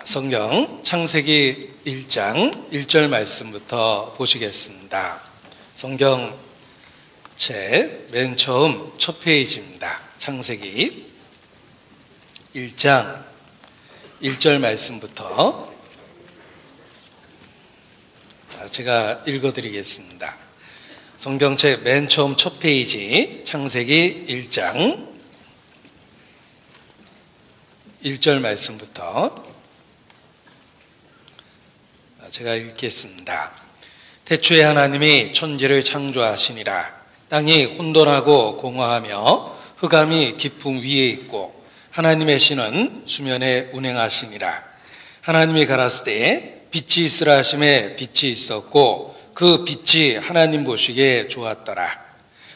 성경 창세기 1장 1절 말씀부터 보시겠습니다. 성경책 맨 처음 첫 페이지입니다. 창세기 1장 1절 말씀부터 제가 읽어드리겠습니다. 성경책 맨 처음 첫 페이지 창세기 1장 1절 말씀부터 제가 읽겠습니다. 태초에 하나님이 천지를 창조하시니라. 땅이 혼돈하고 공허하며 흑암이 깊음 위에 있고 하나님의 신은 수면에 운행하시니라. 하나님이 가라사대 빛이 있으라 하심에 빛이 있었고 그 빛이 하나님 보시기에 좋았더라.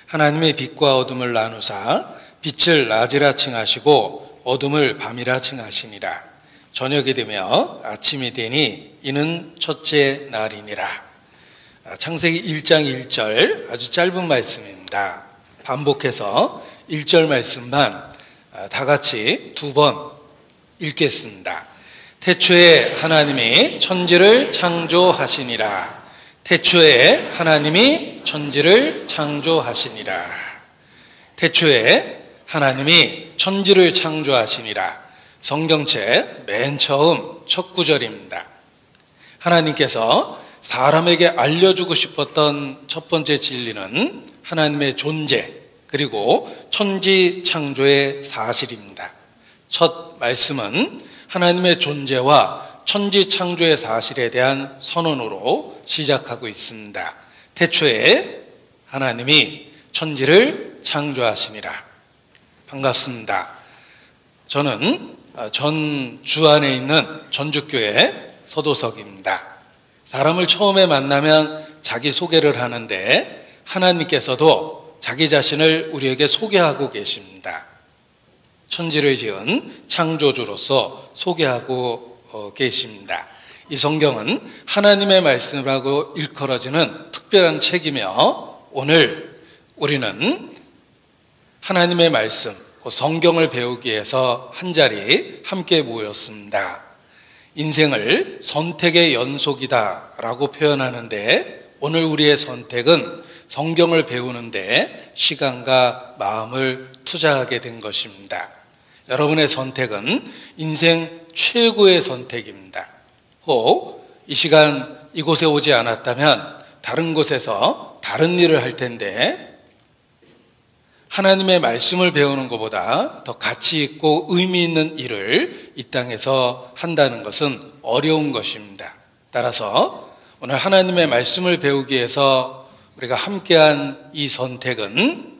하나님이 빛과 어둠을 나누사 빛을 낮이라 칭하시고 어둠을 밤이라 칭하시니라. 저녁이 되며 아침이 되니 이는 첫째 날이니라. 창세기 1장 1절 아주 짧은 말씀입니다. 반복해서 1절 말씀만 다 같이 두 번 읽겠습니다. 태초에 하나님이 천지를 창조하시니라. 태초에 하나님이 천지를 창조하시니라. 태초에 하나님이 천지를 창조하시니라. 성경책 맨 처음 첫 구절입니다. 하나님께서 사람에게 알려주고 싶었던 첫 번째 진리는 하나님의 존재 그리고 천지 창조의 사실입니다. 첫 말씀은 하나님의 존재와 천지 창조의 사실에 대한 선언으로 시작하고 있습니다. 태초에 하나님이 천지를 창조하시니라. 반갑습니다. 저는 전주 안에 있는 전주교회 서도석입니다. 사람을 처음에 만나면 자기소개를 하는데 하나님께서도 자기 자신을 우리에게 소개하고 계십니다. 천지를 지은 창조주로서 소개하고 계십니다. 이 성경은 하나님의 말씀이라고 일컬어지는 특별한 책이며 오늘 우리는 하나님의 말씀 성경을 배우기 위해서 한자리 함께 모였습니다. 인생을 선택의 연속이다 라고 표현하는데 오늘 우리의 선택은 성경을 배우는데 시간과 마음을 투자하게 된 것입니다. 여러분의 선택은 인생 최고의 선택입니다. 혹 이 시간 이곳에 오지 않았다면 다른 곳에서 다른 일을 할 텐데 하나님의 말씀을 배우는 것보다 더 가치 있고 의미 있는 일을 이 땅에서 한다는 것은 어려운 것입니다. 따라서 오늘 하나님의 말씀을 배우기 위해서 우리가 함께한 이 선택은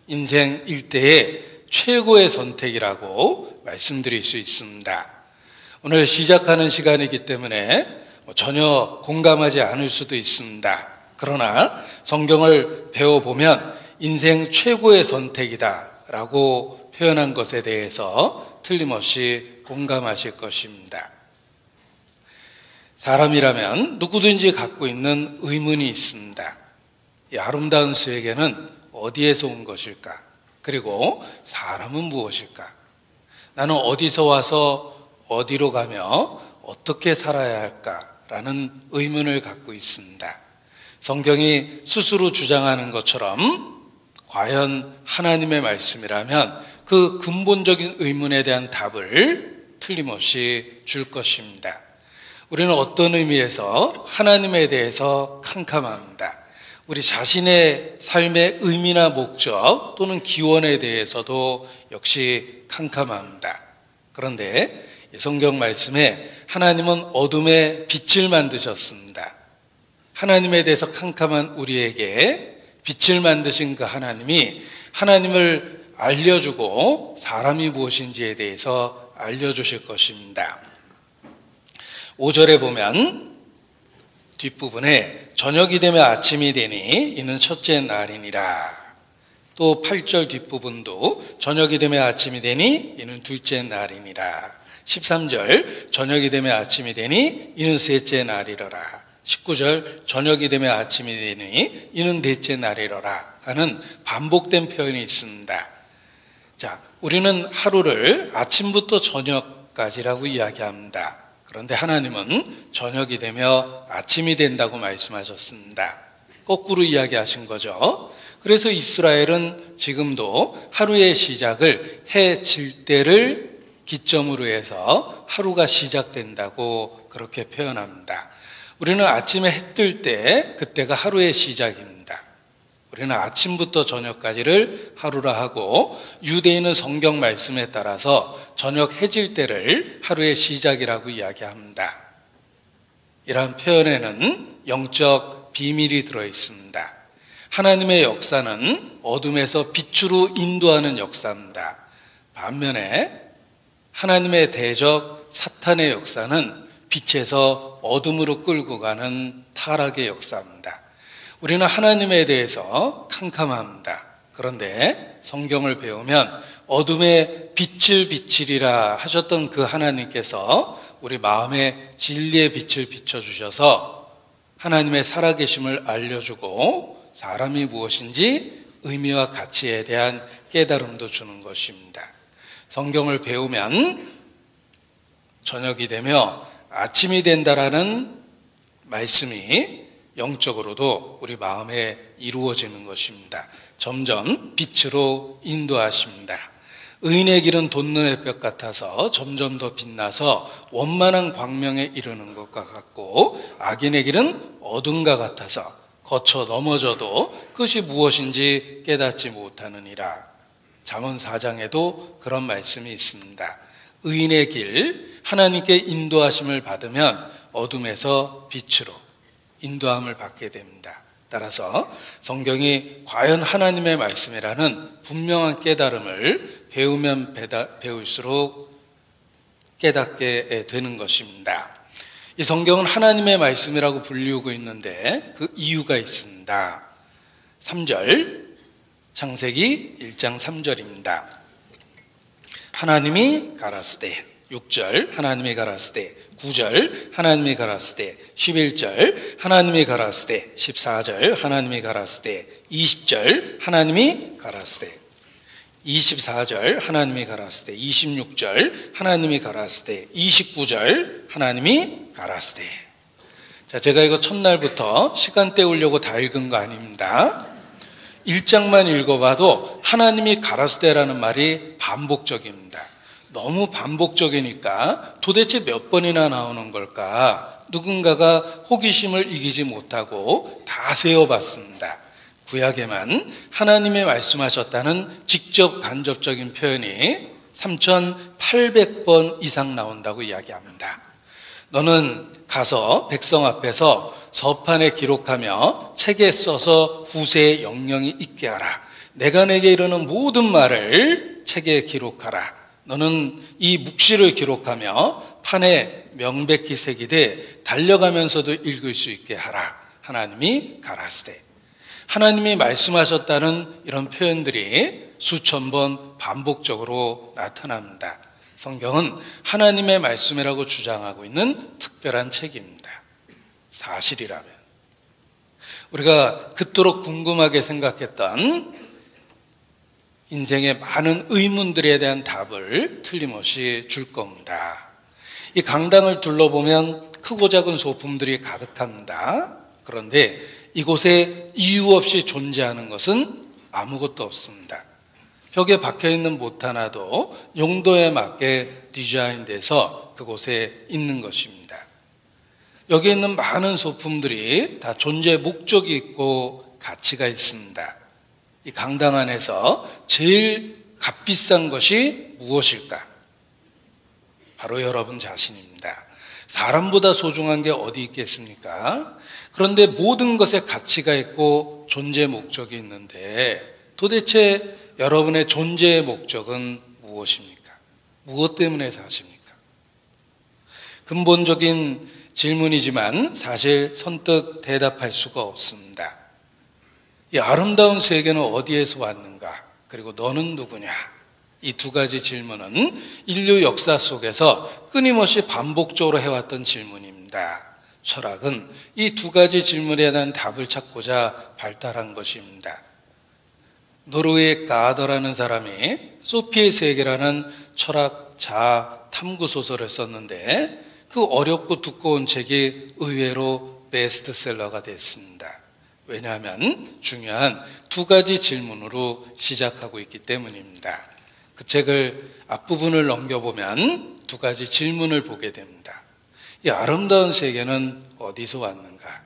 인생 일대의 최고의 선택이라고 말씀드릴 수 있습니다. 오늘 시작하는 시간이기 때문에 전혀 공감하지 않을 수도 있습니다. 그러나 성경을 배워보면 인생 최고의 선택이다 라고 표현한 것에 대해서 틀림없이 공감하실 것입니다. 사람이라면 누구든지 갖고 있는 의문이 있습니다. 이 아름다운 수에게는 어디에서 온 것일까? 그리고 사람은 무엇일까? 나는 어디서 와서 어디로 가며 어떻게 살아야 할까라는 의문을 갖고 있습니다. 성경이 스스로 주장하는 것처럼 과연 하나님의 말씀이라면 그 근본적인 의문에 대한 답을 틀림없이 줄 것입니다. 우리는 어떤 의미에서 하나님에 대해서 캄캄합니다. 우리 자신의 삶의 의미나 목적 또는 기원에 대해서도 역시 캄캄합니다. 그런데 성경 말씀에 하나님은 어둠에 빛을 만드셨습니다. 하나님에 대해서 캄캄한 우리에게 빛을 만드신 그 하나님이 하나님을 알려주고 사람이 무엇인지에 대해서 알려주실 것입니다. 5절에 보면 뒷부분에 저녁이 되면 아침이 되니 이는 첫째 날이니라. 또 8절 뒷부분도 저녁이 되면 아침이 되니 이는 둘째 날이니라. 13절 저녁이 되면 아침이 되니 이는 셋째 날이로라. 19절 저녁이 되면 아침이 되니 이는 넷째 날이로라 하는 반복된 표현이 있습니다. 자, 우리는 하루를 아침부터 저녁까지라고 이야기합니다. 그런데 하나님은 저녁이 되며 아침이 된다고 말씀하셨습니다. 거꾸로 이야기하신 거죠. 그래서 이스라엘은 지금도 하루의 시작을 해 질 때를 기점으로 해서 하루가 시작된다고 그렇게 표현합니다. 우리는 아침에 해 뜰 때 그때가 하루의 시작입니다. 우리는 아침부터 저녁까지를 하루라 하고, 유대인은 성경 말씀에 따라서 저녁 해질 때를 하루의 시작이라고 이야기합니다. 이러한 표현에는 영적 비밀이 들어 있습니다. 하나님의 역사는 어둠에서 빛으로 인도하는 역사입니다. 반면에 하나님의 대적 사탄의 역사는 빛에서 어둠으로 끌고 가는 타락의 역사입니다. 우리는 하나님에 대해서 캄캄합니다. 그런데 성경을 배우면 어둠에 빛을 비치리라 하셨던 그 하나님께서 우리 마음에 진리의 빛을 비춰주셔서 하나님의 살아계심을 알려주고 사람이 무엇인지 의미와 가치에 대한 깨달음도 주는 것입니다. 성경을 배우면 저녁이 되며 아침이 된다라는 말씀이 영적으로도 우리 마음에 이루어지는 것입니다. 점점 빛으로 인도하십니다. 의인의 길은 돋는 햇볕 같아서 점점 더 빛나서 원만한 광명에 이르는 것과 같고, 악인의 길은 어둠과 같아서 거쳐 넘어져도 그것이 무엇인지 깨닫지 못하느니라. 잠언 4장에도 그런 말씀이 있습니다. 의인의 길, 하나님께 인도하심을 받으면 어둠에서 빛으로 인도함을 받게 됩니다. 따라서 성경이 과연 하나님의 말씀이라는 분명한 깨달음을 배우면 배울수록 깨닫게 되는 것입니다. 이 성경은 하나님의 말씀이라고 불리우고 있는데 그 이유가 있습니다. 3절, 창세기 1장 3절입니다. 하나님이 가라스되, 6절 하나님이 가라스되, 9절 하나님이 가라스되, 11절 하나님이 가라스되, 14절 하나님이 가라스되, 20절 하나님이 가라스되, 24절 하나님이 가라스되, 26절 하나님이 가라스되, 29절 하나님이 가라스되. 자, 제가 이거 첫날부터 시간 때우려고 다 읽은 거 아닙니다. 1장만 읽어봐도 하나님이 가라스되라는 말이 반복적입니다. 너무 반복적이니까 도대체 몇 번이나 나오는 걸까? 누군가가 호기심을 이기지 못하고 다 세어봤습니다. 구약에만 하나님이 말씀하셨다는 직접 간접적인 표현이 3,800번 이상 나온다고 이야기합니다. 너는 가서 백성 앞에서 서판에 기록하며 책에 써서 후세에 영영이 있게 하라. 내가 내게 이르는 모든 말을 책에 기록하라. 너는 이 묵시를 기록하며 판에 명백히 새기되 달려가면서도 읽을 수 있게 하라. 하나님이 가라스되. 하나님이 말씀하셨다는 이런 표현들이 수천 번 반복적으로 나타납니다. 성경은 하나님의 말씀이라고 주장하고 있는 특별한 책입니다. 사실이라면. 우리가 그토록 궁금하게 생각했던 인생의 많은 의문들에 대한 답을 틀림없이 줄 겁니다. 이 강당을 둘러보면 크고 작은 소품들이 가득합니다. 그런데 이곳에 이유 없이 존재하는 것은 아무것도 없습니다. 벽에 박혀있는 못 하나도 용도에 맞게 디자인돼서 그곳에 있는 것입니다. 여기 있는 많은 소품들이 다 존재 목적이 있고 가치가 있습니다. 이 강당 안에서 제일 값비싼 것이 무엇일까? 바로 여러분 자신입니다. 사람보다 소중한 게 어디 있겠습니까? 그런데 모든 것에 가치가 있고 존재 목적이 있는데 도대체 여러분의 존재의 목적은 무엇입니까? 무엇 때문에 사십니까? 근본적인 질문이지만 사실 선뜻 대답할 수가 없습니다. 이 아름다운 세계는 어디에서 왔는가? 그리고 너는 누구냐? 이 두 가지 질문은 인류 역사 속에서 끊임없이 반복적으로 해왔던 질문입니다. 철학은 이 두 가지 질문에 대한 답을 찾고자 발달한 것입니다. 노르웨이 가더라는 사람이 소피의 세계라는 철학 자아 탐구 소설을 썼는데 그 어렵고 두꺼운 책이 의외로 베스트셀러가 됐습니다. 왜냐하면 중요한 두 가지 질문으로 시작하고 있기 때문입니다. 그 책을 앞부분을 넘겨보면 두 가지 질문을 보게 됩니다. 이 아름다운 세계는 어디서 왔는가?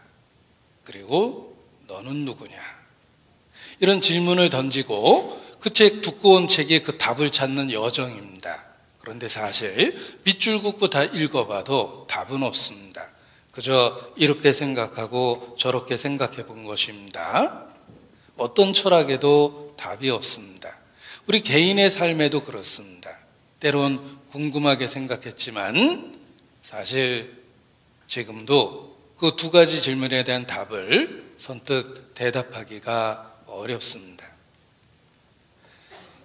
그리고 너는 누구냐? 이런 질문을 던지고 그 책, 두꺼운 책이 그 답을 찾는 여정입니다. 그런데 사실 밑줄 긋고 다 읽어봐도 답은 없습니다. 그저 이렇게 생각하고 저렇게 생각해 본 것입니다. 어떤 철학에도 답이 없습니다. 우리 개인의 삶에도 그렇습니다. 때론 궁금하게 생각했지만 사실 지금도 그 두 가지 질문에 대한 답을 선뜻 대답하기가 어렵습니다.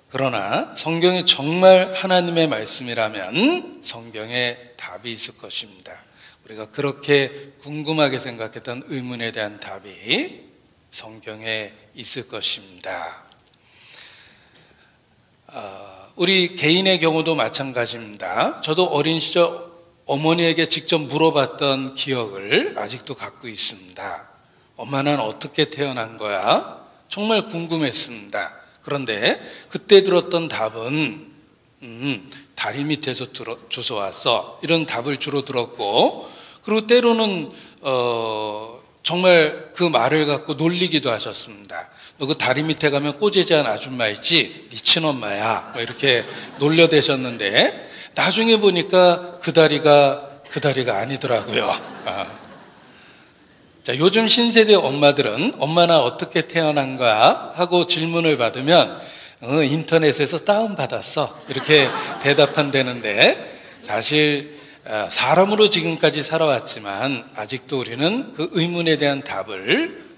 그러나 성경이 정말 하나님의 말씀이라면 성경에 답이 있을 것입니다. 우리가 그렇게 궁금하게 생각했던 의문에 대한 답이 성경에 있을 것입니다. 우리 개인의 경우도 마찬가지입니다. 저도 어린 시절 어머니에게 직접 물어봤던 기억을 아직도 갖고 있습니다. 엄마, 난 어떻게 태어난 거야? 정말 궁금했습니다. 그런데 그때 들었던 답은 다리 밑에서 주워왔어, 이런 답을 주로 들었고, 그리고 때로는 정말 그 말을 갖고 놀리기도 하셨습니다. 너 그 다리 밑에 가면 꼬재지한 아줌마 있지? 네 친엄마야. 이렇게 놀려대셨는데 나중에 보니까 그 다리가 아니더라고요. 자, 요즘 신세대 엄마들은 엄마 나 어떻게 태어난 거야? 하고 질문을 받으면 인터넷에서 다운받았어, 이렇게 대답한다는데, 사실 사람으로 지금까지 살아왔지만 아직도 우리는 그 의문에 대한 답을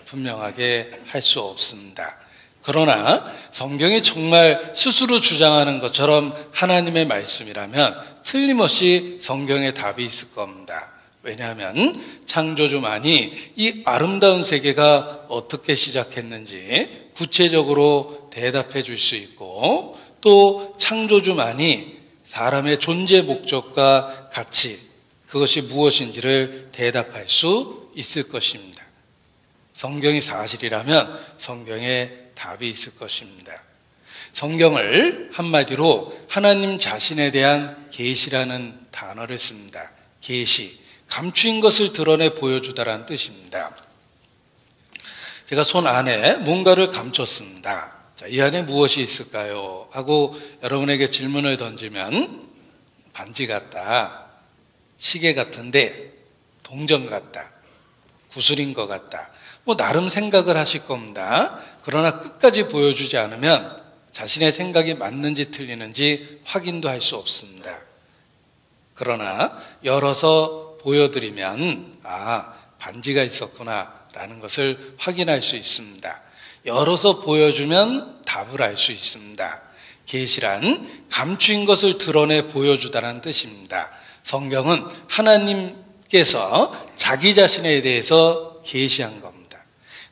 분명하게 할 수 없습니다. 그러나 성경이 정말 스스로 주장하는 것처럼 하나님의 말씀이라면 틀림없이 성경에 답이 있을 겁니다. 왜냐하면 창조주만이 이 아름다운 세계가 어떻게 시작했는지 구체적으로 대답해 줄 수 있고, 또 창조주만이 사람의 존재 목적과 가치, 그것이 무엇인지를 대답할 수 있을 것입니다. 성경이 사실이라면 성경에 답이 있을 것입니다. 성경을 한마디로 하나님 자신에 대한 계시라는 단어를 씁니다. 계시, 감추인 것을 드러내 보여주다라는 뜻입니다. 제가 손 안에 뭔가를 감췄습니다. 자, 이 안에 무엇이 있을까요? 하고 여러분에게 질문을 던지면 반지 같다, 시계 같은데, 동전 같다, 구슬인 것 같다, 나름 생각을 하실 겁니다. 그러나 끝까지 보여주지 않으면 자신의 생각이 맞는지 틀리는지 확인도 할 수 없습니다. 그러나 열어서 보여드리면 반지가 있었구나 라는 것을 확인할 수 있습니다. 열어서 보여주면 답을 알 수 있습니다. 계시란 감추인 것을 드러내 보여주다라는 뜻입니다. 성경은 하나님께서 자기 자신에 대해서 계시한 겁니다.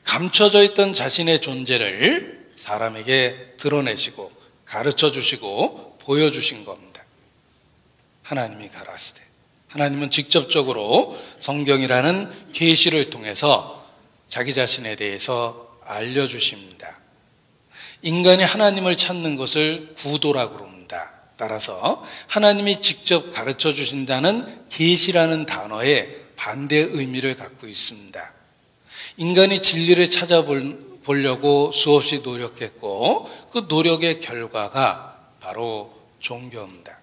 감춰져 있던 자신의 존재를 사람에게 드러내시고 가르쳐 주시고 보여주신 겁니다. 하나님이 가라사대, 하나님은 직접적으로 성경이라는 계시를 통해서 자기 자신에 대해서 알려주십니다. 인간이 하나님을 찾는 것을 구도라고 부릅니다. 따라서 하나님이 직접 가르쳐 주신다는 계시라는 단어에 반대의 의미를 갖고 있습니다. 인간이 진리를 찾아보려고 수없이 노력했고 그 노력의 결과가 바로 종교입니다.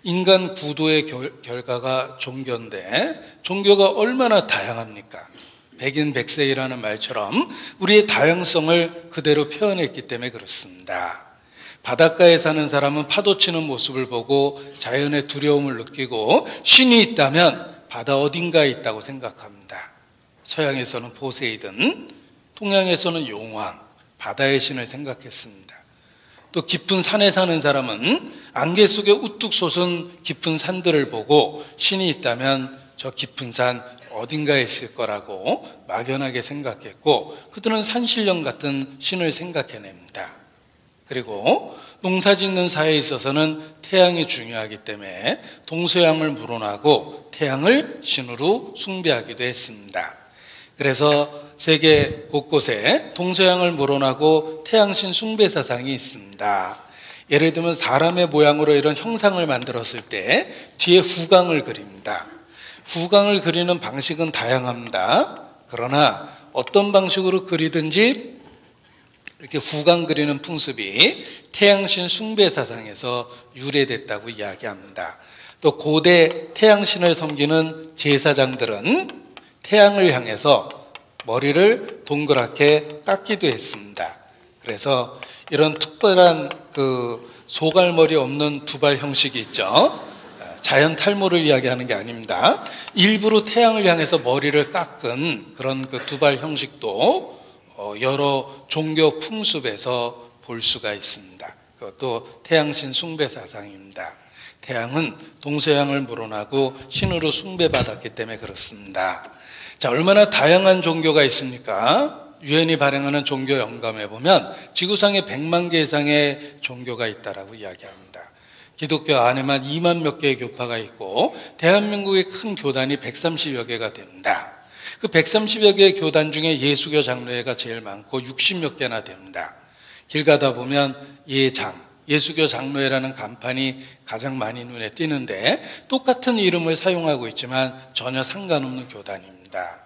인간 구도의 결과가 종교인데, 종교가 얼마나 다양합니까? 백인백색이라는 말처럼 우리의 다양성을 그대로 표현했기 때문에 그렇습니다. 바닷가에 사는 사람은 파도 치는 모습을 보고 자연의 두려움을 느끼고, 신이 있다면 바다 어딘가에 있다고 생각합니다. 서양에서는 포세이돈, 동양에서는 용왕, 바다의 신을 생각했습니다. 또 깊은 산에 사는 사람은 안개 속에 우뚝 솟은 깊은 산들을 보고 신이 있다면 저 깊은 산 어딘가에 있을 거라고 막연하게 생각했고, 그들은 산신령 같은 신을 생각해냅니다. 그리고 농사 짓는 사회에 있어서는 태양이 중요하기 때문에 동서양을 물어나고 태양을 신으로 숭배하기도 했습니다. 그래서 세계 곳곳에 동서양을 물어나고 태양신 숭배 사상이 있습니다. 예를 들면 사람의 모양으로 이런 형상을 만들었을 때 뒤에 후광을 그립니다. 후광을 그리는 방식은 다양합니다. 그러나 어떤 방식으로 그리든지 이렇게 후광 그리는 풍습이 태양신 숭배 사상에서 유래됐다고 이야기합니다. 또 고대 태양신을 섬기는 제사장들은 태양을 향해서 머리를 동그랗게 깎기도 했습니다. 그래서 이런 특별한 소갈머리 없는 두발 형식이 있죠. 자연 탈모를 이야기하는 게 아닙니다. 일부러 태양을 향해서 머리를 깎은 그런 두발 형식도 여러 종교 풍습에서 볼 수가 있습니다. 그것도 태양신 숭배 사상입니다. 태양은 동서양을 물어나고 신으로 숭배받았기 때문에 그렇습니다. 자, 얼마나 다양한 종교가 있습니까? 유엔이 발행하는 종교 영감에 보면 지구상에 100만 개 이상의 종교가 있다라고 이야기합니다. 기독교 안에만 2만 몇 개의 교파가 있고 대한민국의 큰 교단이 130여 개가 됩니다. 그 130여 개의 교단 중에 예수교 장로회가 제일 많고 60몇 개나 됩니다. 길 가다 보면 예수교 장로회라는 간판이 가장 많이 눈에 띄는데 똑같은 이름을 사용하고 있지만 전혀 상관없는 교단입니다.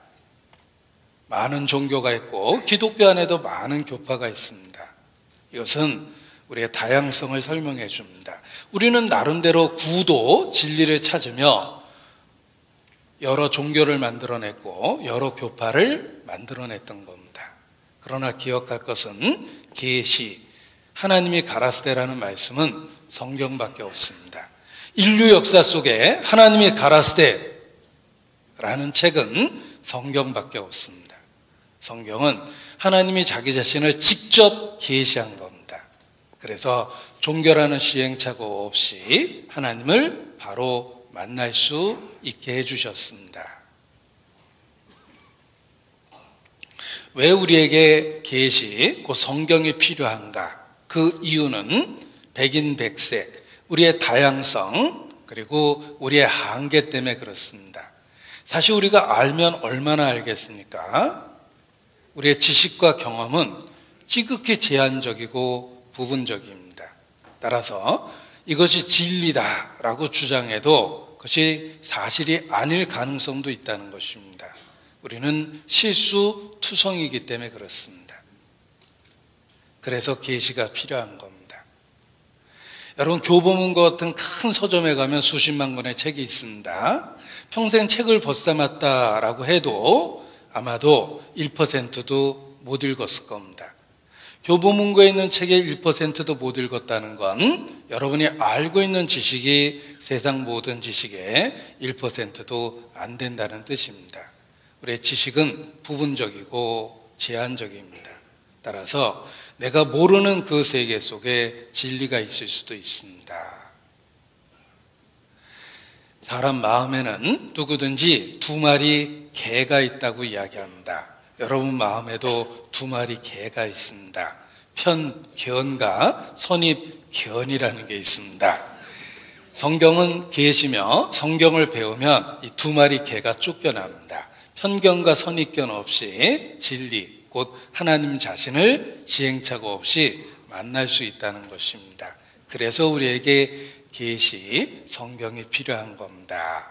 많은 종교가 있고 기독교 안에도 많은 교파가 있습니다. 이것은 우리의 다양성을 설명해 줍니다. 우리는 나름대로 구도, 진리를 찾으며 여러 종교를 만들어냈고 여러 교파를 만들어냈던 겁니다. 그러나 기억할 것은 계시, 하나님이 가라스데라는 말씀은 성경밖에 없습니다. 인류 역사 속에 하나님이 가라스데라는 책은 성경밖에 없습니다. 성경은 하나님이 자기 자신을 직접 계시한 겁니다. 그래서 종교라는 시행착오 없이 하나님을 바로 만날 수 있게 해주셨습니다. 왜 우리에게 계시, 그 성경이 필요한가? 그 이유는 백인백색, 우리의 다양성, 그리고 우리의 한계 때문에 그렇습니다. 사실 우리가 알면 얼마나 알겠습니까? 우리의 지식과 경험은 지극히 제한적이고 부분적입니다. 따라서 이것이 진리다라고 주장해도 그것이 사실이 아닐 가능성도 있다는 것입니다. 우리는 실수투성이기 때문에 그렇습니다. 그래서 계시가 필요한 겁니다. 여러분, 교보문고 같은 큰 서점에 가면 수십만 권의 책이 있습니다. 평생 책을 벗삼았다라고 해도 아마도 1%도 못 읽었을 겁니다. 교보문고에 있는 책의 1%도 못 읽었다는 건 여러분이 알고 있는 지식이 세상 모든 지식의 1%도 안 된다는 뜻입니다. 우리의 지식은 부분적이고 제한적입니다. 따라서 내가 모르는 그 세계 속에 진리가 있을 수도 있습니다. 사람 마음에는 누구든지 두 마리 개가 있다고 이야기합니다. 여러분 마음에도 두 마리 개가 있습니다. 편견과 선입견이라는 게 있습니다. 성경은 계시며 성경을 배우면 이 두 마리 개가 쫓겨납니다. 편견과 선입견 없이 진리, 곧 하나님 자신을 시행착오 없이 만날 수 있다는 것입니다. 그래서 우리에게 계시, 성경이 필요한 겁니다.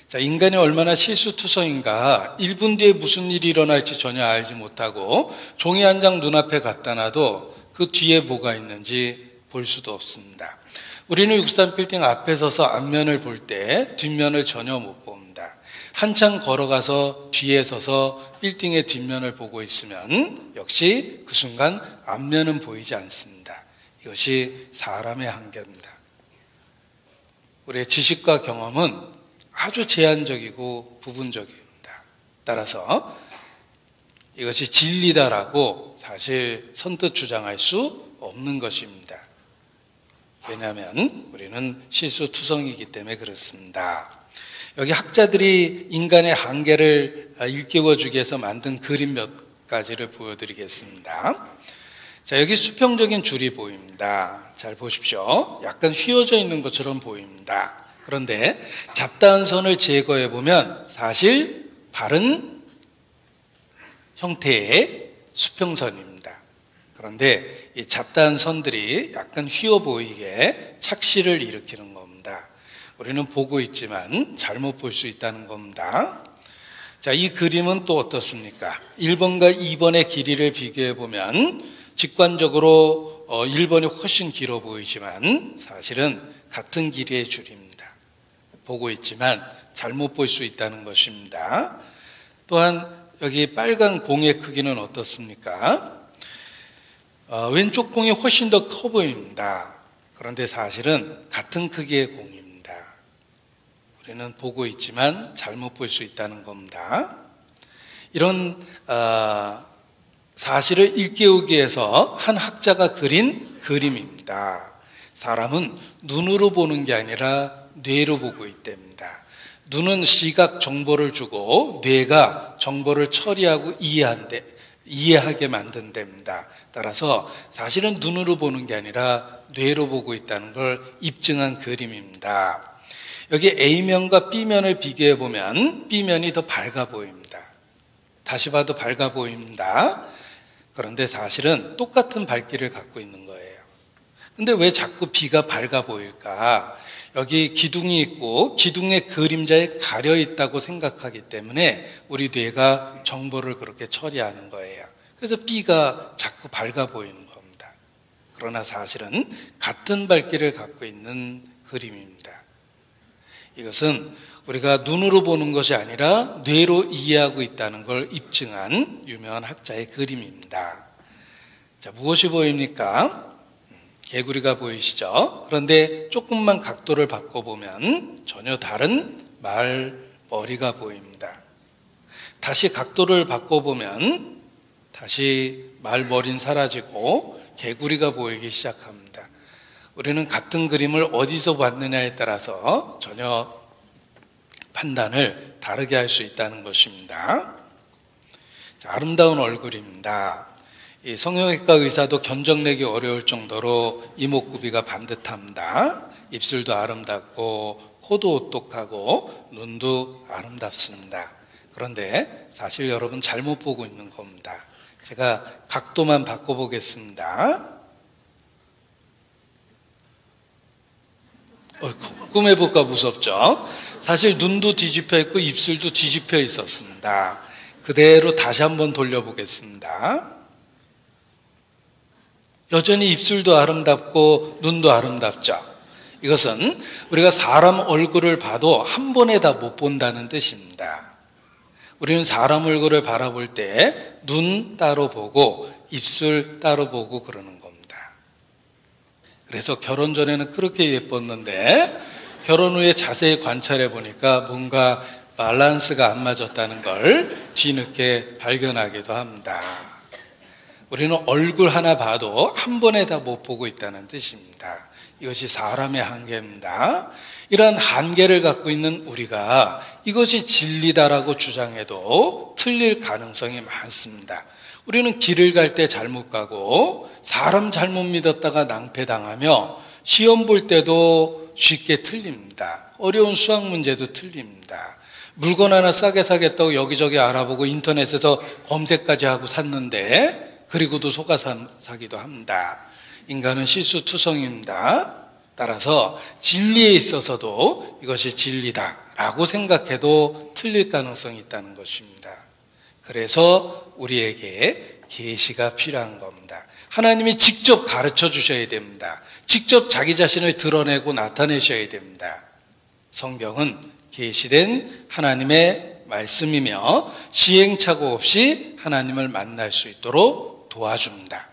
자, 인간이 얼마나 실수투성인가. 1분 뒤에 무슨 일이 일어날지 전혀 알지 못하고 종이 한 장 눈앞에 갖다 놔도 그 뒤에 뭐가 있는지 볼 수도 없습니다. 우리는 63빌딩 앞에 서서 앞면을 볼 때 뒷면을 전혀 못 봅니다. 한참 걸어가서 뒤에 서서 빌딩의 뒷면을 보고 있으면 역시 그 순간 앞면은 보이지 않습니다. 이것이 사람의 한계입니다. 우리의 지식과 경험은 아주 제한적이고 부분적입니다. 따라서 이것이 진리다라고 사실 선뜻 주장할 수 없는 것입니다. 왜냐하면 우리는 실수투성이기 때문에 그렇습니다. 여기 학자들이 인간의 한계를 일깨워주기 위해서 만든 그림 몇 가지를 보여드리겠습니다. 자, 여기 수평적인 줄이 보입니다. 잘 보십시오. 약간 휘어져 있는 것처럼 보입니다. 그런데 잡다한 선을 제거해 보면 사실 바른 형태의 수평선입니다. 그런데 이 잡다한 선들이 약간 휘어 보이게 착시를 일으키는 겁니다. 우리는 보고 있지만 잘못 볼 수 있다는 겁니다. 자, 이 그림은 또 어떻습니까? 1번과 2번의 길이를 비교해 보면 직관적으로 1번이 훨씬 길어 보이지만 사실은 같은 길이의 줄입니다. 보고 있지만 잘못 볼 수 있다는 것입니다. 또한 여기 빨간 공의 크기는 어떻습니까? 왼쪽 공이 훨씬 더 커 보입니다. 그런데 사실은 같은 크기의 공입니다. 우리는 보고 있지만 잘못 볼 수 있다는 겁니다. 이런 사실을 일깨우기 위해서 한 학자가 그린 그림입니다. 사람은 눈으로 보는 게 아니라 뇌로 보고 있답니다. 눈은 시각 정보를 주고 뇌가 정보를 처리하고 이해하게 만든답니다. 따라서 사실은 눈으로 보는 게 아니라 뇌로 보고 있다는 걸 입증한 그림입니다. 여기 A면과 B면을 비교해 보면 B면이 더 밝아 보입니다. 다시 봐도 밝아 보입니다. 그런데 사실은 똑같은 밝기를 갖고 있는 거예요. 근데 왜 자꾸 B가 밝아 보일까? 여기 기둥이 있고 기둥의 그림자에 가려 있다고 생각하기 때문에 우리 뇌가 정보를 그렇게 처리하는 거예요. 그래서 B가 자꾸 밝아 보이는 겁니다. 그러나 사실은 같은 밝기를 갖고 있는 그림입니다. 이것은 우리가 눈으로 보는 것이 아니라 뇌로 이해하고 있다는 걸 입증한 유명한 학자의 그림입니다. 자, 무엇이 보입니까? 개구리가 보이시죠? 그런데 조금만 각도를 바꿔보면 전혀 다른 말머리가 보입니다. 다시 각도를 바꿔보면 다시 말머리는 사라지고 개구리가 보이기 시작합니다. 우리는 같은 그림을 어디서 봤느냐에 따라서 전혀 판단을 다르게 할 수 있다는 것입니다. 자, 아름다운 얼굴입니다. 이 성형외과 의사도 견적내기 어려울 정도로 이목구비가 반듯합니다. 입술도 아름답고 코도 오똑하고 눈도 아름답습니다. 그런데 사실 여러분 잘못 보고 있는 겁니다. 제가 각도만 바꿔보겠습니다. 꿈해볼까 무섭죠? 사실 눈도 뒤집혀 있고 입술도 뒤집혀 있었습니다. 그대로 다시 한번 돌려보겠습니다. 여전히 입술도 아름답고 눈도 아름답죠. 이것은 우리가 사람 얼굴을 봐도 한 번에 다 못 본다는 뜻입니다. 우리는 사람 얼굴을 바라볼 때 눈 따로 보고 입술 따로 보고 그러는 겁니다. 그래서 결혼 전에는 그렇게 예뻤는데 결혼 후에 자세히 관찰해 보니까 뭔가 밸런스가 안 맞았다는 걸 뒤늦게 발견하기도 합니다. 우리는 얼굴 하나 봐도 한 번에 다 못 보고 있다는 뜻입니다. 이것이 사람의 한계입니다. 이러한 한계를 갖고 있는 우리가 이것이 진리다라고 주장해도 틀릴 가능성이 많습니다. 우리는 길을 갈 때 잘못 가고 사람 잘못 믿었다가 낭패당하며 시험 볼 때도 쉽게 틀립니다. 어려운 수학 문제도 틀립니다. 물건 하나 싸게 사겠다고 여기저기 알아보고 인터넷에서 검색까지 하고 샀는데 그리고도 속아 사기도 합니다. 인간은 실수투성입니다. 따라서 진리에 있어서도 이것이 진리다라고 생각해도 틀릴 가능성이 있다는 것입니다. 그래서 우리에게 계시가 필요한 겁니다. 하나님이 직접 가르쳐 주셔야 됩니다. 직접 자기 자신을 드러내고 나타내셔야 됩니다. 성경은 계시된 하나님의 말씀이며 시행착오 없이 하나님을 만날 수 있도록 도와줍니다.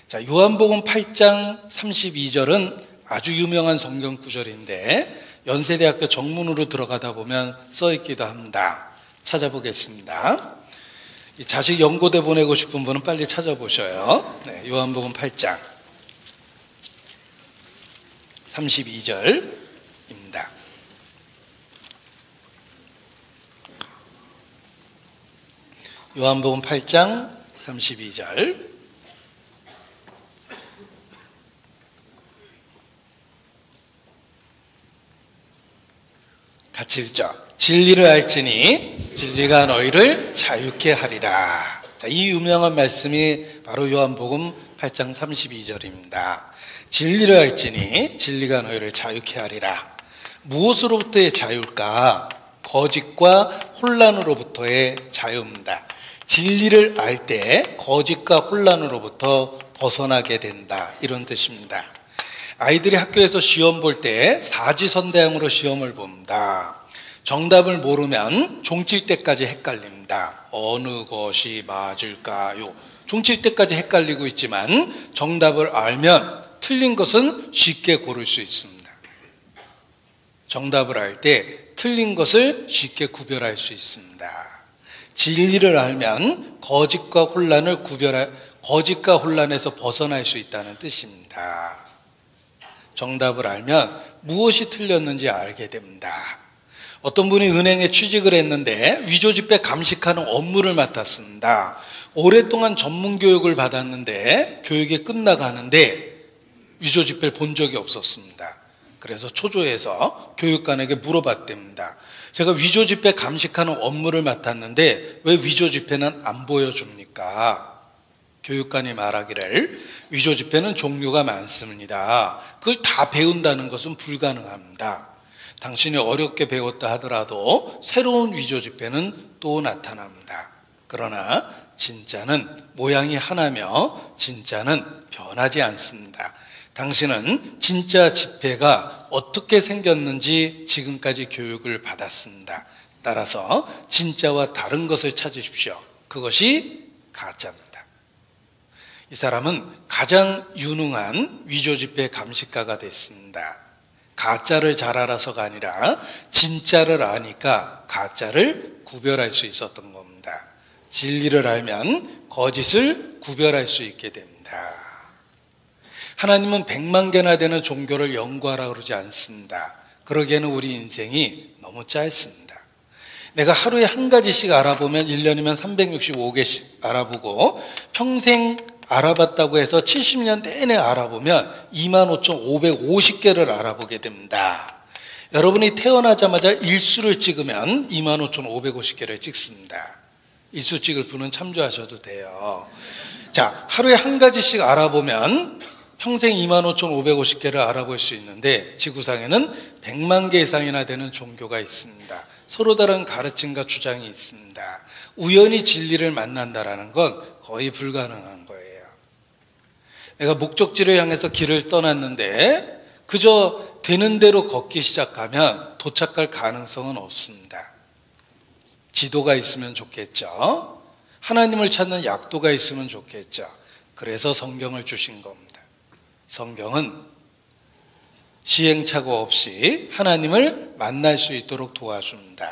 자, 요한복음 8장 32절은 아주 유명한 성경 구절인데 연세대학교 정문으로 들어가다 보면 써있기도 합니다. 찾아보겠습니다. 자식 연고대 보내고 싶은 분은 빨리 찾아보셔요. 네, 요한복음 8장 32절입니다. 요한복음 8장 32절 같이 읽죠. 진리를 알지니 진리가 너희를 자유케 하리라. 자, 이 유명한 말씀이 바로 요한복음 8장 32절입니다. 진리를 알지니 진리가 너희를 자유케 하리라. 무엇으로부터의 자유일까? 거짓과 혼란으로부터의 자유입니다. 진리를 알 때 거짓과 혼란으로부터 벗어나게 된다, 이런 뜻입니다. 아이들이 학교에서 시험 볼 때 사지선다형으로 시험을 봅니다. 정답을 모르면 종칠 때까지 헷갈립니다. 어느 것이 맞을까요? 종칠 때까지 헷갈리고 있지만 정답을 알면 틀린 것은 쉽게 고를 수 있습니다. 정답을 알 때 틀린 것을 쉽게 구별할 수 있습니다. 진리를 알면 거짓과 혼란에서 벗어날 수 있다는 뜻입니다. 정답을 알면 무엇이 틀렸는지 알게 됩니다. 어떤 분이 은행에 취직을 했는데 위조지폐 감식하는 업무를 맡았습니다. 오랫동안 전문교육을 받았는데 교육이 끝나가는데 위조지폐를 본 적이 없었습니다. 그래서 초조해서 교육관에게 물어봤답니다. 제가 위조지폐 감식하는 업무를 맡았는데 왜 위조지폐는 안 보여줍니까? 교육관이 말하기를 위조지폐는 종류가 많습니다. 그걸 다 배운다는 것은 불가능합니다. 당신이 어렵게 배웠다 하더라도 새로운 위조지폐는 또 나타납니다. 그러나 진짜는 모양이 하나며 진짜는 변하지 않습니다. 당신은 진짜 지폐가 어떻게 생겼는지 지금까지 교육을 받았습니다. 따라서 진짜와 다른 것을 찾으십시오. 그것이 가짜입니다. 이 사람은 가장 유능한 위조지폐 감식가가 됐습니다. 가짜를 잘 알아서가 아니라 진짜를 아니까 가짜를 구별할 수 있었던 겁니다. 진리를 알면 거짓을 구별할 수 있게 됩니다. 하나님은 100만 개나 되는 종교를 연구하라 그러지 않습니다. 그러기에는 우리 인생이 너무 짧습니다. 내가 하루에 한 가지씩 알아보면 1년이면 365개씩 알아보고 평생 알아봤다고 해서 70년 내내 알아보면 25,550개를 알아보게 됩니다. 여러분이 태어나자마자 일수를 찍으면 25,550개를 찍습니다. 일수 찍을 분은 참조하셔도 돼요. 자, 하루에 한 가지씩 알아보면 평생 25,550개를 알아볼 수 있는데 지구상에는 100만 개 이상이나 되는 종교가 있습니다. 서로 다른 가르침과 주장이 있습니다. 우연히 진리를 만난다는 건 거의 불가능한 거예요. 내가 목적지를 향해서 길을 떠났는데 그저 되는 대로 걷기 시작하면 도착할 가능성은 없습니다. 지도가 있으면 좋겠죠. 하나님을 찾는 약도가 있으면 좋겠죠. 그래서 성경을 주신 겁니다. 성경은 시행착오 없이 하나님을 만날 수 있도록 도와줍니다.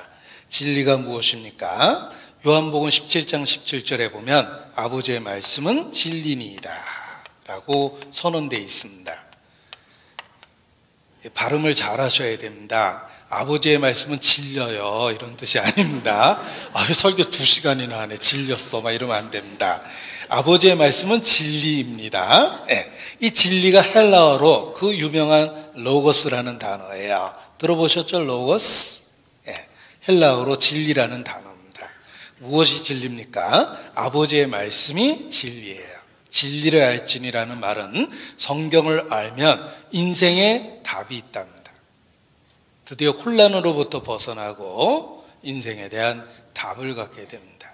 진리가 무엇입니까? 요한복음 17장 17절에 보면 아버지의 말씀은 진리니이다 라고 선언되어 있습니다. 발음을 잘 하셔야 됩니다. 아버지의 말씀은 질려요 이런 뜻이 아닙니다. 설교 2시간이나 하네 질렸어 막 이러면 안 됩니다. 아버지의 말씀은 진리입니다. 이 진리가 헬라어로 그 유명한 로고스라는 단어예요. 들어보셨죠? 로고스? 헬라어로 진리라는 단어입니다. 무엇이 진리입니까? 아버지의 말씀이 진리예요. 진리를 알지니라는 말은 성경을 알면 인생에 답이 있답니다. 드디어 혼란으로부터 벗어나고 인생에 대한 답을 갖게 됩니다.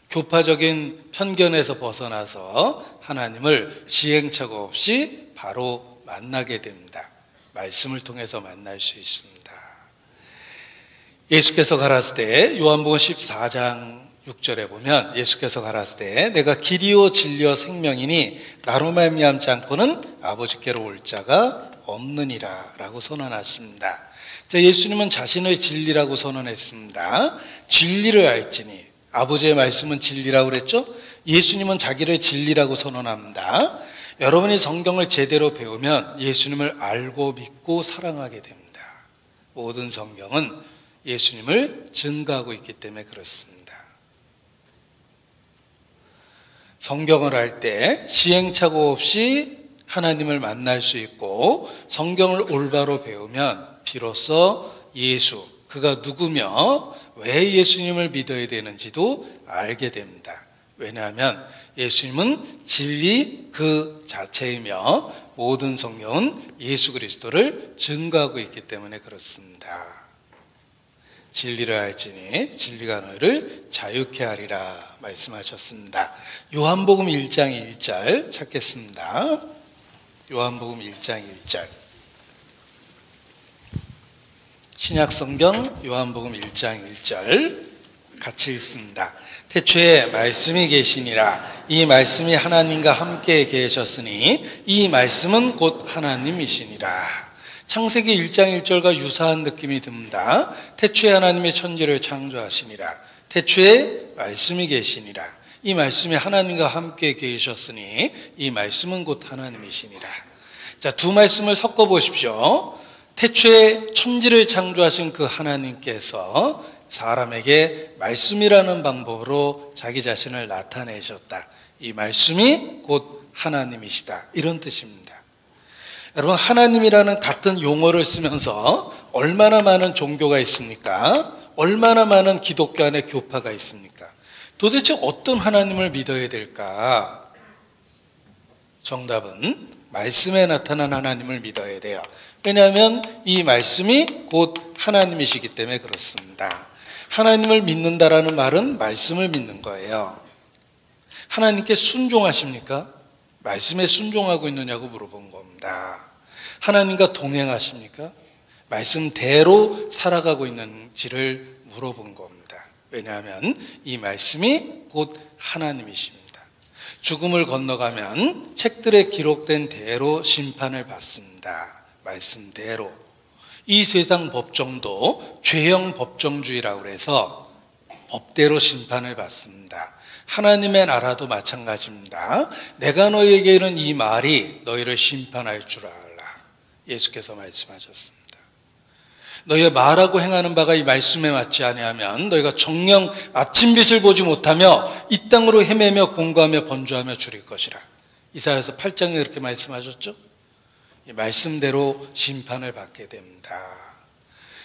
교파적인 편견에서 벗어나서 하나님을 시행착오 없이 바로 만나게 됩니다. 말씀을 통해서 만날 수 있습니다. 예수께서 가라사대 때 요한복음 14장 6절에 보면 예수께서 가라사대 때 내가 길이요 진리요 생명이니 나로 말미암지 않고는 아버지께로 올 자가 없느니라 라고 선언하십니다. 자, 예수님은 자신을 진리라고 선언했습니다. 진리를 알지니 아버지의 말씀은 진리라고 그랬죠? 예수님은 자기를 진리라고 선언합니다. 여러분이 성경을 제대로 배우면 예수님을 알고 믿고 사랑하게 됩니다. 모든 성경은 예수님을 증거하고 있기 때문에 그렇습니다. 성경을 알 때 시행착오 없이 하나님을 만날 수 있고 성경을 올바로 배우면 비로소 예수, 그가 누구며 왜 예수님을 믿어야 되는지도 알게 됩니다. 왜냐하면 예수님은 진리 그 자체이며 모든 성경은 예수 그리스도를 증거하고 있기 때문에 그렇습니다. 진리를 알지니 진리가 너희를 자유케 하리라 말씀하셨습니다. 요한복음 1장 1절 찾겠습니다. 요한복음 1장 1절. 신약성경 요한복음 1장 1절 같이 읽습니다. 태초에 말씀이 계시니라. 이 말씀이 하나님과 함께 계셨으니 이 말씀은 곧 하나님이시니라. 창세기 1장 1절과 유사한 느낌이 듭니다. 태초에 하나님의 천지를 창조하시니라. 태초에 말씀이 계시니라. 이 말씀이 하나님과 함께 계셨으니 이 말씀은 곧 하나님이시니라. 자, 두 말씀을 섞어 보십시오. 태초에 천지를 창조하신 그 하나님께서 사람에게 말씀이라는 방법으로 자기 자신을 나타내셨다. 이 말씀이 곧 하나님이시다. 이런 뜻입니다. 여러분, 하나님이라는 같은 용어를 쓰면서 얼마나 많은 종교가 있습니까? 얼마나 많은 기독교 안에 교파가 있습니까? 도대체 어떤 하나님을 믿어야 될까? 정답은 말씀에 나타난 하나님을 믿어야 돼요. 왜냐하면 이 말씀이 곧 하나님이시기 때문에 그렇습니다. 하나님을 믿는다라는 말은 말씀을 믿는 거예요. 하나님께 순종하십니까? 말씀에 순종하고 있느냐고 물어본 겁니다. 하나님과 동행하십니까? 말씀대로 살아가고 있는지를 물어본 겁니다. 왜냐하면 이 말씀이 곧 하나님이십니다. 죽음을 건너가면 책들에 기록된 대로 심판을 받습니다. 말씀대로. 이 세상 법정도 죄형 법정주의라고 해서 법대로 심판을 받습니다. 하나님의 나라도 마찬가지입니다. 내가 너희에게 이른 이 말이 너희를 심판할 줄 알라. 예수께서 말씀하셨습니다. 너희의 말하고 행하는 바가 이 말씀에 맞지 아니하면 너희가 정녕 아침빛을 보지 못하며 이 땅으로 헤매며 공고하며 번주하며 줄일 것이라. 이사야서 8장에 그렇게 말씀하셨죠? 이 말씀대로 심판을 받게 됩니다.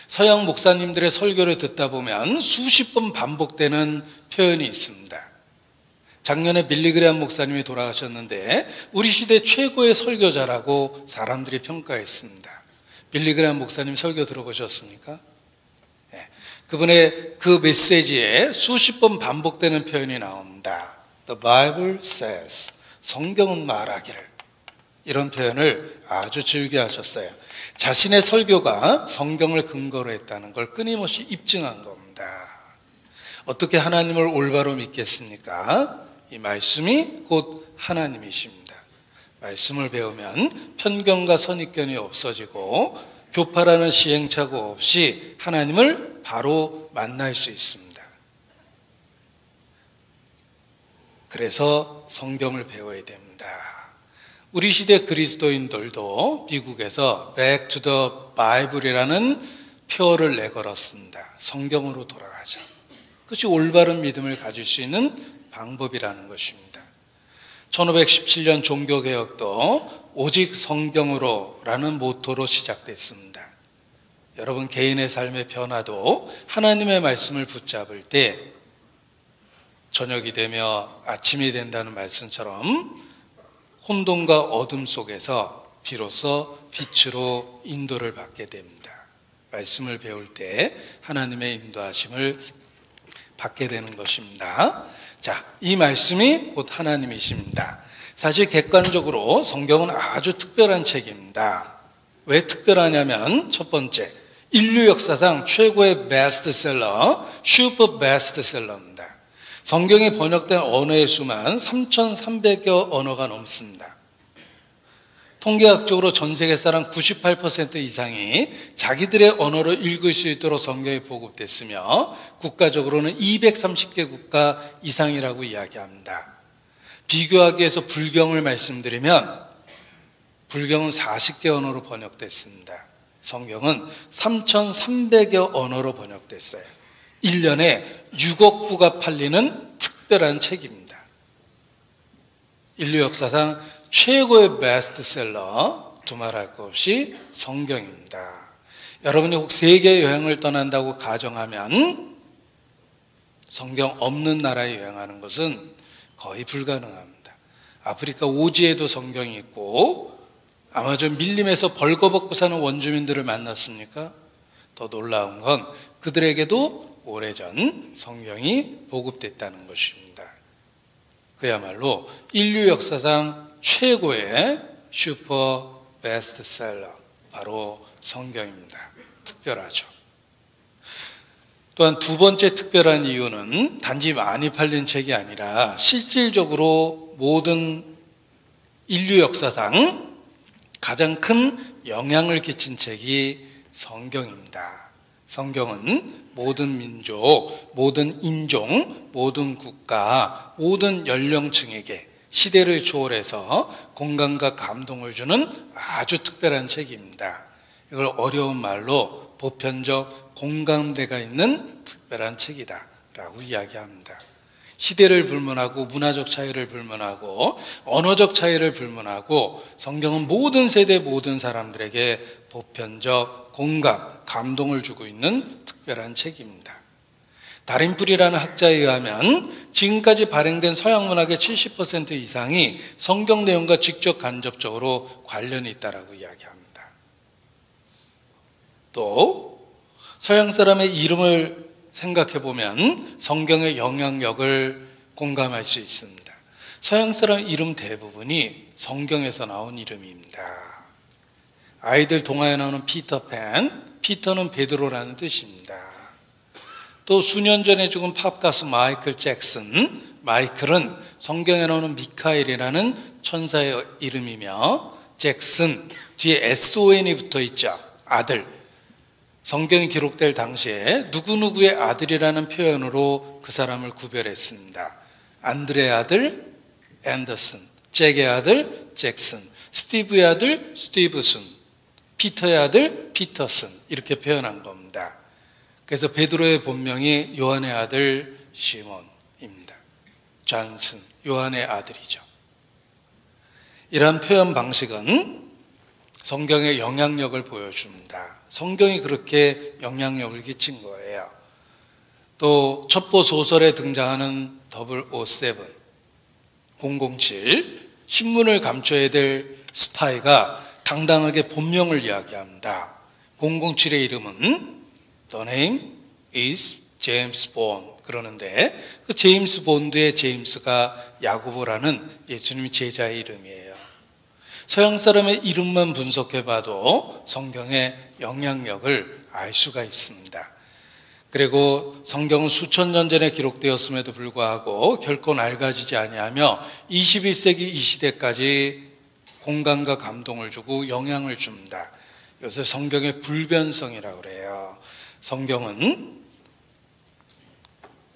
서양 목사님들의 설교를 듣다 보면 수십 번 반복되는 표현이 있습니다. 작년에 빌리그레암 목사님이 돌아가셨는데 우리 시대 최고의 설교자라고 사람들이 평가했습니다. 빌리그레암 목사님 설교 들어보셨습니까? 네. 그분의 그 메시지에 수십 번 반복되는 표현이 나옵니다. The Bible says, 성경은 말하기를. 이런 표현을 아주 즐겨하셨어요. 자신의 설교가 성경을 근거로 했다는 걸 끊임없이 입증한 겁니다. 어떻게 하나님을 올바로 믿겠습니까? 이 말씀이 곧 하나님이십니다. 말씀을 배우면 편견과 선입견이 없어지고 교파라는 시행착오 없이 하나님을 바로 만날 수 있습니다. 그래서 성경을 배워야 됩니다. 우리 시대 그리스도인들도 미국에서 Back to the Bible이라는 표어를 내걸었습니다. 성경으로 돌아가자. 그것이 올바른 믿음을 가질 수 있는 방법이라는 것입니다. 1517년 종교개혁도 오직 성경으로라는 모토로 시작됐습니다. 여러분 개인의 삶의 변화도 하나님의 말씀을 붙잡을 때 저녁이 되며 아침이 된다는 말씀처럼 혼돈과 어둠 속에서 비로소 빛으로 인도를 받게 됩니다. 말씀을 배울 때 하나님의 인도하심을 받게 되는 것입니다. 자, 이 말씀이 곧 하나님이십니다. 사실 객관적으로 성경은 아주 특별한 책입니다. 왜 특별하냐면 첫 번째, 인류 역사상 최고의 베스트셀러, 슈퍼 베스트셀러입니다. 성경이 번역된 언어의 수만 3,300여 언어가 넘습니다. 통계학적으로 전 세계 사람 98% 이상이 자기들의 언어로 읽을 수 있도록 성경이 보급됐으며 국가적으로는 230개 국가 이상이라고 이야기합니다. 비교하기 위해서 불경을 말씀드리면 불경은 40개 언어로 번역됐습니다. 성경은 3,300여 언어로 번역됐어요. 1년에 6억 부가 팔리는 특별한 책입니다. 인류 역사상 최고의 베스트셀러, 두말할 것 없이 성경입니다. 여러분이 혹 세계 여행을 떠난다고 가정하면 성경 없는 나라에 여행하는 것은 거의 불가능합니다. 아프리카 오지에도 성경이 있고 아마존 밀림에서 벌거벗고 사는 원주민들을 만났습니까? 더 놀라운 건 그들에게도 오래전 성경이 보급됐다는 것입니다. 그야말로 인류 역사상 최고의 슈퍼 베스트셀러, 바로 성경입니다. 특별하죠. 또한 두 번째 특별한 이유는 단지 많이 팔린 책이 아니라 실질적으로 모든 인류 역사상 가장 큰 영향을 끼친 책이 성경입니다. 성경은 모든 민족, 모든 인종, 모든 국가, 모든 연령층에게 시대를 초월해서 공감과 감동을 주는 아주 특별한 책입니다. 이걸 어려운 말로 보편적 공감대가 있는 특별한 책이다 라고 이야기합니다. 시대를 불문하고 문화적 차이를 불문하고 언어적 차이를 불문하고 성경은 모든 세대 모든 사람들에게 보편적 공감, 감동을 주고 있는 특별한 책입니다. 다린풀이라는 학자에 의하면 지금까지 발행된 서양 문학의 70% 이상이 성경 내용과 직접 간접적으로 관련이 있다고 이야기합니다. 또 서양 사람의 이름을 생각해 보면 성경의 영향력을 공감할 수 있습니다. 서양 사람 이름 대부분이 성경에서 나온 이름입니다. 아이들 동화에 나오는 피터팬, 피터는 베드로라는 뜻입니다. 또 수년 전에 죽은 팝 가수 마이클 잭슨, 마이클은 성경에 나오는 미카엘이라는 천사의 이름이며 잭슨, 뒤에 SON이 붙어 있죠. 아들. 성경이 기록될 당시에 누구누구의 아들이라는 표현으로 그 사람을 구별했습니다. 안드레의 아들 앤더슨, 잭의 아들 잭슨, 스티브의 아들 스티브슨, 피터의 아들 피터슨, 이렇게 표현한 겁니다. 그래서 베드로의 본명이 요한의 아들 시몬입니다. 존슨, 요한의 아들이죠. 이러한 표현 방식은 성경의 영향력을 보여줍니다. 성경이 그렇게 영향력을 끼친 거예요. 또 첩보 소설에 등장하는 007, 007, 신문을 감춰야 될 스파이가 당당하게 본명을 이야기합니다. 007의 이름은 The name is James Bond 그러는데 그 제임스 본드의 제임스가 야고보라는 예수님의 제자의 이름이에요. 서양 사람의 이름만 분석해봐도 성경의 영향력을 알 수가 있습니다. 그리고 성경은 수천 년 전에 기록되었음에도 불구하고 결코 낡아지지 아니하며 21세기 이 시대까지 공감과 감동을 주고 영향을 줍니다. 이것을 성경의 불변성이라고 그래요. 성경은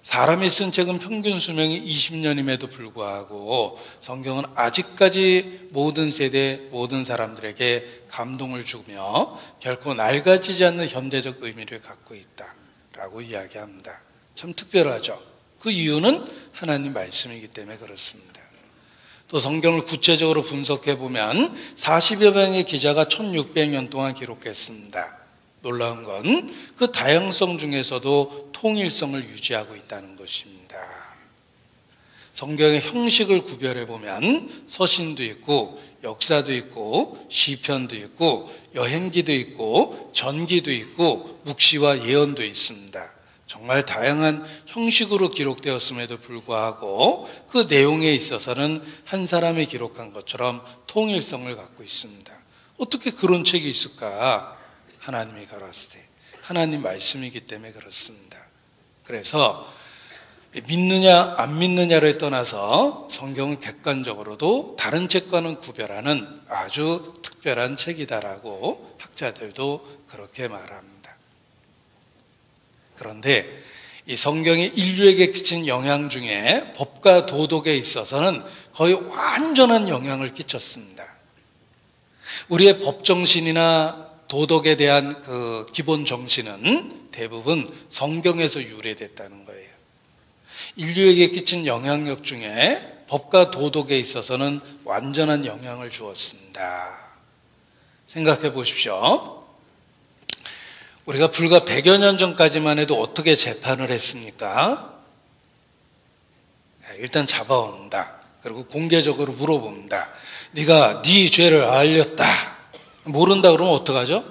사람이 쓴 책은 평균 수명이 20년임에도 불구하고 성경은 아직까지 모든 세대, 모든 사람들에게 감동을 주며 결코 낡아지지 않는 현대적 의미를 갖고 있다라고 이야기합니다. 참 특별하죠. 그 이유는 하나님 말씀이기 때문에 그렇습니다. 또 성경을 구체적으로 분석해 보면 40여 명의 기자가 1600년 동안 기록했습니다. 놀라운 건 그 다양성 중에서도 통일성을 유지하고 있다는 것입니다. 성경의 형식을 구별해 보면 서신도 있고 역사도 있고 시편도 있고 여행기도 있고 전기도 있고 묵시와 예언도 있습니다. 정말 다양한 형식으로 기록되었음에도 불구하고 그 내용에 있어서는 한 사람이 기록한 것처럼 통일성을 갖고 있습니다. 어떻게 그런 책이 있을까? 하나님이 가라사대, 하나님 말씀이기 때문에 그렇습니다. 그래서 믿느냐 안 믿느냐를 떠나서 성경은 객관적으로도 다른 책과는 구별하는 아주 특별한 책이다라고 학자들도 그렇게 말합니다. 그런데 이 성경이 인류에게 끼친 영향 중에 법과 도덕에 있어서는 거의 완전한 영향을 끼쳤습니다. 우리의 법정신이나 도덕에 대한 그 기본 정신은 대부분 성경에서 유래됐다는 거예요. 인류에게 끼친 영향력 중에 법과 도덕에 있어서는 완전한 영향을 주었습니다. 생각해 보십시오. 우리가 불과 100여 년 전까지만 해도 어떻게 재판을 했습니까? 일단 잡아온다. 그리고 공개적으로 물어봅니다. 네가 네 죄를 알렸다. 모른다 그러면 어떡하죠?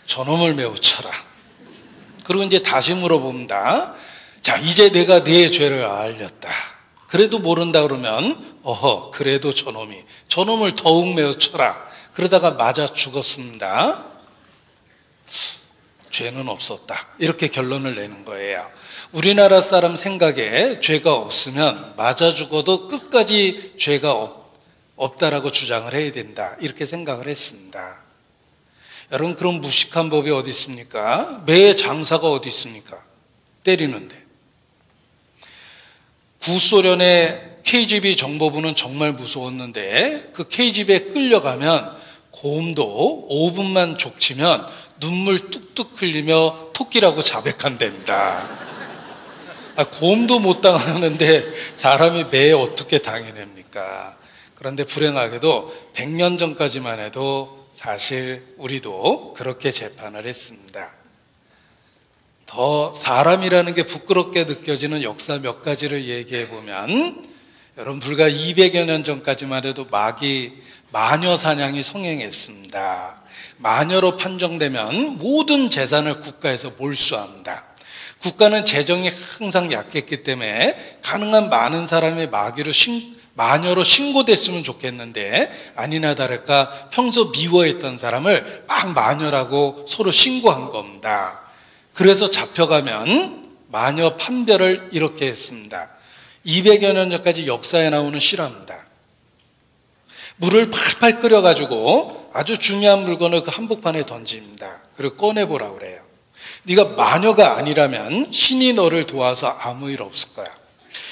저놈을 매우 쳐라. 그리고 이제 다시 물어봅니다. 자, 이제 내가 네 죄를 알렸다. 그래도 모른다 그러면 어허, 그래도 저놈을 더욱 매우 쳐라. 그러다가 맞아 죽었습니다. 죄는 없었다. 이렇게 결론을 내는 거예요. 우리나라 사람 생각에 죄가 없으면 맞아 죽어도 끝까지 죄가 없다라고 주장을 해야 된다. 이렇게 생각을 했습니다. 여러분, 그런 무식한 법이 어디 있습니까? 매 장사가 어디 있습니까? 때리는데. 구소련의 KGB 정보부는 정말 무서웠는데 그 KGB에 끌려가면 곰도 5분만 족치면 눈물 뚝뚝 흘리며 토끼라고 자백한답니다. 곰도 못 당하는데 사람이 매에 어떻게 당해냅니까? 그런데 불행하게도 100년 전까지만 해도 사실 우리도 그렇게 재판을 했습니다. 더 사람이라는 게 부끄럽게 느껴지는 역사 몇 가지를 얘기해 보면, 여러분, 불과 200여 년 전까지만 해도 마녀 사냥이 성행했습니다. 마녀로 판정되면 모든 재산을 국가에서 몰수합니다. 국가는 재정이 항상 약했기 때문에 가능한 많은 사람이 마녀로 신고됐으면 좋겠는데, 아니나 다를까 평소 미워했던 사람을 막 마녀라고 서로 신고한 겁니다. 그래서 잡혀가면 마녀 판별을 이렇게 했습니다. 200여 년 전까지 역사에 나오는 실화입니다. 물을 팔팔 끓여가지고 아주 중요한 물건을 그 한복판에 던집니다. 그리고 꺼내보라고 그래요. 네가 마녀가 아니라면 신이 너를 도와서 아무 일 없을 거야.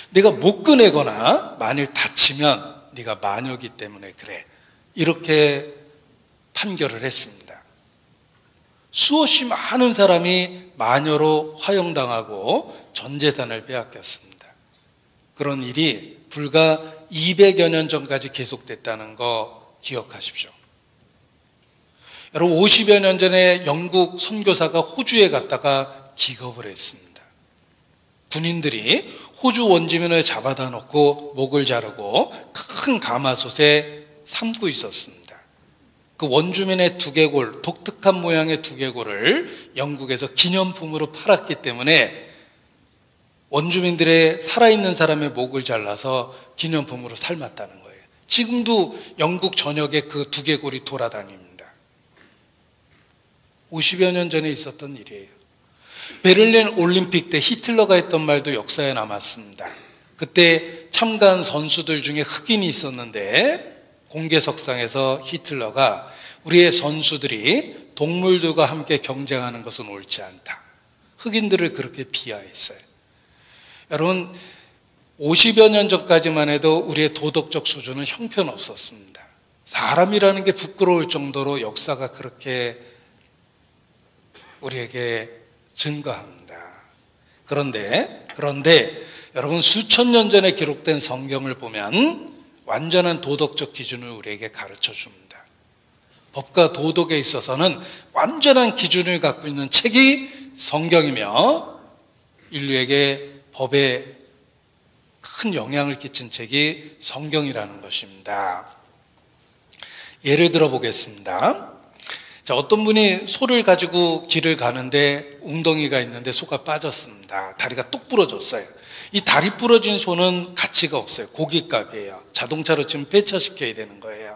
네가 못 꺼내거나 만일 다치면 네가 마녀기 때문에 그래. 이렇게 판결을 했습니다. 수없이 많은 사람이 마녀로 화형당하고 전 재산을 빼앗겼습니다. 그런 일이 불과 200여 년 전까지 계속됐다는 거 기억하십시오. 여러분, 50여 년 전에 영국 선교사가 호주에 갔다가 기겁을 했습니다. 군인들이 호주 원주민을 잡아다 놓고 목을 자르고 큰 가마솥에 삶고 있었습니다. 그 원주민의 두개골, 독특한 모양의 두개골을 영국에서 기념품으로 팔았기 때문에 원주민들의 살아있는 사람의 목을 잘라서 기념품으로 삶았다는 거예요. 지금도 영국 전역에 그 두개골이 돌아다닙니다. 50여 년 전에 있었던 일이에요. 베를린 올림픽 때 히틀러가 했던 말도 역사에 남았습니다. 그때 참가한 선수들 중에 흑인이 있었는데 공개석상에서 히틀러가 우리의 선수들이 동물들과 함께 경쟁하는 것은 옳지 않다. 흑인들을 그렇게 비하했어요. 여러분, 50여 년 전까지만 해도 우리의 도덕적 수준은 형편없었습니다. 사람이라는 게 부끄러울 정도로 역사가 그렇게 우리에게 증거합니다. 그런데 여러분, 수천 년 전에 기록된 성경을 보면 완전한 도덕적 기준을 우리에게 가르쳐 줍니다. 법과 도덕에 있어서는 완전한 기준을 갖고 있는 책이 성경이며 인류에게 법에 큰 영향을 끼친 책이 성경이라는 것입니다. 예를 들어 보겠습니다. 자, 어떤 분이 소를 가지고 길을 가는데 웅덩이가 있는데 소가 빠졌습니다. 다리가 똑 부러졌어요. 이 다리 부러진 소는 가치가 없어요. 고깃값이에요. 자동차로 지금 폐차시켜야 되는 거예요.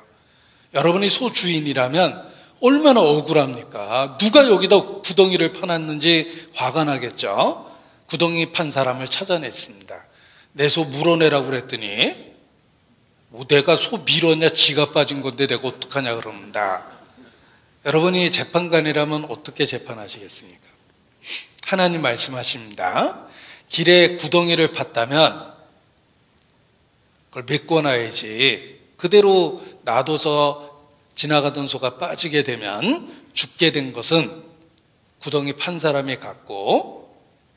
여러분이 소 주인이라면 얼마나 억울합니까? 누가 여기다 구덩이를 파놨는지 화가 나겠죠. 구덩이 판 사람을 찾아냈습니다. 내 소 물어내라고 그랬더니 뭐 내가 소 밀었냐, 지가 빠진 건데 내가 어떡하냐 그럽니다. 여러분이 재판관이라면 어떻게 재판하시겠습니까? 하나님 말씀하십니다. 길에 구덩이를 팠다면 그걸 메꿔놔야지. 그대로 놔둬서 지나가던 소가 빠지게 되면 죽게 된 것은 구덩이 판 사람이 갖고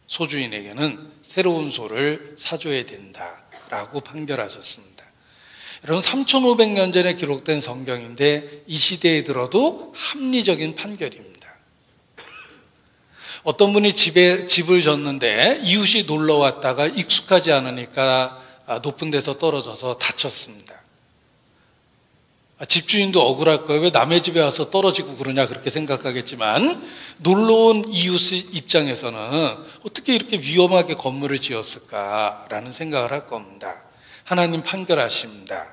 소주인에게는 새로운 소를 사줘야 된다라고 판결하셨습니다. 여러분, 3,500년 전에 기록된 성경인데 이 시대에 들어도 합리적인 판결입니다. 어떤 분이 집을 졌는데 이웃이 놀러 왔다가 익숙하지 않으니까 높은 데서 떨어져서 다쳤습니다. 집주인도 억울할 거예요. 왜 남의 집에 와서 떨어지고 그러냐 그렇게 생각하겠지만 놀러온 이웃 입장에서는 어떻게 이렇게 위험하게 건물을 지었을까라는 생각을 할 겁니다. 하나님 판결하십니다.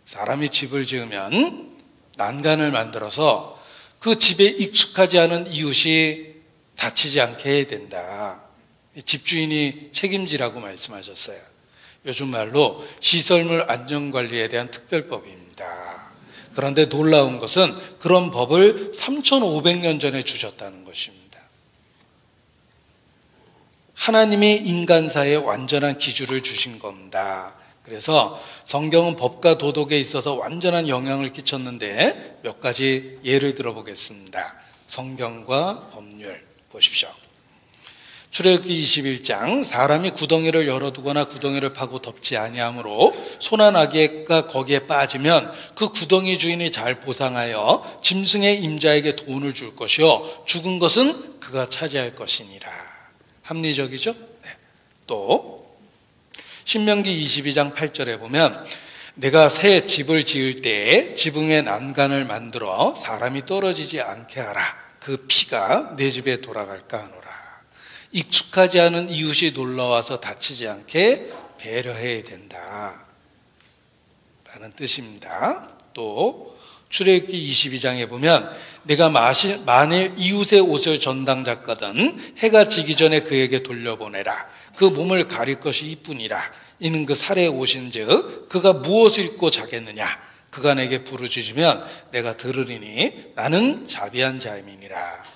사람이 집을 지으면 난간을 만들어서 그 집에 익숙하지 않은 이웃이 다치지 않게 해야 된다. 집주인이 책임지라고 말씀하셨어요. 요즘 말로 시설물 안전관리에 대한 특별법입니다. 그런데 놀라운 것은 그런 법을 3,500년 전에 주셨다는 것입니다. 하나님이 인간사에 완전한 기준을 주신 겁니다. 그래서 성경은 법과 도덕에 있어서 완전한 영향을 끼쳤는데 몇 가지 예를 들어보겠습니다. 성경과 법률 보십시오. 출애굽기 21장 사람이 구덩이를 열어두거나 구덩이를 파고 덮지 아니하므로 소나 나귀가 거기에 빠지면 그 구덩이 주인이 잘 보상하여 짐승의 임자에게 돈을 줄 것이요 죽은 것은 그가 차지할 것이니라. 합리적이죠? 네. 또 신명기 22장 8절에 보면 내가 새 집을 지을 때에 지붕의 난간을 만들어 사람이 떨어지지 않게 하라. 그 피가 내 집에 돌아갈까 하노라. 익숙하지 않은 이웃이 놀러와서 다치지 않게 배려해야 된다 라는 뜻입니다. 또 출애굽기 22장에 보면 내가 만일 이웃의 옷을 전당 잤거든 해가 지기 전에 그에게 돌려보내라. 그 몸을 가릴 것이 이뿐이라. 이는 그 살에 오신즉 그가 무엇을 입고 자겠느냐. 그가 내게 부르짖으면 내가 들으리니 나는 자비한 자임이니라.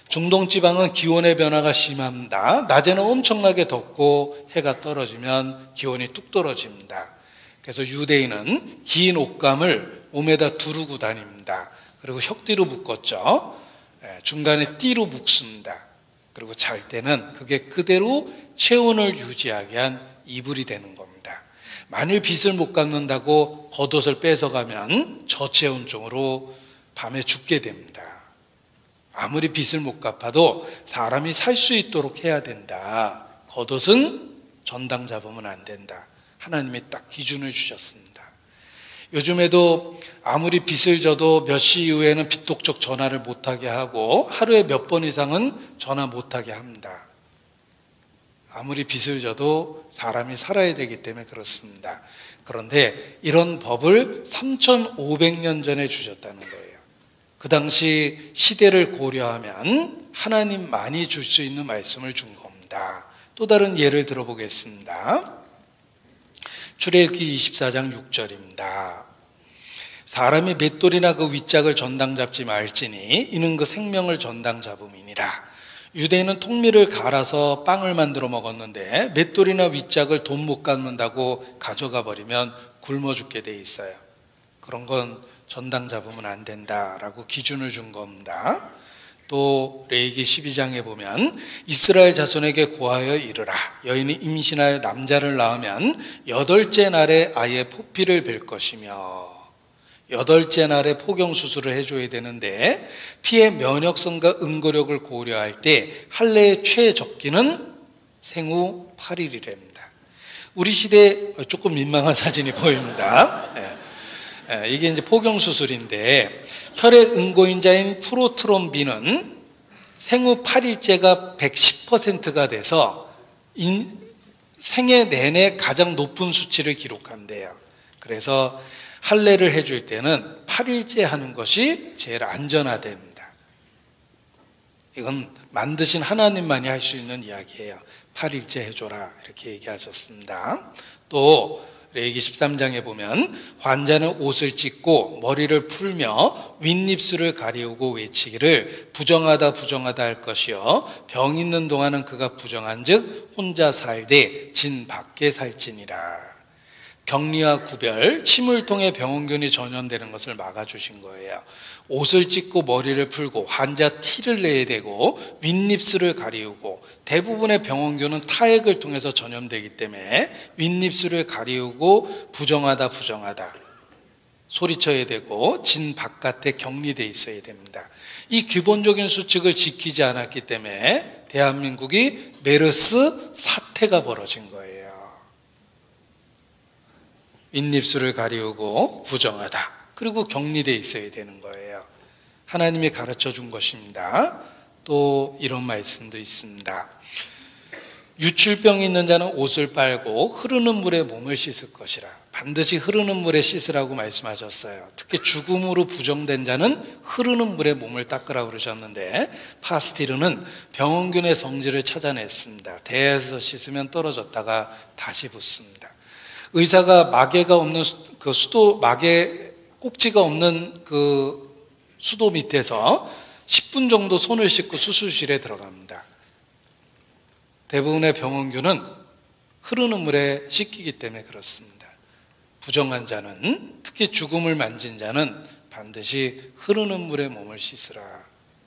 중동 지방은 기온의 변화가 심합니다. 낮에는 엄청나게 덥고 해가 떨어지면 기온이 뚝 떨어집니다. 그래서 유대인은 긴 옷감을 몸에다 두르고 다닙니다. 그리고 혁띠로 묶었죠. 중간에 띠로 묶습니다. 그리고 잘 때는 그게 그대로 체온을 유지하게 한 이불이 되는 겁니다. 만일 빛을 못 갚는다고 겉옷을 뺏어가면 저체온증으로 밤에 죽게 됩니다. 아무리 빚을 못 갚아도 사람이 살 수 있도록 해야 된다. 겉옷은 전당 잡으면 안 된다. 하나님이 딱 기준을 주셨습니다. 요즘에도 아무리 빚을 져도 몇 시 이후에는 빚독촉 전화를 못하게 하고 하루에 몇 번 이상은 전화 못하게 합니다. 아무리 빚을 져도 사람이 살아야 되기 때문에 그렇습니다. 그런데 이런 법을 3,500년 전에 주셨다는 거예요. 그 당시 시대를 고려하면 하나님만이 줄 수 있는 말씀을 준 겁니다. 또 다른 예를 들어보겠습니다. 출애굽기 24장 6절입니다. 사람이 맷돌이나 그 윗짝을 전당 잡지 말지니 이는 그 생명을 전당 잡음이니라. 유대인은 통밀을 갈아서 빵을 만들어 먹었는데 맷돌이나 윗짝을 돈 못 갚는다고 가져가 버리면 굶어 죽게 돼 있어요. 그런 건 전당 잡으면 안 된다라고 기준을 준 겁니다. 또 레위기 12장에 보면 이스라엘 자손에게 고하여 이르라. 여인이 임신하여 남자를 낳으면 8째 날에 아이의 포피를 벨 것이며 8째 날에 포경수술을 해줘야 되는데 피의 면역성과 응고력을 고려할 때 할례의 최적기는 생후 8일이랍니다. 우리 시대에 조금 민망한 사진이 보입니다. 이게 이제 포경수술인데 혈액 응고인자인 프로트롬빈은 생후 8일째가 110%가 돼서 생애 내내 가장 높은 수치를 기록한대요. 그래서 할례를 해줄 때는 8일째 하는 것이 제일 안전하답니다. 이건 만드신 하나님만이 할 수 있는 이야기예요. 8일째 해줘라 이렇게 얘기하셨습니다. 또 레위기 13장에 보면 환자는 옷을 찢고 머리를 풀며 윗입술을 가리우고 외치기를 부정하다 부정하다 할 것이요 병 있는 동안은 그가 부정한즉 혼자 살되 진 밖에 살지니라. 격리와 구별, 침을 통해 병원균이 전염되는 것을 막아주신 거예요. 옷을 찢고 머리를 풀고 환자 티를 내야 되고 윗입술을 가리우고 대부분의 병원균은 타액을 통해서 전염되기 때문에 윗입술을 가리우고 부정하다 부정하다 소리쳐야 되고 진 바깥에 격리되어 있어야 됩니다. 이 기본적인 수칙을 지키지 않았기 때문에 대한민국이 메르스 사태가 벌어진 거예요. 윗입술을 가리우고 부정하다. 그리고 격리되어 있어야 되는 거예요. 하나님이 가르쳐 준 것입니다. 또 이런 말씀도 있습니다. 유출병이 있는 자는 옷을 빨고 흐르는 물에 몸을 씻을 것이라. 반드시 흐르는 물에 씻으라고 말씀하셨어요. 특히 죽음으로 부정된 자는 흐르는 물에 몸을 닦으라고 그러셨는데, 파스티르는 병원균의 성질을 찾아냈습니다. 대에서 씻으면 떨어졌다가 다시 붙습니다. 의사가 마개가 없는 그 수도, 마개 꼭지가 없는 그 수도 밑에서 10분 정도 손을 씻고 수술실에 들어갑니다. 대부분의 병원균은 흐르는 물에 씻기기 때문에 그렇습니다. 부정한 자는, 특히 죽음을 만진 자는 반드시 흐르는 물에 몸을 씻으라.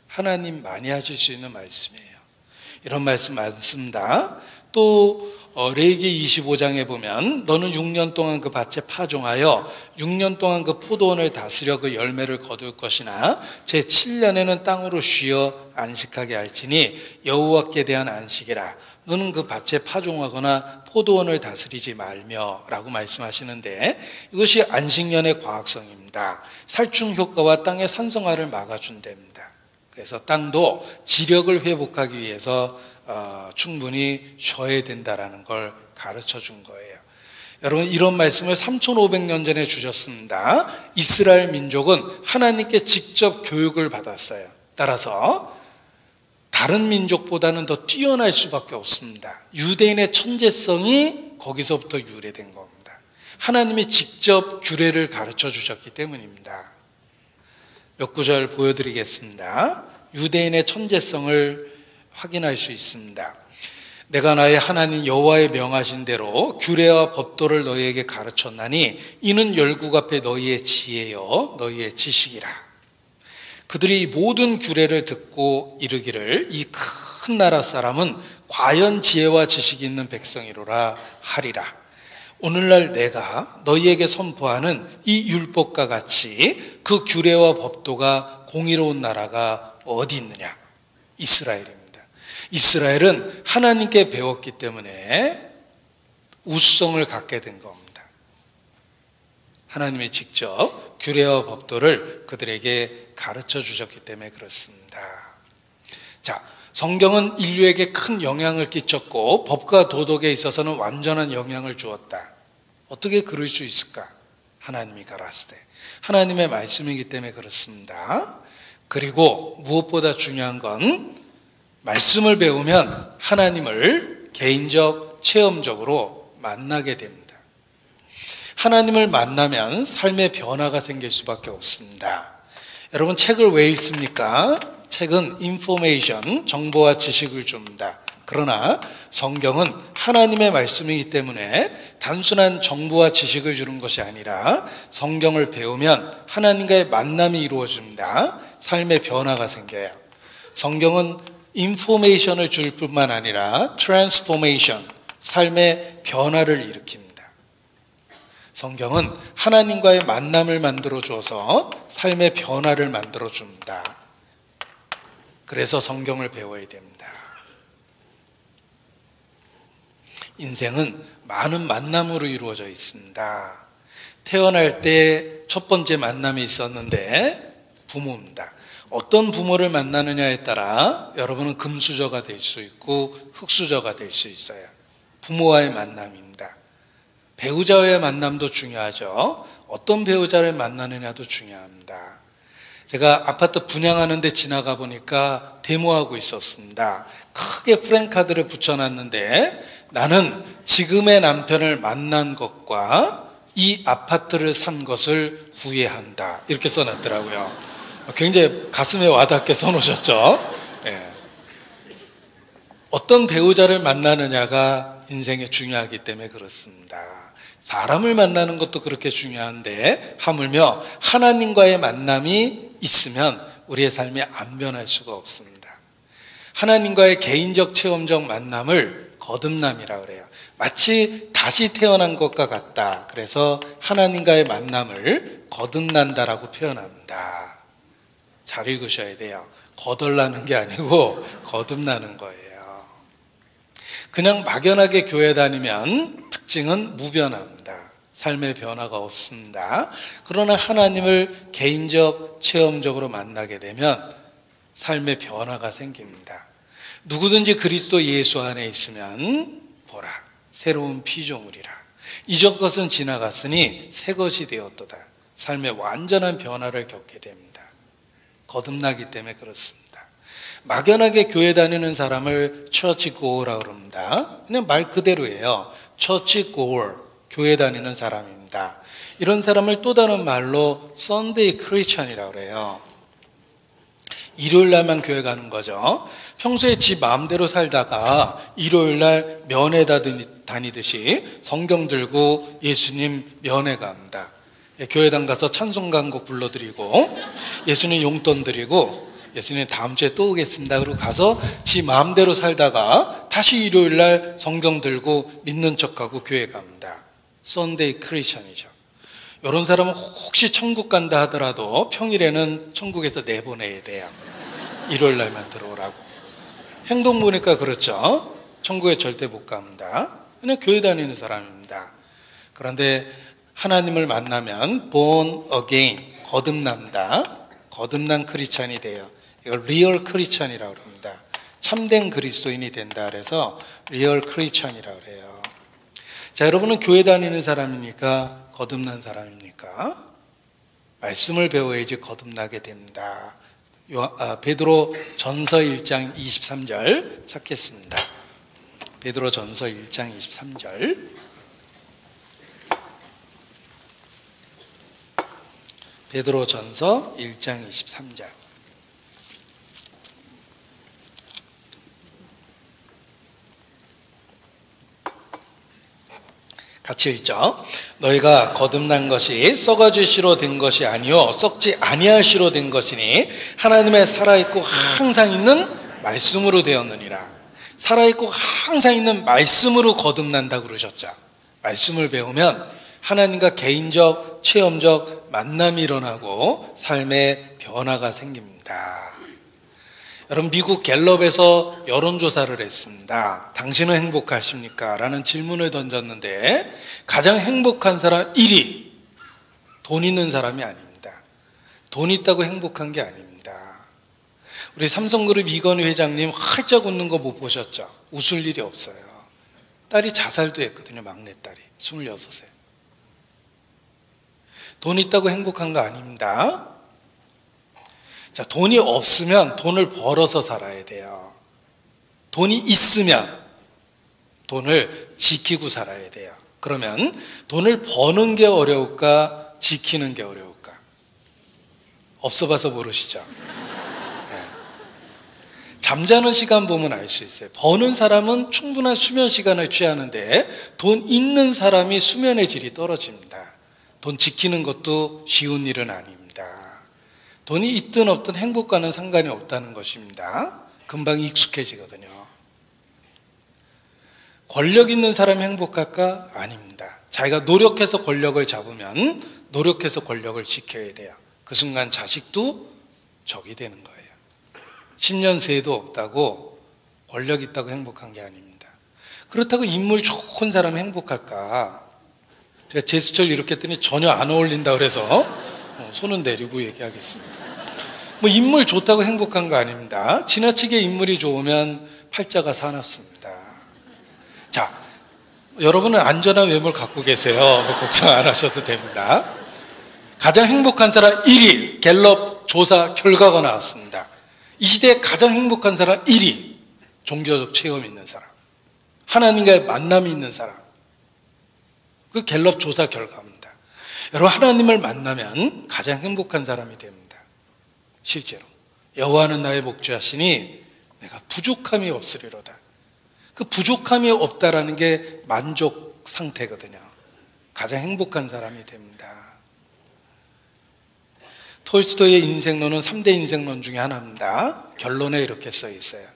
하나님 많이 하실 수 있는 말씀이에요. 이런 말씀 많습니다. 또 레위기 25장에 보면 너는 6년 동안 그 밭에 파종하여 6년 동안 그 포도원을 다스려 그 열매를 거둘 것이나 제 7년에는 땅으로 쉬어 안식하게 할지니 여호와께 대한 안식이라. 너는 그 밭에 파종하거나 포도원을 다스리지 말며 라고 말씀하시는데, 이것이 안식년의 과학성입니다. 살충 효과와 땅의 산성화를 막아준답니다. 그래서 땅도 지력을 회복하기 위해서 충분히 쉬어야 된다라는 걸 가르쳐 준 거예요. 여러분, 이런 말씀을 3,500년 전에 주셨습니다. 이스라엘 민족은 하나님께 직접 교육을 받았어요. 따라서 다른 민족보다는 더 뛰어날 수밖에 없습니다. 유대인의 천재성이 거기서부터 유래된 겁니다. 하나님이 직접 규례를 가르쳐 주셨기 때문입니다. 몇 구절 보여드리겠습니다. 유대인의 천재성을 확인할 수 있습니다. 내가 나의 하나님 여호와의 명하신 대로 규례와 법도를 너희에게 가르쳤나니 이는 열국 앞에 너희의 지혜요 너희의 지식이라. 그들이 모든 규례를 듣고 이르기를 이 큰 나라 사람은 과연 지혜와 지식이 있는 백성이로라 하리라. 오늘날 내가 너희에게 선포하는 이 율법과 같이 그 규례와 법도가 공의로운 나라가 어디 있느냐? 이스라엘입니다. 이스라엘은 하나님께 배웠기 때문에 우수성을 갖게 된 겁니다. 하나님이 직접 규례와 법도를 그들에게 가르쳐 주셨기 때문에 그렇습니다. 자, 성경은 인류에게 큰 영향을 끼쳤고 법과 도덕에 있어서는 완전한 영향을 주었다. 어떻게 그럴 수 있을까? 하나님이 가르쳤을 때 하나님의 말씀이기 때문에 그렇습니다. 그리고 무엇보다 중요한 건 말씀을 배우면 하나님을 개인적, 체험적으로 만나게 됩니다. 하나님을 만나면 삶의 변화가 생길 수밖에 없습니다. 여러분, 책을 왜 읽습니까? 책은 인포메이션, 정보와 지식을 줍니다. 그러나 성경은 하나님의 말씀이기 때문에 단순한 정보와 지식을 주는 것이 아니라 성경을 배우면 하나님과의 만남이 이루어집니다. 삶의 변화가 생겨요. 성경은 인포메이션을 줄 뿐만 아니라 트랜스포메이션, 삶의 변화를 일으킵니다. 성경은 하나님과의 만남을 만들어 주어서 삶의 변화를 만들어 줍니다. 그래서 성경을 배워야 됩니다. 인생은 많은 만남으로 이루어져 있습니다. 태어날 때 첫 번째 만남이 있었는데 부모입니다. 어떤 부모를 만나느냐에 따라 여러분은 금수저가 될 수 있고 흙수저가 될 수 있어요. 부모와의 만남입니다. 배우자와의 만남도 중요하죠. 어떤 배우자를 만나느냐도 중요합니다. 제가 아파트 분양하는데 지나가 보니까 데모하고 있었습니다. 크게 프랜카드를 붙여놨는데 나는 지금의 남편을 만난 것과 이 아파트를 산 것을 후회한다. 이렇게 써놨더라고요. 굉장히 가슴에 와닿게 써놓으셨죠. 네. 어떤 배우자를 만나느냐가 인생에 중요하기 때문에 그렇습니다. 사람을 만나는 것도 그렇게 중요한데 하물며 하나님과의 만남이 있으면 우리의 삶이 안 변할 수가 없습니다. 하나님과의 개인적 체험적 만남을 거듭남이라고 그래요. 마치 다시 태어난 것과 같다. 그래서 하나님과의 만남을 거듭난다라고 표현합니다. 잘 읽으셔야 돼요. 거덜나는 게 아니고 거듭나는 거예요. 그냥 막연하게 교회 다니면 특징은 무변합니다. 삶의 변화가 없습니다. 그러나 하나님을 개인적, 체험적으로 만나게 되면 삶의 변화가 생깁니다. 누구든지 그리스도 예수 안에 있으면 보라, 새로운 피조물이라. 이전 것은 지나갔으니 새 것이 되었도다. 삶의 완전한 변화를 겪게 됩니다. 거듭나기 때문에 그렇습니다. 막연하게 교회 다니는 사람을 처치 고어라고 그럽니다. 그냥 말 그대로예요. 처치 고어, 교회 다니는 사람입니다. 이런 사람을 또 다른 말로 Sunday Christian이라고 그래요. 일요일 날만 교회 가는 거죠. 평소에 지 마음대로 살다가 일요일 날 면회 다니듯이 성경 들고 예수님 면회 갑니다. 교회당 가서 찬송 간곡 불러드리고 예수님 용돈 드리고 예수님 다음 주에 또 오겠습니다. 그리고 가서 지 마음대로 살다가 다시 일요일 날 성경 들고 믿는 척하고 교회 갑니다. 썬데이 크리스천이죠. 이런 사람은 혹시 천국 간다 하더라도 평일에는 천국에서 내보내야 돼요. 일요일 날만 들어오라고. 행동 보니까 그렇죠. 천국에 절대 못 갑니다. 그냥 교회 다니는 사람입니다. 그런데 하나님을 만나면 born again, 거듭납니다. 거듭난 크리스찬이 돼요. 이걸 리얼 크리스찬이라고 합니다. 참된 그리스도인이 된다 그래서 리얼 크리스찬이라고 그래요. 자, 여러분은 교회 다니는 사람입니까? 거듭난 사람입니까? 말씀을 배워야지 거듭나게 됩니다. 베드로 전서 1장 23절 찾겠습니다. 베드로 전서 1장 23절. 베드로 전서 1장 23절. 같이 읽죠. 너희가 거듭난 것이 썩어질 씨로 된 것이 아니요 썩지 아니할 씨로 된 것이니 하나님의 살아있고 항상 있는 말씀으로 되었느니라. 살아있고 항상 있는 말씀으로 거듭난다고 그러셨죠. 말씀을 배우면 하나님과 개인적, 체험적 만남이 일어나고 삶의 변화가 생깁니다. 여러분, 미국 갤럽에서 여론조사를 했습니다. 당신은 행복하십니까? 라는 질문을 던졌는데 가장 행복한 사람 1위, 돈 있는 사람이 아닙니다. 돈 있다고 행복한 게 아닙니다. 우리 삼성그룹 이건희 회장님 활짝 웃는 거 못 보셨죠? 웃을 일이 없어요. 딸이 자살도 했거든요. 막내딸이 26세. 돈 있다고 행복한 거 아닙니다. 자, 돈이 없으면 돈을 벌어서 살아야 돼요. 돈이 있으면 돈을 지키고 살아야 돼요. 그러면 돈을 버는 게 어려울까? 지키는 게 어려울까? 없어 봐서 모르시죠? 네. 잠자는 시간 보면 알 수 있어요. 버는 사람은 충분한 수면 시간을 취하는데 돈 있는 사람이 수면의 질이 떨어집니다. 돈 지키는 것도 쉬운 일은 아닙니다. 돈이 있든 없든 행복과는 상관이 없다는 것입니다. 금방 익숙해지거든요. 권력 있는 사람이 행복할까? 아닙니다. 자기가 노력해서 권력을 잡으면 노력해서 권력을 지켜야 돼요. 그 순간 자식도 적이 되는 거예요. 10년 새도 없다고 권력 있다고 행복한 게 아닙니다. 그렇다고 인물 좋은 사람이 행복할까? 제가 제스처를 이렇게 했더니 전혀 안 어울린다 그래서 손은 내리고 얘기하겠습니다. 뭐 인물 좋다고 행복한 거 아닙니다. 지나치게 인물이 좋으면 팔자가 사납습니다. 자, 여러분은 안전한 외모를 갖고 계세요. 뭐 걱정 안 하셔도 됩니다. 가장 행복한 사람 1위 갤럽 조사 결과가 나왔습니다. 이 시대에 가장 행복한 사람 1위 종교적 체험이 있는 사람, 하나님과의 만남이 있는 사람. 그 갤럽 조사 결과입니다. 여러분, 하나님을 만나면 가장 행복한 사람이 됩니다. 실제로 여호와는 나의 목자시니 내가 부족함이 없으리로다. 그 부족함이 없다라는 게 만족 상태거든요. 가장 행복한 사람이 됩니다. 톨스토이의 인생론은 3대 인생론 중에 하나입니다. 결론에 이렇게 써 있어요.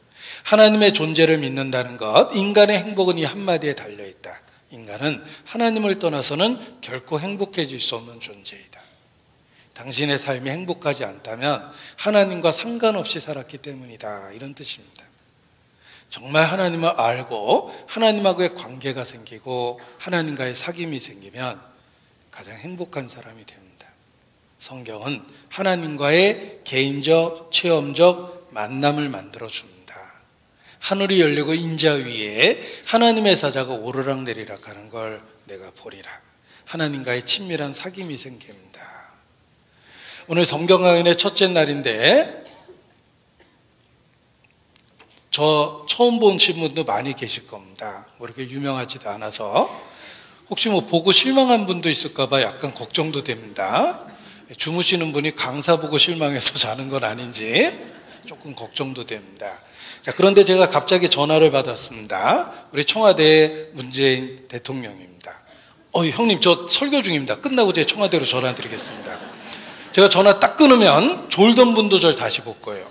하나님의 존재를 믿는다는 것, 인간의 행복은 이 한마디에 달려있다. 인간은 하나님을 떠나서는 결코 행복해질 수 없는 존재이다. 당신의 삶이 행복하지 않다면 하나님과 상관없이 살았기 때문이다. 이런 뜻입니다. 정말 하나님을 알고 하나님하고의 관계가 생기고 하나님과의 사귐이 생기면 가장 행복한 사람이 됩니다. 성경은 하나님과의 개인적, 체험적 만남을 만들어줍니다. 하늘이 열리고 인자 위에 하나님의 사자가 오르락내리락 하는 걸 내가 보리라. 하나님과의 친밀한 사귐이 생깁니다. 오늘 성경 강연의 첫째 날인데 저 처음 보신 분도 많이 계실 겁니다. 뭐 이렇게 유명하지도 않아서 혹시 뭐 보고 실망한 분도 있을까 봐 약간 걱정도 됩니다. 주무시는 분이 강사 보고 실망해서 자는 건 아닌지 조금 걱정도 됩니다. 자, 그런데 제가 갑자기 전화를 받았습니다. 우리 청와대 문재인 대통령입니다. 형님 저 설교 중입니다. 끝나고 제 청와대로 전화 드리겠습니다. 제가 전화 딱 끊으면 졸던 분도 절 다시 볼 거예요.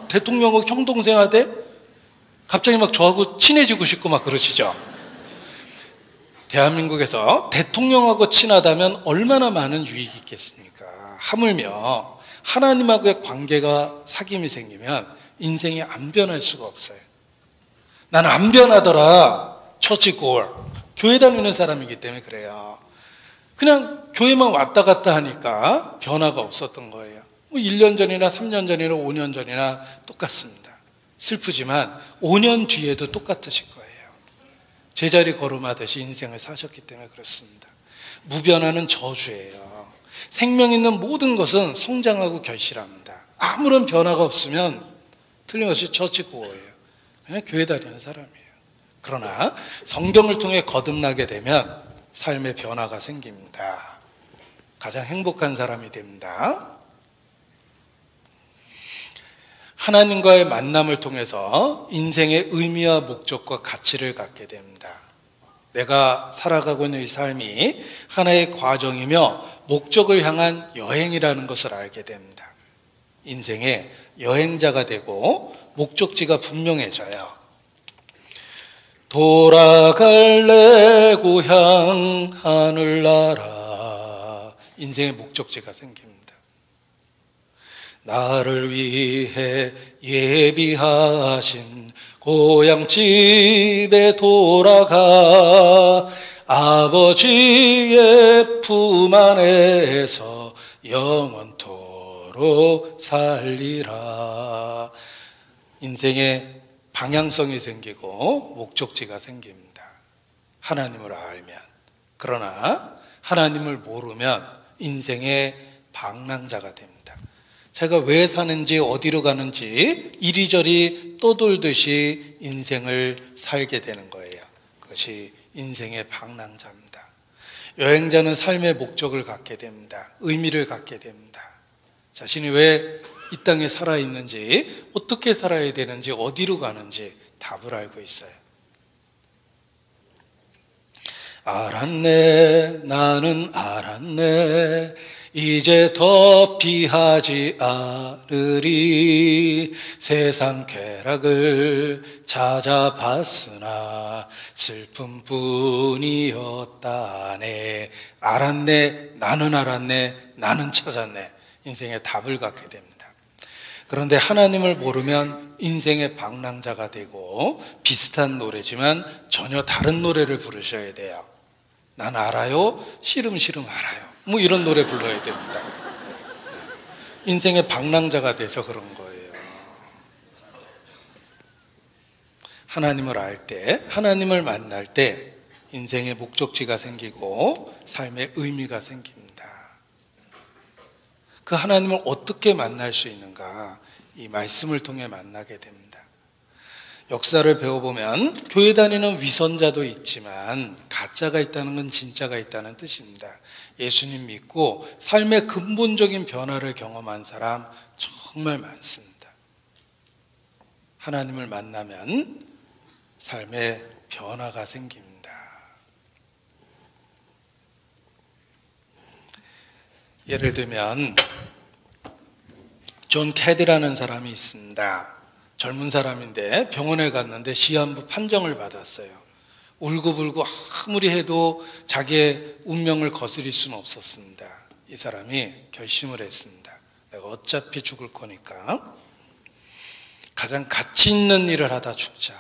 대통령하고 형동생하대? 갑자기 막 저하고 친해지고 싶고 막 그러시죠. 대한민국에서 대통령하고 친하다면 얼마나 많은 유익이 있겠습니까? 하물며 하나님하고의 관계가 사귐이 생기면 인생이 안 변할 수가 없어요. 나는 안 변하더라. 처치골. 교회 다니는 사람이기 때문에 그래요. 그냥 교회만 왔다 갔다 하니까 변화가 없었던 거예요. 뭐 1년 전이나 3년 전이나 5년 전이나 똑같습니다. 슬프지만 5년 뒤에도 똑같으실 거예요. 제자리 걸음하듯이 인생을 사셨기 때문에 그렇습니다. 무변하는 저주예요. 생명 있는 모든 것은 성장하고 결실합니다. 아무런 변화가 없으면 틀림없이 처치고예요. 그냥 교회 다니는 사람이에요. 그러나 성경을 통해 거듭나게 되면 삶의 변화가 생깁니다. 가장 행복한 사람이 됩니다. 하나님과의 만남을 통해서 인생의 의미와 목적과 가치를 갖게 됩니다. 내가 살아가고 있는 이 삶이 하나의 과정이며 목적을 향한 여행이라는 것을 알게 됩니다. 인생의 여행자가 되고 목적지가 분명해져요. 돌아갈래 고향 하늘나라. 인생의 목적지가 생깁니다. 나를 위해 예비하신 고향집에 돌아가 아버지의 품 안에서 영원토록 살리라. 인생의 방향성이 생기고 목적지가 생깁니다. 하나님을 알면. 그러나 하나님을 모르면 인생의 방랑자가 됩니다. 제가 왜 사는지 어디로 가는지 이리저리 떠돌듯이 인생을 살게 되는 거예요. 그것이 인생의 방랑자입니다. 여행자는 삶의 목적을 갖게 됩니다. 의미를 갖게 됩니다. 자신이 왜 이 땅에 살아있는지, 어떻게 살아야 되는지, 어디로 가는지 답을 알고 있어요. 알았네, 나는 알았네. 이제 더 피하지 않으리. 세상 쾌락을 찾아봤으나 슬픔뿐이었다네. 알았네, 나는 찾았네. 인생의 답을 갖게 됩니다. 그런데 하나님을 모르면 인생의 방랑자가 되고 비슷한 노래지만 전혀 다른 노래를 부르셔야 돼요. 난 알아요, 시름시름 알아요. 뭐 이런 노래 불러야 됩니다. 인생의 방랑자가 돼서 그런 거예요. 하나님을 알 때, 하나님을 만날 때 인생의 목적지가 생기고 삶의 의미가 생깁니다. 그 하나님을 어떻게 만날 수 있는가? 이 말씀을 통해 만나게 됩니다. 역사를 배워보면 교회 다니는 위선자도 있지만 가짜가 있다는 건 진짜가 있다는 뜻입니다. 예수님 믿고 삶의 근본적인 변화를 경험한 사람 정말 많습니다. 하나님을 만나면 삶의 변화가 생깁니다. 예를 들면 존 캐디라는 사람이 있습니다. 젊은 사람인데 병원에 갔는데 시한부 판정을 받았어요. 울고불고 아무리 해도 자기의 운명을 거스릴 수는 없었습니다. 이 사람이 결심을 했습니다. 내가 어차피 죽을 거니까 가장 가치 있는 일을 하다 죽자.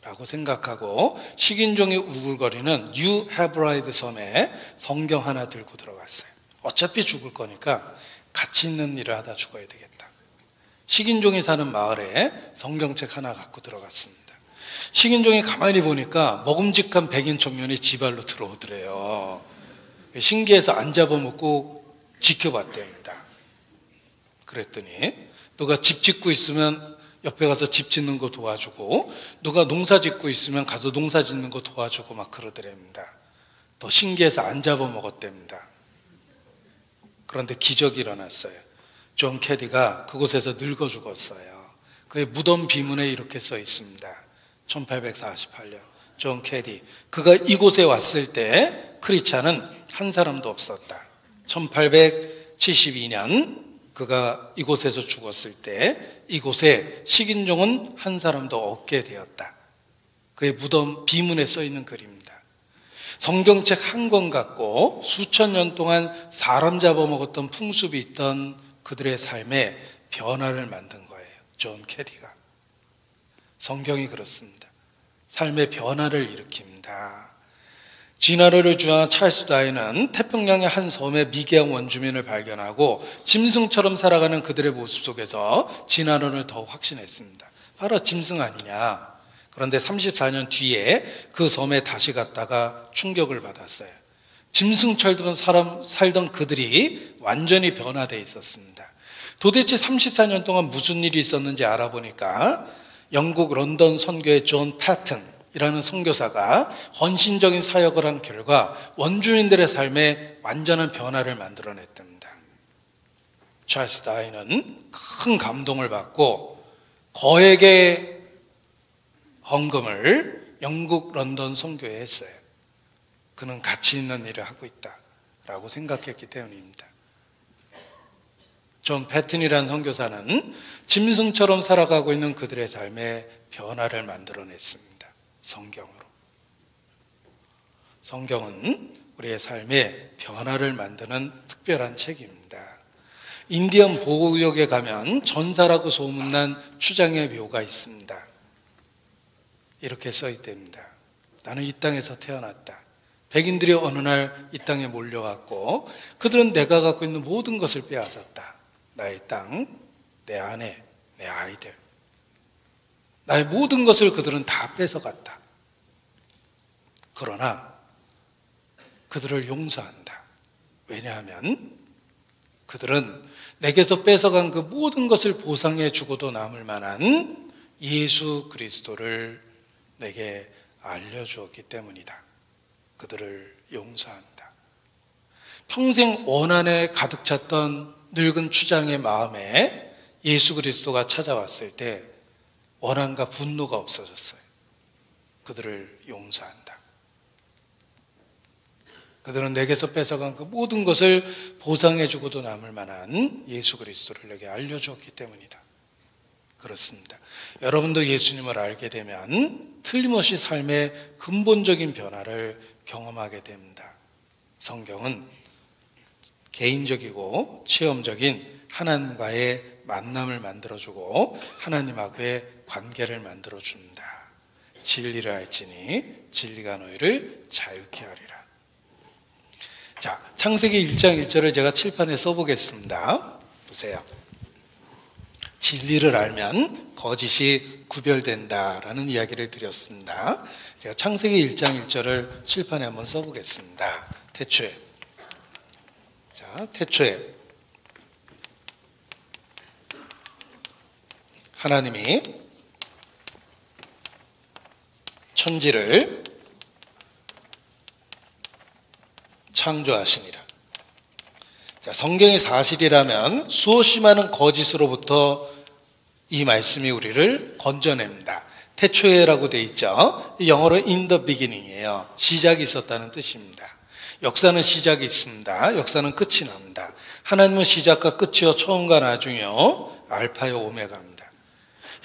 라고 생각하고 식인종이 우글거리는 뉴 헤브라이드 섬에 성경 하나 들고 들어갔어요. 어차피 죽을 거니까 가치 있는 일을 하다 죽어야 되겠다. 식인종이 사는 마을에 성경책 하나 갖고 들어갔습니다. 식인종이 가만히 보니까 먹음직한 백인 청년이 지발로 들어오더래요. 신기해서 안 잡아먹고 지켜봤답니다. 그랬더니 누가 집 짓고 있으면 옆에 가서 집 짓는 거 도와주고, 누가 농사 짓고 있으면 가서 농사 짓는 거 도와주고 막 그러더랍니다. 더 신기해서 안 잡아먹었답니다. 그런데 기적이 일어났어요. 존 캐디가 그곳에서 늙어 죽었어요. 그의 무덤 비문에 이렇게 써 있습니다. 1848년 존 캐디, 그가 이곳에 왔을 때 크리스찬은 한 사람도 없었다. 1872년 그가 이곳에서 죽었을 때 이곳에 식인종은 한 사람도 없게 되었다. 그의 무덤 비문에 써 있는 글입니다. 성경책 한 권 갖고 수천 년 동안 사람 잡아먹었던 풍습이 있던 그들의 삶에 변화를 만든 거예요. 존 캐디가. 성경이 그렇습니다. 삶의 변화를 일으킵니다. 진화론을 주장한 찰스 다윈은 태평양의 한 섬의 미개한 원주민을 발견하고 짐승처럼 살아가는 그들의 모습 속에서 진화론을 더욱 확신했습니다. 바로 짐승 아니냐. 그런데 34년 뒤에 그 섬에 다시 갔다가 충격을 받았어요. 짐승처럼 살던 그들이 완전히 변화되어 있었습니다. 도대체 34년 동안 무슨 일이 있었는지 알아보니까 영국 런던 선교의 존 패튼 이라는 선교사가 헌신적인 사역을 한 결과 원주민들의 삶에 완전한 변화를 만들어냈답니다. 찰스 다윈은 큰 감동을 받고 거액의 헌금을 영국 런던 선교에 했어요. 그는 가치 있는 일을 하고 있다라고 생각했기 때문입니다. 존 패튼이라는 선교사는 짐승처럼 살아가고 있는 그들의 삶에 변화를 만들어냈습니다. 성경으로. 성경은 우리의 삶에 변화를 만드는 특별한 책입니다. 인디언 보호구역에 가면 전사라고 소문난 추장의 묘가 있습니다. 이렇게 써 있답니다. 나는 이 땅에서 태어났다. 백인들이 어느 날 이 땅에 몰려왔고 그들은 내가 갖고 있는 모든 것을 빼앗았다. 나의 땅, 내 아내, 내 아이들, 나의 모든 것을 그들은 다 뺏어갔다. 그러나 그들을 용서한다. 왜냐하면 그들은 내게서 뺏어간 그 모든 것을 보상해 주고도 남을 만한 예수 그리스도를 내게 알려주었기 때문이다. 그들을 용서한다. 평생 원한에 가득 찼던 늙은 추장의 마음에 예수 그리스도가 찾아왔을 때 원한과 분노가 없어졌어요. 그들을 용서한다. 그들은 내게서 뺏어간 그 모든 것을 보상해주고도 남을 만한 예수 그리스도를 내게 알려주었기 때문이다. 그렇습니다. 여러분도 예수님을 알게 되면 틀림없이 삶의 근본적인 변화를 경험하게 됩니다. 성경은 개인적이고 체험적인 하나님과의 만남을 만들어주고 하나님하고의 관계를 만들어준다. 진리를 알지니 진리가 너희를 자유케 하리라. 자, 창세기 1장 1절을 제가 칠판에 써보겠습니다. 보세요. 진리를 알면 거짓이 구별된다라는 이야기를 드렸습니다. 제가 창세기 1장 1절을 칠판에 한번 써보겠습니다. 태초에. 자, 태초에 하나님이 천지를 창조하시니라. 자, 성경이 사실이라면 수없이 많은 거짓으로부터 이 말씀이 우리를 건져냅니다. 태초에라고 되어 있죠. 영어로 in the beginning이에요. 시작이 있었다는 뜻입니다. 역사는 시작이 있습니다. 역사는 끝이 납니다. 하나님은 시작과 끝이요 처음과 나중이요 알파요 오메가입니다.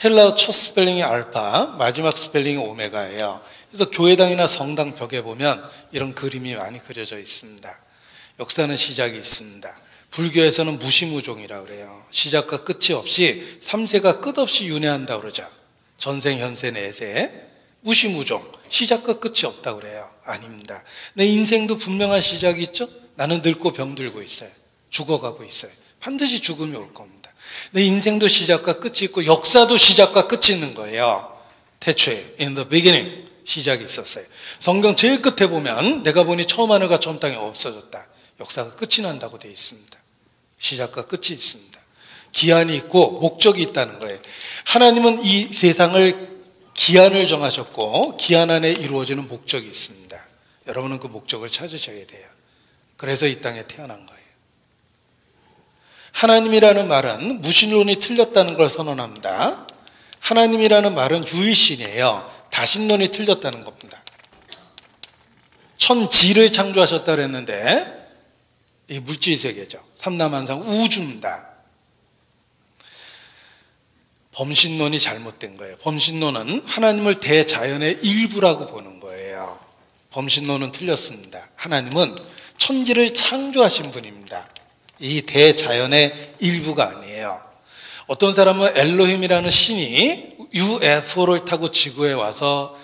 헬라어 첫 스펠링이 알파, 마지막 스펠링이 오메가예요. 그래서 교회당이나 성당 벽에 보면 이런 그림이 많이 그려져 있습니다. 역사는 시작이 있습니다. 불교에서는 무시무종이라고 그래요. 시작과 끝이 없이 3세가 끝없이 윤회한다고 그러죠. 전생, 현세, 내세. 무시무종, 시작과 끝이 없다고 그래요. 아닙니다. 내 인생도 분명한 시작이 있죠. 나는 늙고 병들고 있어요. 죽어가고 있어요. 반드시 죽음이 올 겁니다. 내 인생도 시작과 끝이 있고 역사도 시작과 끝이 있는 거예요. 태초에 in the beginning 시작이 있었어요. 성경 제일 끝에 보면 내가 보니 처음 하늘과 처음 땅이 없어졌다. 역사가 끝이 난다고 되어 있습니다. 시작과 끝이 있습니다. 기한이 있고 목적이 있다는 거예요. 하나님은 이 세상을 기한을 정하셨고 기한 안에 이루어지는 목적이 있습니다. 여러분은 그 목적을 찾으셔야 돼요. 그래서 이 땅에 태어난 거예요. 하나님이라는 말은 무신론이 틀렸다는 걸 선언합니다. 하나님이라는 말은 유일신이에요. 다신론이 틀렸다는 겁니다. 천지를 창조하셨다고 했는데 이 물질세계죠. 삼라만상 우주입니다. 범신론이 잘못된 거예요. 범신론은 하나님을 대자연의 일부라고 보는 거예요. 범신론은 틀렸습니다. 하나님은 천지를 창조하신 분입니다. 이 대자연의 일부가 아니에요. 어떤 사람은 엘로힘이라는 신이 UFO를 타고 지구에 와서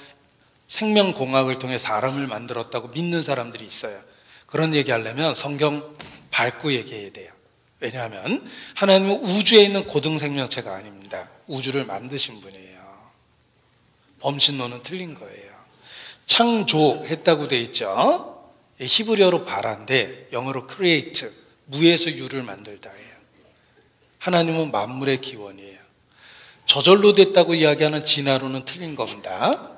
생명공학을 통해 사람을 만들었다고 믿는 사람들이 있어요. 그런 얘기하려면 성경 밟고 얘기해야 돼요. 왜냐하면 하나님은 우주에 있는 고등생명체가 아닙니다. 우주를 만드신 분이에요. 범신론은 틀린 거예요. 창조했다고 돼 있죠. 히브리어로 바라인데 영어로 create, 무에서 유를 만들다 해요. 하나님은 만물의 기원이에요. 저절로 됐다고 이야기하는 진화론은 틀린 겁니다.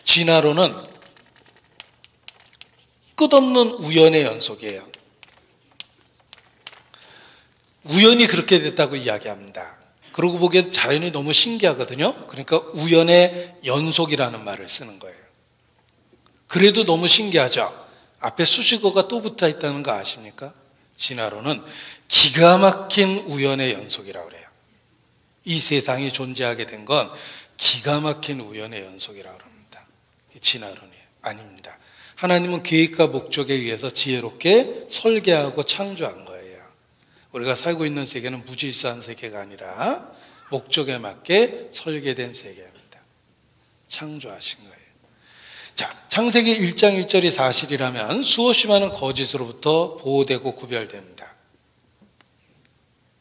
진화론은 끝없는 우연의 연속이에요. 우연히 그렇게 됐다고 이야기합니다. 그러고 보기엔 자연이 너무 신기하거든요. 그러니까 우연의 연속이라는 말을 쓰는 거예요. 그래도 너무 신기하죠. 앞에 수식어가 또 붙어 있다는 거 아십니까? 진화론은 기가 막힌 우연의 연속이라고 그래요. 이 세상이 존재하게 된 건 기가 막힌 우연의 연속이라고 합니다. 진화론이에요. 아닙니다. 하나님은 계획과 목적에 의해서 지혜롭게 설계하고 창조한 거예요. 우리가 살고 있는 세계는 무질서한 세계가 아니라 목적에 맞게 설계된 세계입니다. 창조하신 거예요. 자, 창세기 1장 1절이 사실이라면 수없이 많은 거짓으로부터 보호되고 구별됩니다.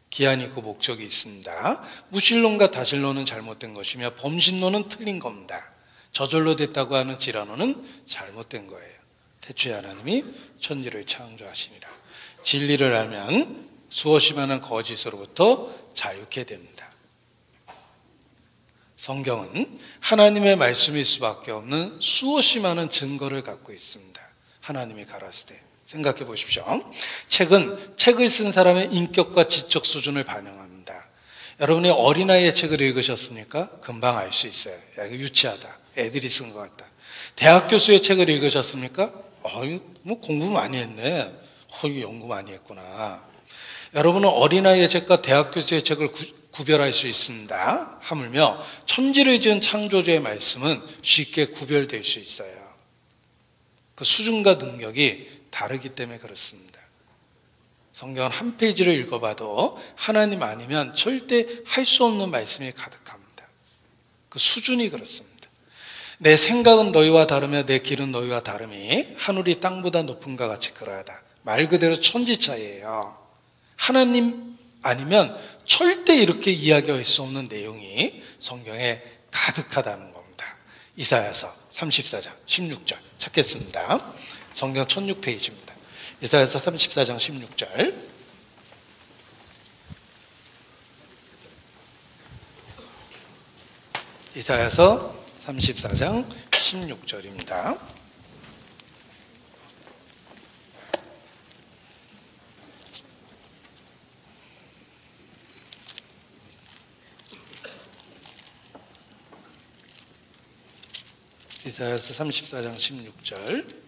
기한이 있고 목적이 있습니다. 무신론과 다신론은 잘못된 것이며 범신론은 틀린 겁니다. 저절로 됐다고 하는 진화론은 잘못된 거예요. 태초에 하나님이 천지를 창조하시니라. 진리를 알면 수없이 많은 거짓으로부터 자유케 됩니다. 성경은 하나님의 말씀일 수밖에 없는 수없이 많은 증거를 갖고 있습니다. 하나님이 가라사대. 생각해 보십시오. 책은 책을 쓴 사람의 인격과 지적 수준을 반영합니다. 여러분이 어린아이의 책을 읽으셨습니까? 금방 알 수 있어요. 야, 이거 유치하다. 애들이 쓴 것 같다. 대학 교수의 책을 읽으셨습니까? 뭐 공부 많이 했네. 이거 연구 많이 했구나. 여러분은 어린아이의 책과 대학 교수의 책을 구별할 수 있습니다. 하물며 천지를 지은 창조주의 말씀은 쉽게 구별될 수 있어요. 그 수준과 능력이 다르기 때문에 그렇습니다. 성경 한 페이지를 읽어봐도 하나님 아니면 절대 할 수 없는 말씀이 가득합니다. 그 수준이 그렇습니다. 내 생각은 너희와 다르며 내 길은 너희와 다름이 하늘이 땅보다 높음과 같이 그러하다. 말 그대로 천지차이예요. 하나님 아니면 절대 이렇게 이야기할 수 없는 내용이 성경에 가득하다는 겁니다. 이사야서 34장 16절 찾겠습니다. 성경 1006페이지입니다. 이사야서 34장 16절. 이사야서 34장 16절입니다. 이사야서 34장 16절.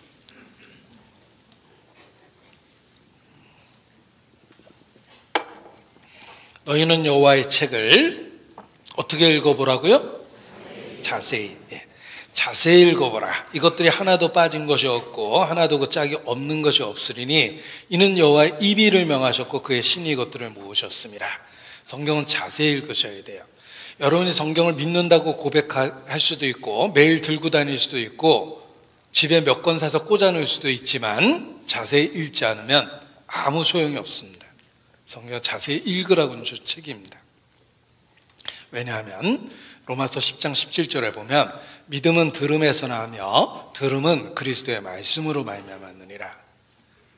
너희는 여호와의 책을 어떻게 읽어보라고요? 자세히. 자세히 읽어보라. 이것들이 하나도 빠진 것이 없고 하나도 그 짝이 없는 것이 없으리니 이는 여호와의 입이를 명하셨고 그의 신이 이것들을 모으셨습니다. 성경은 자세히 읽으셔야 돼요. 여러분이 성경을 믿는다고 고백할 수도 있고 매일 들고 다닐 수도 있고 집에 몇 권 사서 꽂아놓을 수도 있지만 자세히 읽지 않으면 아무 소용이 없습니다. 성경을 자세히 읽으라고는 주 책입니다. 왜냐하면 로마서 10장 17절에 보면 믿음은 들음에서 나며 들음은 그리스도의 말씀으로 말미암았느니라.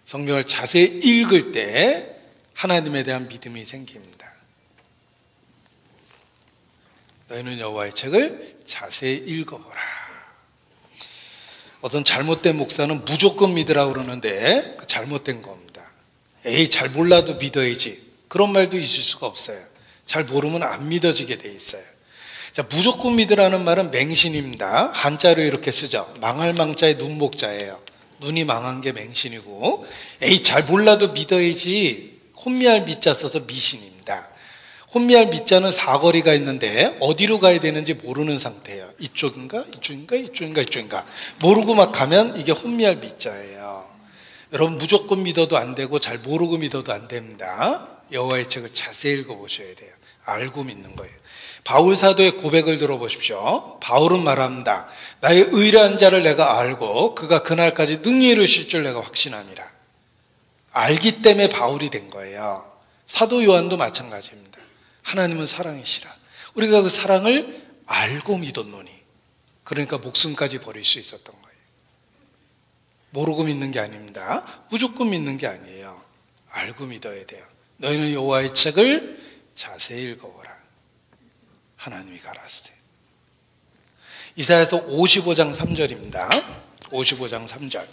성경을 자세히 읽을 때 하나님에 대한 믿음이 생깁니다. 너희는 여호와의 책을 자세히 읽어보라. 어떤 잘못된 목사는 무조건 믿으라고 그러는데 그 잘못된 겁니다. 에이, 잘 몰라도 믿어야지. 그런 말도 있을 수가 없어요. 잘 모르면 안 믿어지게 돼 있어요. 자, 무조건 믿으라는 말은 맹신입니다. 한자로 이렇게 쓰죠. 망할 망자의 눈목자예요. 눈이 망한 게 맹신이고, 에이, 잘 몰라도 믿어야지. 혼미할 미자 써서 미신입니다. 혼미할 미자는 사거리가 있는데 어디로 가야 되는지 모르는 상태예요. 이쪽인가? 이쪽인가? 이쪽인가? 이쪽인가? 모르고 막 가면 이게 혼미할 미자예요. 여러분, 무조건 믿어도 안 되고 잘 모르고 믿어도 안 됩니다. 여호와의 책을 자세히 읽어보셔야 돼요. 알고 믿는 거예요. 바울 사도의 고백을 들어보십시오. 바울은 말합니다. 나의 의뢰한 자를 내가 알고 그가 그날까지 능히 이루실 줄 내가 확신함이라. 알기 때문에 바울이 된 거예요. 사도 요한도 마찬가지입니다. 하나님은 사랑이시라. 우리가 그 사랑을 알고 믿었노니, 그러니까 목숨까지 버릴 수 있었던 거예요. 모르고 믿는 게 아닙니다. 무조건 믿는 게 아니에요. 알고 믿어야 돼요. 너희는 여호와의 책을 자세히 읽어보라. 하나님이 가라사대. 이사야서 55장 3절입니다. 55장 3절.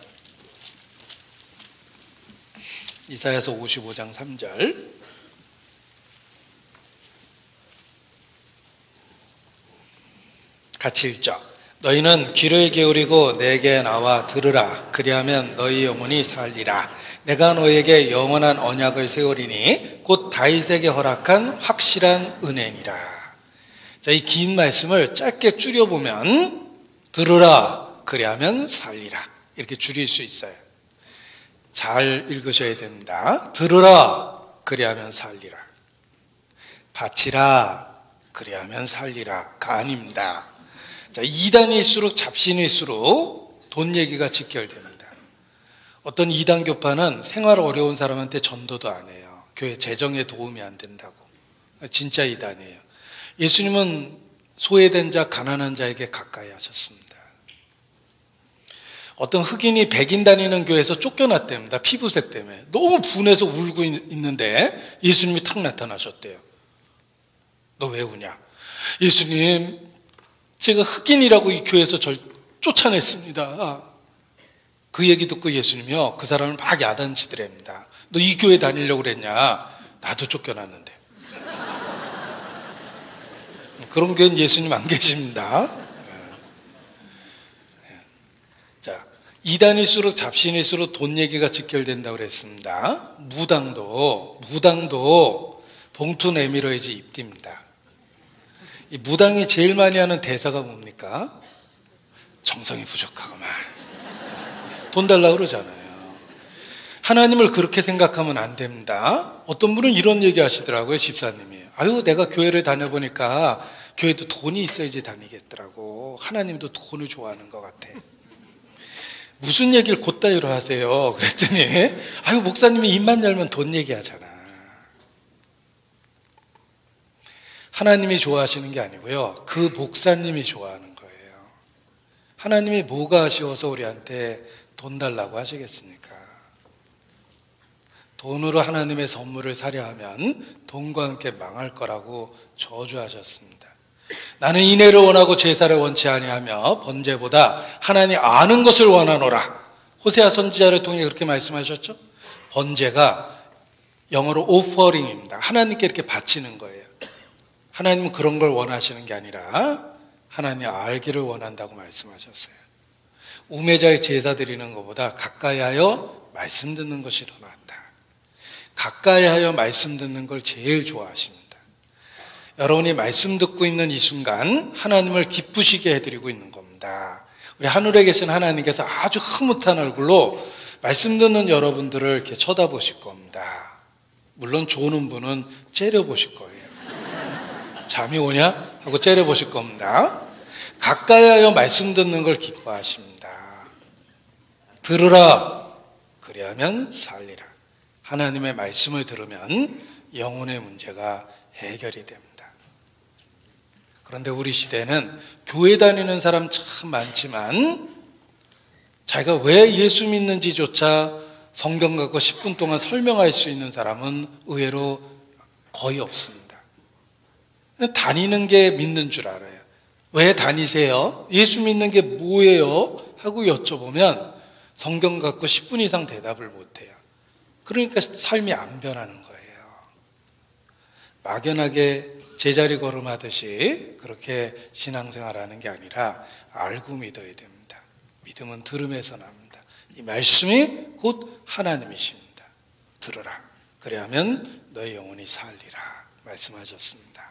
이사야서 55장 3절. 같이 읽죠. 너희는 귀를 기울이고 내게 나와 들으라. 그리하면 너희 영혼이 살리라. 내가 너에게 영원한 언약을 세우리니 곧 다윗에게 허락한 확실한 은혜니라. 자, 이 긴 말씀을 짧게 줄여보면 들으라. 그리하면 살리라. 이렇게 줄일 수 있어요. 잘 읽으셔야 됩니다. 들으라. 그리하면 살리라. 바치라. 그리하면 살리라가 아닙니다. 자, 이단일수록 잡신일수록 돈 얘기가 직결됩니다. 어떤 이단 교파는 생활 어려운 사람한테 전도도 안 해요. 교회 재정에 도움이 안 된다고. 진짜 이단이에요. 예수님은 소외된 자, 가난한 자에게 가까이 하셨습니다. 어떤 흑인이 백인 다니는 교회에서 쫓겨났답니다. 피부색 때문에. 너무 분해서 울고 있는데 예수님이 탁 나타나셨대요. 너 왜 우냐? 예수님, 제가 흑인이라고 이 교회에서 절 쫓아냈습니다. 그 얘기 듣고 예수님이요, 그 사람을 막 야단치더랍니다. 너 이 교회 다니려고 그랬냐? 나도 쫓겨났는데. 그런 교회는 예수님 안 계십니다. 자, 이단일수록 잡신일수록 돈 얘기가 직결된다고 그랬습니다. 무당도 봉투 내밀어야지 입딥니다. 이 무당이 제일 많이 하는 대사가 뭡니까? 정성이 부족하구만. 돈 달라고 그러잖아요. 하나님을 그렇게 생각하면 안 됩니다. 어떤 분은 이런 얘기 하시더라고요. 집사님이. 아유, 내가 교회를 다녀보니까 교회도 돈이 있어야지 다니겠더라고. 하나님도 돈을 좋아하는 것 같아. 무슨 얘기를 곧다이로 하세요? 그랬더니 아유, 목사님이 입만 열면 돈 얘기하잖아. 하나님이 좋아하시는 게 아니고요, 그 목사님이 좋아하는 거예요. 하나님이 뭐가 아쉬워서 우리한테 돈 달라고 하시겠습니까? 돈으로 하나님의 선물을 사려 하면 돈과 함께 망할 거라고 저주하셨습니다. 나는 인애를 원하고 제사를 원치 아니하며 번제보다 하나님 아는 것을 원하노라. 호세아 선지자를 통해 그렇게 말씀하셨죠. 번제가 영어로 offering입니다. 하나님께 이렇게 바치는 거예요. 하나님은 그런 걸 원하시는 게 아니라 하나님 알기를 원한다고 말씀하셨어요. 우매자의 제사 드리는 것보다 가까이 하여 말씀 듣는 것이 더 낫다. 가까이 하여 말씀 듣는 걸 제일 좋아하십니다. 여러분이 말씀 듣고 있는 이 순간 하나님을 기쁘시게 해드리고 있는 겁니다. 우리 하늘에 계신 하나님께서 아주 흐뭇한 얼굴로 말씀 듣는 여러분들을 이렇게 쳐다보실 겁니다. 물론 조는 분은 째려보실 거예요. 잠이 오냐? 하고 째려보실 겁니다. 가까이하여 말씀 듣는 걸 기뻐하십니다. 들으라, 그리하면 살리라. 하나님의 말씀을 들으면 영혼의 문제가 해결이 됩니다. 그런데 우리 시대는 교회 다니는 사람 참 많지만 자기가 왜 예수 믿는지조차 성경 갖고 10분 동안 설명할 수 있는 사람은 의외로 거의 없습니다. 다니는 게 믿는 줄 알아요. 왜 다니세요? 예수 믿는 게 뭐예요? 하고 여쭤보면 성경 갖고 10분 이상 대답을 못해요. 그러니까 삶이 안 변하는 거예요. 막연하게 제자리 걸음하듯이 그렇게 신앙생활하는 게 아니라 알고 믿어야 됩니다. 믿음은 들음에서 납니다. 이 말씀이 곧 하나님이십니다. 들으라, 그리하면 너의 영혼이 살리라 말씀하셨습니다.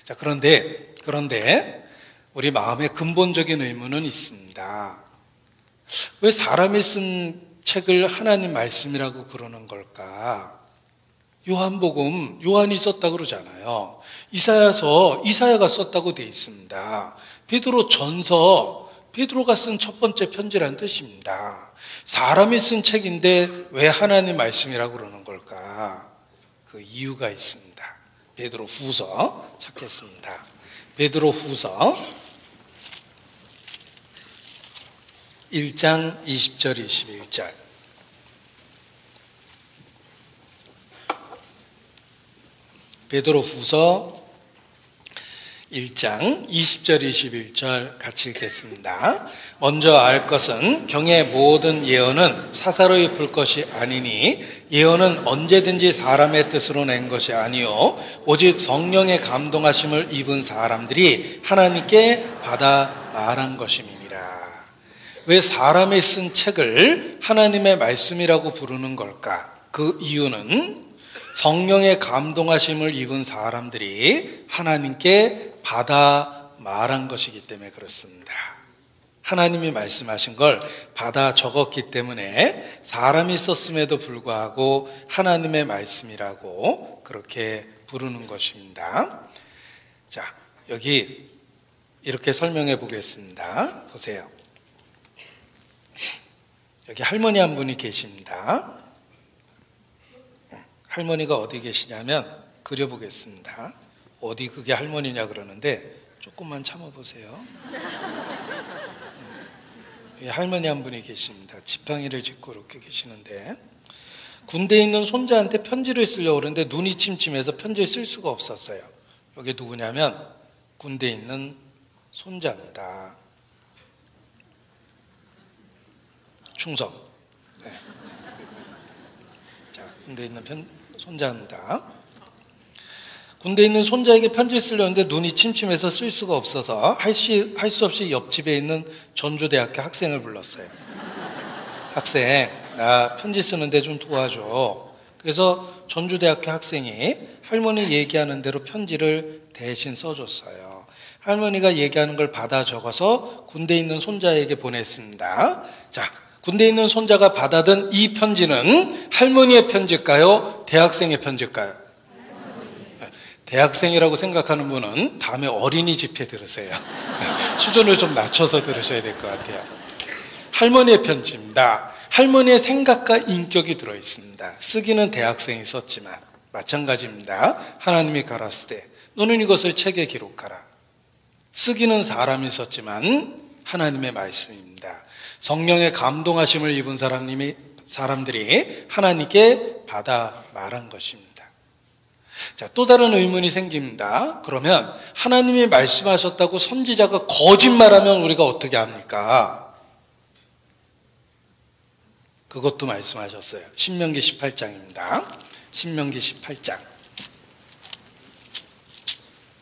자, 그런데 우리 마음에 근본적인 의문은 있습니다. 왜 사람이 쓴 책을 하나님 말씀이라고 그러는 걸까? 요한복음, 요한이 썼다고 그러잖아요. 이사야가 썼다고 돼 있습니다. 베드로 전서, 베드로가 쓴 첫 번째 편지란 뜻입니다. 사람이 쓴 책인데 왜 하나님 말씀이라고 그러는 걸까? 그 이유가 있습니다. 베드로 후서 찾겠습니다. 베드로 후서 1장 20절 21절. 베드로 후서 1장 20절 21절 같이 읽겠습니다. 먼저 알 것은 경의 모든 예언은 사사로이 풀 것이 아니니 예언은 언제든지 사람의 뜻으로 낸 것이 아니요 오직 성령의 감동하심을 입은 사람들이 하나님께 받아 말한 것임이니라. 왜 사람이 쓴 책을 하나님의 말씀이라고 부르는 걸까? 그 이유는 성령의 감동하심을 입은 사람들이 하나님께 받아 말한 것이기 때문에 그렇습니다. 하나님이 말씀하신 걸 받아 적었기 때문에 사람이 썼음에도 불구하고 하나님의 말씀이라고 그렇게 부르는 것입니다. 자, 여기 이렇게 설명해 보겠습니다. 보세요. 여기 할머니 한 분이 계십니다. 할머니가 어디 계시냐면 그려보겠습니다. 어디 그게 할머니냐 그러는데 조금만 참아보세요. 할머니 한 분이 계십니다. 지팡이를 짚고 이렇게 계시는데 군대에 있는 손자한테 편지를 쓰려고 그러는데 눈이 침침해서 편지를 쓸 수가 없었어요. 여기 누구냐면 군대에 있는 손자입니다. 충성. 네. 자, 군대에 있는 손자입니다. 군대에 있는 손자에게 편지를 쓰려는데 눈이 침침해서 쓸 수가 없어서 할 수 없이 옆집에 있는 전주대학교 학생을 불렀어요. 학생, 나 편지 쓰는데 좀 도와줘. 그래서 전주대학교 학생이 할머니 얘기하는 대로 편지를 대신 써줬어요. 할머니가 얘기하는 걸 받아 적어서 군대에 있는 손자에게 보냈습니다. 자, 군대에 있는 손자가 받아든 이 편지는 할머니의 편지일까요? 대학생의 편지일까요? 대학생이라고 생각하는 분은 다음에 어린이집회 들으세요. 수준을 좀 낮춰서 들으셔야 될 것 같아요. 할머니의 편지입니다. 할머니의 생각과 인격이 들어있습니다. 쓰기는 대학생이 썼지만 마찬가지입니다. 하나님이 가라사대 너는 이것을 책에 기록하라. 쓰기는 사람이 썼지만 하나님의 말씀입니다. 성령의 감동하심을 입은 사람들이 하나님께 받아 말한 것입니다. 자, 또 다른 의문이 생깁니다. 그러면 하나님이 말씀하셨다고 선지자가 거짓말하면 우리가 어떻게 합니까? 그것도 말씀하셨어요. 신명기 18장입니다. 신명기 18장.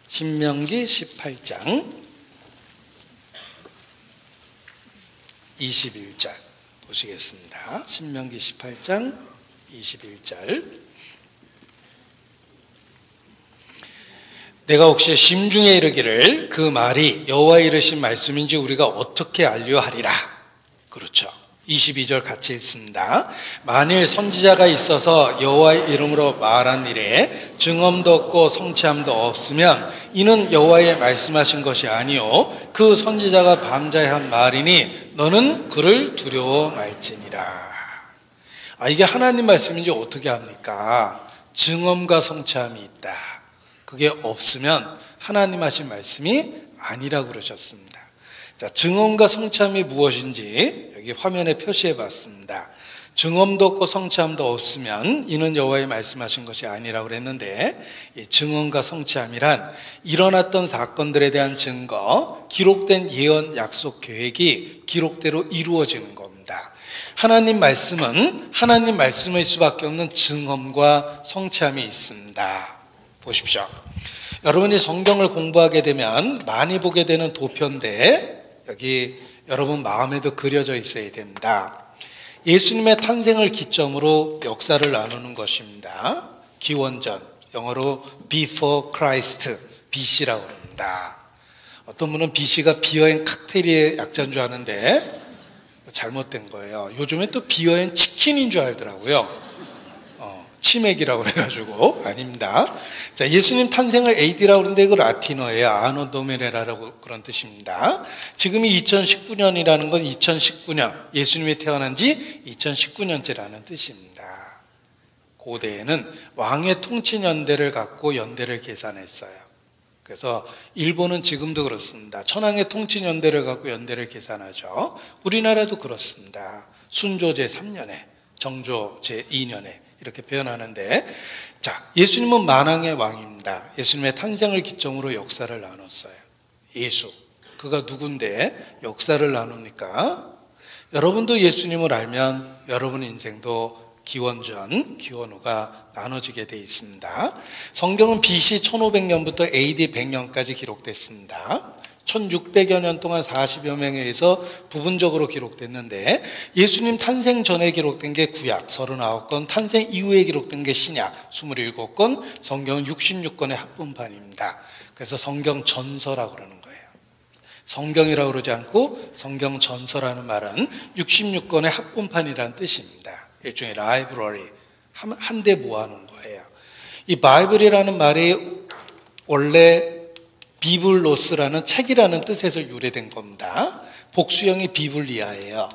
신명기 18장 21절 보시겠습니다. 신명기 18장 21절. 내가 혹시 심중에 이르기를 그 말이 여호와 이르신 말씀인지 우리가 어떻게 알려하리라. 그렇죠. 22절 같이 읽습니다. 만일 선지자가 있어서 여호와의 이름으로 말한 일에 증언도 없고 성취함도 없으면 이는 여호와의 말씀하신 것이 아니요 그 선지자가 방자히 한 말이니 너는 그를 두려워 말지니라. 이게 하나님 말씀인지 어떻게 합니까? 증언과 성취함이 있다. 그게 없으면 하나님 하신 말씀이 아니라고 그러셨습니다. 자, 증언과 성취함이 무엇인지 여기 화면에 표시해 봤습니다. 증언도 없고 성취함도 없으면 이는 여호와의 말씀하신 것이 아니라고 그랬는데, 이 증언과 성취함이란 일어났던 사건들에 대한 증거, 기록된 예언, 약속, 계획이 기록대로 이루어지는 겁니다. 하나님 말씀은 하나님 말씀일 수밖에 없는 증언과 성취함이 있습니다. 보십시오. 여러분이 성경을 공부하게 되면 많이 보게 되는 도표인데 여기 여러분 마음에도 그려져 있어야 됩니다. 예수님의 탄생을 기점으로 역사를 나누는 것입니다. 기원전, 영어로 Before Christ, BC라고 합니다. 어떤 분은 BC가 비어앤 칵테일의 약자인 줄 아는데 잘못된 거예요. 요즘에 또 비어앤 치킨인 줄 알더라고요. 치맥이라고 그래가지고 아닙니다. 자, 예수님 탄생을 AD라고 그러는데 그 라틴어예요. 아노 도미네라라고 그런 뜻입니다. 지금이 2019년이라는 건 2019년, 예수님이 태어난 지 2019년째라는 뜻입니다. 고대에는 왕의 통치 연대를 갖고 연대를 계산했어요. 그래서 일본은 지금도 그렇습니다. 천황의 통치 연대를 갖고 연대를 계산하죠. 우리나라도 그렇습니다. 순조 제3년에, 정조 제2년에 이렇게 표현하는데, 자, 예수님은 만왕의 왕입니다. 예수님의 탄생을 기점으로 역사를 나눴어요. 예수, 그가 누군데 역사를 나눕니까? 여러분도 예수님을 알면 여러분 인생도 기원전, 기원후가 나눠지게 되어 있습니다. 성경은 BC 1500년부터 AD 100년까지 기록됐습니다. 1600여 년 동안 40여 명에 의해서 부분적으로 기록됐는데, 예수님 탄생 전에 기록된 게 구약 39건, 탄생 이후에 기록된 게 신약 27건, 성경은 66건의 합본판입니다. 그래서 성경 전서라고 그러는 거예요. 성경이라고 그러지 않고 성경 전서라는 말은 66건의 합본판이라는 뜻입니다. 일종의 라이브러리, 한 대 모아놓은 거예요. 이 바이블이라는 말이 원래 비블로스라는 책이라는 뜻에서 유래된 겁니다. 복수형이 비블리아예요.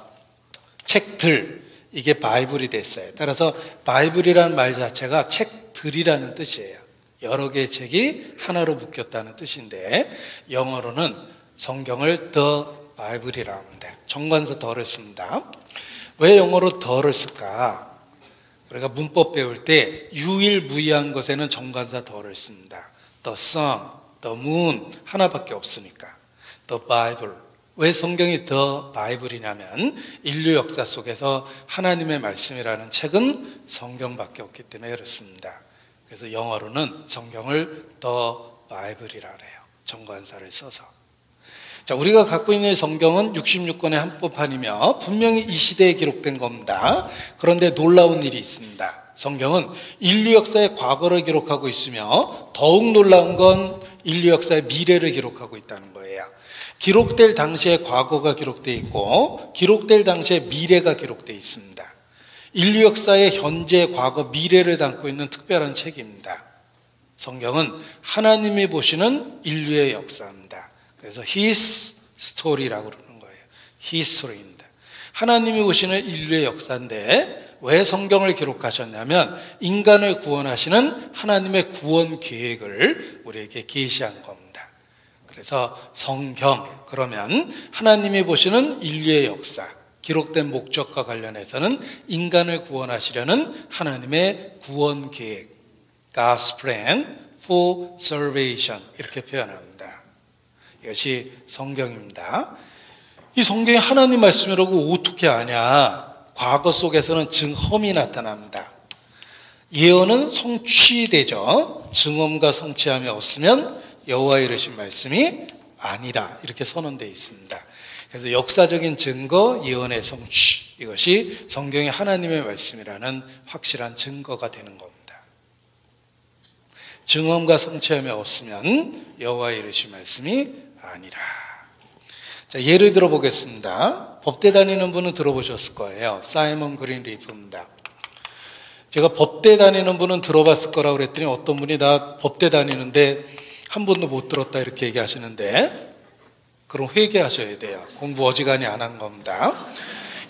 책들, 이게 바이블이 됐어요. 따라서 바이블이라는 말 자체가 책들이라는 뜻이에요. 여러 개의 책이 하나로 묶였다는 뜻인데, 영어로는 성경을 The Bible이라고 합니다. 정관사 더를 씁니다. 왜 영어로 더를 쓸까? 우리가 문법 배울 때 유일무이한 것에는 정관사 더를 씁니다. The sun, The moon 하나밖에 없으니까. The Bible. 왜 성경이 The Bible이냐면 인류 역사 속에서 하나님의 말씀이라는 책은 성경밖에 없기 때문에 그렇습니다. 그래서 영어로는 성경을 The Bible이라고 해요. 정관사를 써서. 자, 우리가 갖고 있는 성경은 66권의 한법판이며 분명히 이 시대에 기록된 겁니다. 그런데 놀라운 일이 있습니다. 성경은 인류 역사의 과거를 기록하고 있으며 더욱 놀라운 건 인류 역사의 미래를 기록하고 있다는 거예요. 기록될 당시에 과거가 기록되어 있고 기록될 당시에 미래가 기록되어 있습니다. 인류 역사의 현재, 과거, 미래를 담고 있는 특별한 책입니다. 성경은 하나님이 보시는 인류의 역사입니다. 그래서 His Story라고 그러는 거예요. History입니다. 하나님이 보시는 인류의 역사인데 왜 성경을 기록하셨냐면 인간을 구원하시는 하나님의 구원 계획을 우리에게 계시한 겁니다. 그래서 성경, 그러면 하나님이 보시는 인류의 역사, 기록된 목적과 관련해서는 인간을 구원하시려는 하나님의 구원 계획, God's plan for salvation 이렇게 표현합니다. 이것이 성경입니다. 이 성경이 하나님 말씀이라고 어떻게 아냐? 과거 속에서는 증험이 나타납니다. 예언은 성취되죠. 증언과 성취함이 없으면 여호와의 이르신 말씀이 아니라 이렇게 선언되어 있습니다. 그래서 역사적인 증거, 예언의 성취, 이것이 성경의 하나님의 말씀이라는 확실한 증거가 되는 겁니다. 증언과 성취함이 없으면 여호와의 이르신 말씀이 아니라. 자, 예를 들어 보겠습니다. 법대 다니는 분은 들어보셨을 거예요. 사이먼 그린리프입니다. 제가 법대 다니는 분은 들어봤을 거라고 그랬더니 어떤 분이 나 법대 다니는데 한 번도 못 들었다 이렇게 얘기하시는데, 그럼 회개하셔야 돼요. 공부 어지간히 안 한 겁니다.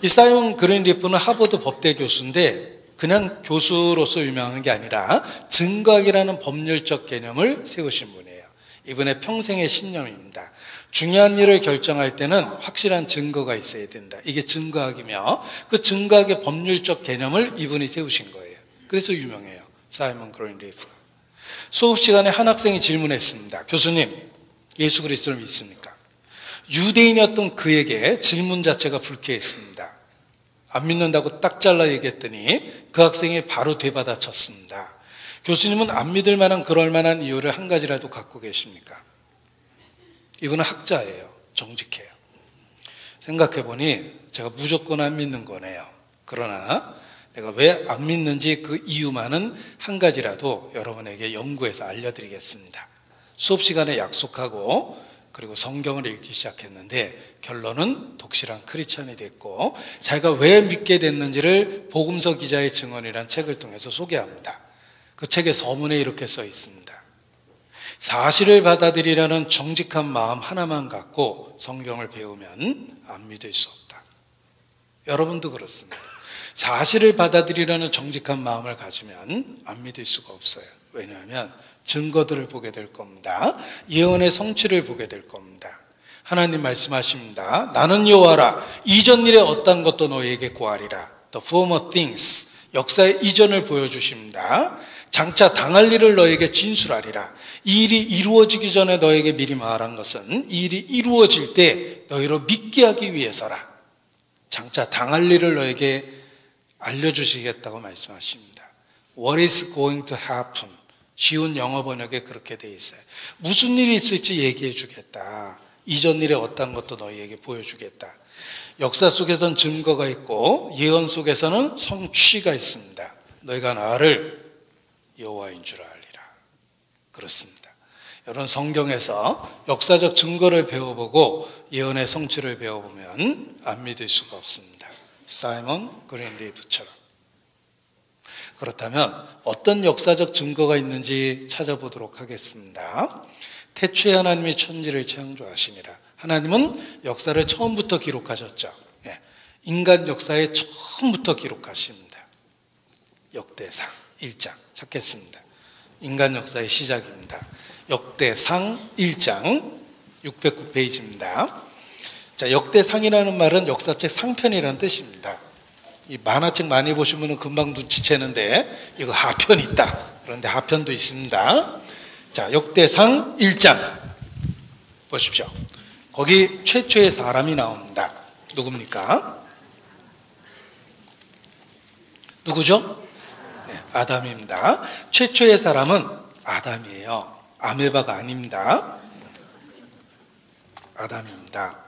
이 사이먼 그린리프는 하버드 법대 교수인데 그냥 교수로서 유명한 게 아니라 증거학이라는 법률적 개념을 세우신 분이에요. 이분의 평생의 신념입니다. 중요한 일을 결정할 때는 확실한 증거가 있어야 된다. 이게 증거학이며 그 증거학의 법률적 개념을 이분이 세우신 거예요. 그래서 유명해요. 사이먼 그린리프가. 수업 시간에 한 학생이 질문했습니다. 교수님, 예수 그리스도를 믿습니까? 유대인이었던 그에게 질문 자체가 불쾌했습니다. 안 믿는다고 딱 잘라 얘기했더니 그 학생이 바로 되받아쳤습니다. 교수님은 안 믿을 만한 그럴 만한 이유를 한 가지라도 갖고 계십니까? 이분은 학자예요. 정직해요. 생각해보니 제가 무조건 안 믿는 거네요. 그러나 내가 왜 안 믿는지 그 이유만은 한 가지라도 여러분에게 연구해서 알려드리겠습니다. 수업 시간에 약속하고 그리고 성경을 읽기 시작했는데 결론은 독실한 크리스찬이 됐고, 자기가 왜 믿게 됐는지를 복음서 기자의 증언이란 책을 통해서 소개합니다. 그 책의 서문에 이렇게 써 있습니다. 사실을 받아들이라는 정직한 마음 하나만 갖고 성경을 배우면 안 믿을 수 없다. 여러분도 그렇습니다. 사실을 받아들이라는 정직한 마음을 가지면 안 믿을 수가 없어요. 왜냐하면 증거들을 보게 될 겁니다. 예언의 성취를 보게 될 겁니다. 하나님 말씀하십니다. 나는 여호와라. 이전 일에 어떤 것도 너희에게 구하리라. The former things. 역사의 이전을 보여주십니다. 장차 당할 일을 너희에게 진술하리라. 이 일이 이루어지기 전에 너희에게 미리 말한 것은 이 일이 이루어질 때 너희로 믿게 하기 위해서라. 장차 당할 일을 너희에게 알려주시겠다고 말씀하십니다. What is going to happen? 쉬운 영어 번역에 그렇게 돼 있어요. 무슨 일이 있을지 얘기해 주겠다. 이전 일에 어떤 것도 너희에게 보여주겠다. 역사 속에서는 증거가 있고 예언 속에서는 성취가 있습니다. 너희가 나를 여호와인 줄 알리라. 그렇습니다. 여러분, 성경에서 역사적 증거를 배워보고 예언의 성취를 배워보면 안 믿을 수가 없습니다. 사이먼 그린리프처럼. 그렇다면 어떤 역사적 증거가 있는지 찾아보도록 하겠습니다. 태초에 하나님이 천지를 창조하시니라. 하나님은 역사를 처음부터 기록하셨죠. 인간 역사의 처음부터 기록하십니다. 역대상 1장 찾겠습니다. 인간 역사의 시작입니다. 역대상 1장 609페이지입니다. 자, 역대상이라는 말은 역사책 상편이라는 뜻입니다. 이 만화책 많이 보신 분은 금방 눈치채는데 이거 하편 있다. 그런데 하편도 있습니다. 자, 역대상 1장 보십시오. 거기 최초의 사람이 나옵니다. 누굽니까? 누구죠? 네, 아담입니다. 최초의 사람은 아담이에요. 아메바가 아닙니다. 아담입니다.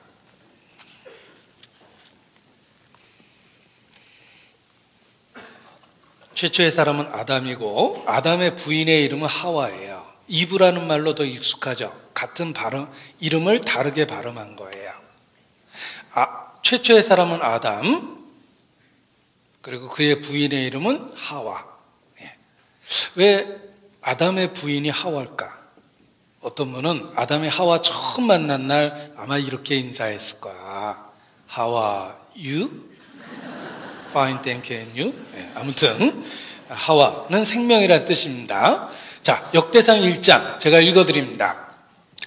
최초의 사람은 아담이고 아담의 부인의 이름은 하와예요. 이브라는 말로 더 익숙하죠. 같은 발음, 이름을 다르게 발음한 거예요. 최초의 사람은 아담, 그리고 그의 부인의 이름은 하와. 왜 아담의 부인이 하와일까? 어떤 분은 아담의 하와 처음 만난 날 아마 이렇게 인사했을 거야. How are you? Fine, thank you. And you? 아무튼 하와는 생명이란 뜻입니다. 자, 역대상 1장 제가 읽어드립니다.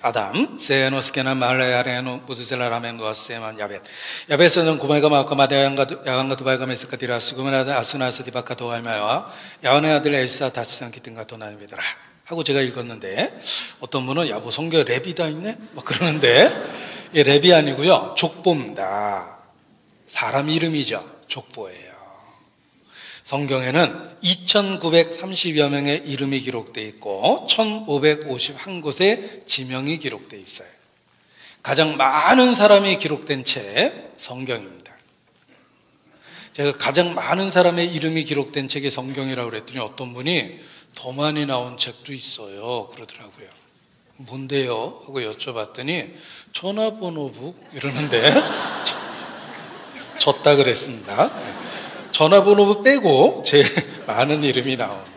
아담 세노스케나 말레아레노 부드셀라라멘 노아세만 야벳 야벳은 구마이가 마카마데 야간가 두바이가 메스카 디라스 구마나다 아스나스 디바카 도알마와 야원의 아들 엘사 다시상 기든가 도나니비더라 하고 제가 읽었는데, 어떤 분은 야 뭐 성경 랩이 다 있네? 뭐 그러는데 랩이 아니고요, 족보입니다. 사람 이름이죠. 족보예요. 성경에는 2930여 명의 이름이 기록되어 있고 1551곳의 지명이 기록되어 있어요. 가장 많은 사람이 기록된 책 성경입니다. 제가 가장 많은 사람의 이름이 기록된 책이 성경이라고 그랬더니 어떤 분이 더 많이 나온 책도 있어요 그러더라고요. 뭔데요? 하고 여쭤봤더니 전화번호부 이러는데 졌다 그랬습니다. 전화번호 빼고 제일 많은 이름이 나옵니다.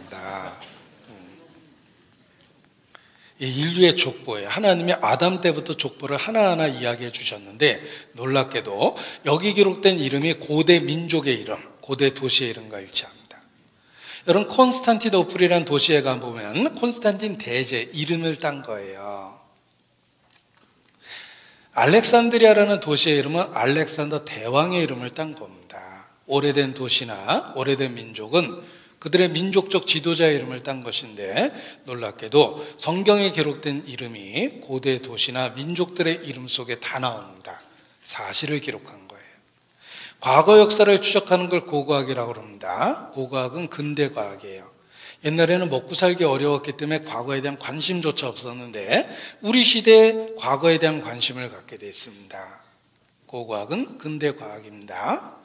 이 인류의 족보예요. 하나님이 아담 때부터 족보를 하나하나 이야기해 주셨는데 놀랍게도 여기 기록된 이름이 고대 민족의 이름, 고대 도시의 이름과 일치합니다. 여러분 콘스탄티노플이라는 도시에 가보면 콘스탄틴 대제 이름을 딴 거예요. 알렉산드리아라는 도시의 이름은 알렉산더 대왕의 이름을 딴 겁니다. 오래된 도시나 오래된 민족은 그들의 민족적 지도자의 이름을 딴 것인데 놀랍게도 성경에 기록된 이름이 고대 도시나 민족들의 이름 속에 다 나옵니다. 사실을 기록한 거예요. 과거 역사를 추적하는 걸 고고학이라고 합니다. 고고학은 근대 과학이에요. 옛날에는 먹고 살기 어려웠기 때문에 과거에 대한 관심조차 없었는데 우리 시대에 과거에 대한 관심을 갖게 됐습니다. 고고학은 근대 과학입니다.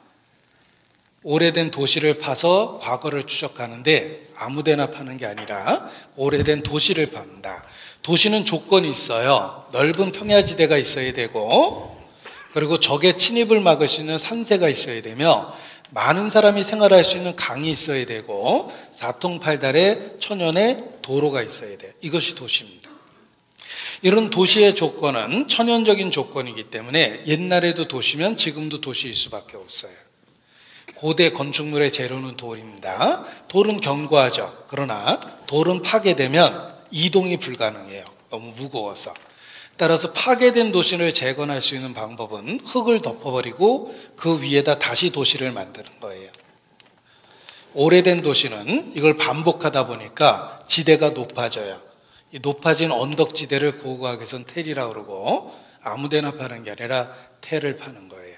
오래된 도시를 파서 과거를 추적하는데 아무데나 파는 게 아니라 오래된 도시를 팝니다. 도시는 조건이 있어요. 넓은 평야지대가 있어야 되고 그리고 적의 침입을 막을 수 있는 산세가 있어야 되며 많은 사람이 생활할 수 있는 강이 있어야 되고 사통팔달의 천연의 도로가 있어야 돼요. 이것이 도시입니다. 이런 도시의 조건은 천연적인 조건이기 때문에 옛날에도 도시면 지금도 도시일 수밖에 없어요. 고대 건축물의 재료는 돌입니다. 돌은 견고하죠. 그러나 돌은 파괴되면 이동이 불가능해요. 너무 무거워서. 따라서 파괴된 도시를 재건할 수 있는 방법은 흙을 덮어버리고 그 위에다 다시 도시를 만드는 거예요. 오래된 도시는 이걸 반복하다 보니까 지대가 높아져요. 이 높아진 언덕지대를 고고학에서는 텔이라고 그러고 아무데나 파는 게 아니라 텔을 파는 거예요.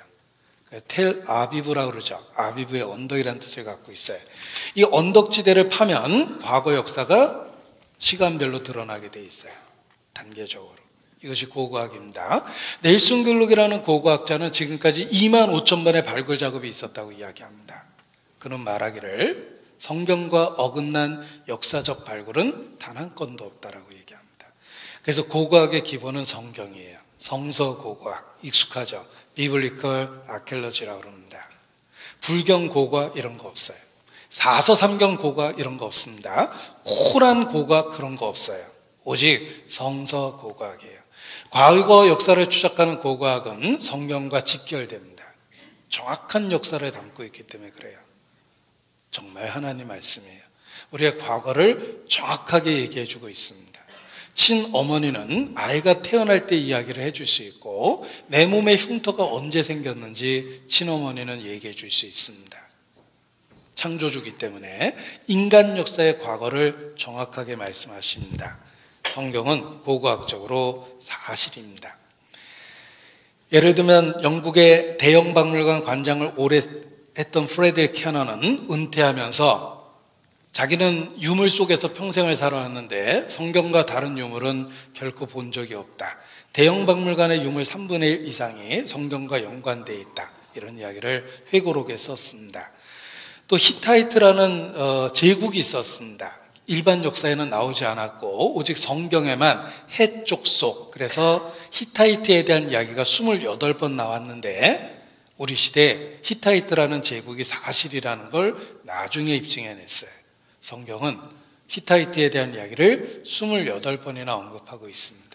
텔 아비브라고 그러죠. 아비브의 언덕이라는 뜻을 갖고 있어요. 이 언덕지대를 파면 과거 역사가 시간별로 드러나게 돼 있어요. 단계적으로. 이것이 고고학입니다. 넬슨 글룩이라는 고고학자는 지금까지 25,000번의 발굴 작업이 있었다고 이야기합니다. 그는 말하기를 성경과 어긋난 역사적 발굴은 단 한 건도 없다라고 얘기합니다. 그래서 고고학의 기본은 성경이에요. 성서 고고학, 익숙하죠. 비블리컬 아케올로지라고 합니다. 불경 고고학 이런 거 없어요. 사서삼경 고고학 이런 거 없습니다. 코란 고고학 그런 거 없어요. 오직 성서 고고학이에요. 과거 역사를 추적하는 고고학은 성경과 직결됩니다. 정확한 역사를 담고 있기 때문에 그래요. 정말 하나님 말씀이에요. 우리의 과거를 정확하게 얘기해 주고 있습니다. 친어머니는 아이가 태어날 때 이야기를 해줄 수 있고 내 몸에 흉터가 언제 생겼는지 친어머니는 얘기해 줄 수 있습니다. 창조주기 때문에 인간 역사의 과거를 정확하게 말씀하십니다. 성경은 고고학적으로 사실입니다. 예를 들면 영국의 대형 박물관 관장을 오래 했던 프레드릭 캐넌은 은퇴하면서 자기는 유물 속에서 평생을 살아왔는데 성경과 다른 유물은 결코 본 적이 없다. 대형 박물관의 유물 3분의 1 이상이 성경과 연관되어 있다. 이런 이야기를 회고록에 썼습니다. 또 히타이트라는 제국이 있었습니다. 일반 역사에는 나오지 않았고 오직 성경에만 해족속, 그래서 히타이트에 대한 이야기가 28번 나왔는데 우리 시대에 히타이트라는 제국이 사실이라는 걸 나중에 입증해냈어요. 성경은 히타이트에 대한 이야기를 28번이나 언급하고 있습니다.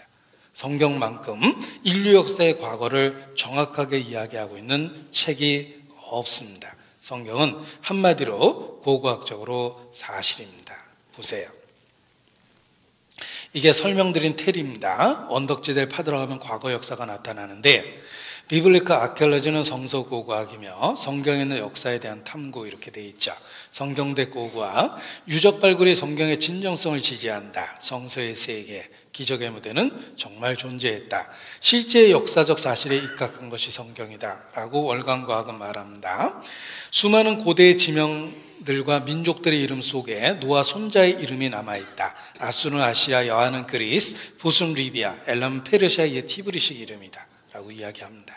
성경만큼 인류 역사의 과거를 정확하게 이야기하고 있는 책이 없습니다. 성경은 한마디로 고고학적으로 사실입니다. 보세요. 이게 설명드린 텔입니다. 언덕지대를 파들어가면 과거 역사가 나타나는데 비블리컬 아케올로지는 성서 고고학이며 성경에 있는 역사에 대한 탐구 이렇게 돼 있죠. 성경대 고고학, 유적 발굴이 성경의 진정성을 지지한다. 성서의 세계, 기적의 무대는 정말 존재했다. 실제 역사적 사실에 입각한 것이 성경이다 라고 월간과학은 말합니다. 수많은 고대의 지명들과 민족들의 이름 속에 노아 손자의 이름이 남아있다. 아수르는 아시아, 여하는 그리스, 보순 리비아, 엘람은 페르시아의 티브리식 이름이다 라고 이야기합니다.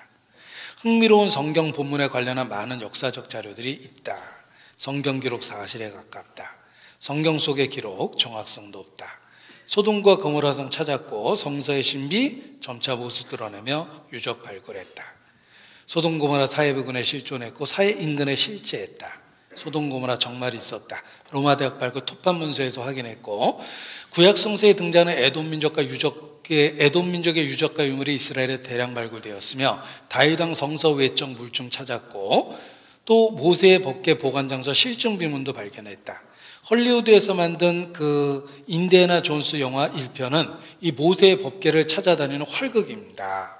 흥미로운 성경 본문에 관련한 많은 역사적 자료들이 있다. 성경 기록 사실에 가깝다. 성경 속의 기록 정확성도 없다. 소돔과 고모라 성 찾았고 성서의 신비 점차 모습 드러내며 유적 발굴했다. 소돔 고모라 사해 부근에 실존했고 사해 인근에 실제했다. 소돔 고모라 정말 있었다. 로마 대학 발굴 토판 문서에서 확인했고, 구약 성서에 등장하는 에돔 민족의 유적과 유물이 이스라엘에 대량 발굴되었으며 다윗 왕 성서 외적 물증 찾았고, 또 모세의 법궤 보관 장소 실증 비문도 발견했다. 헐리우드에서 만든 그 인디애나 존스 영화 1편은 이 모세의 법궤를 찾아다니는 활극입니다.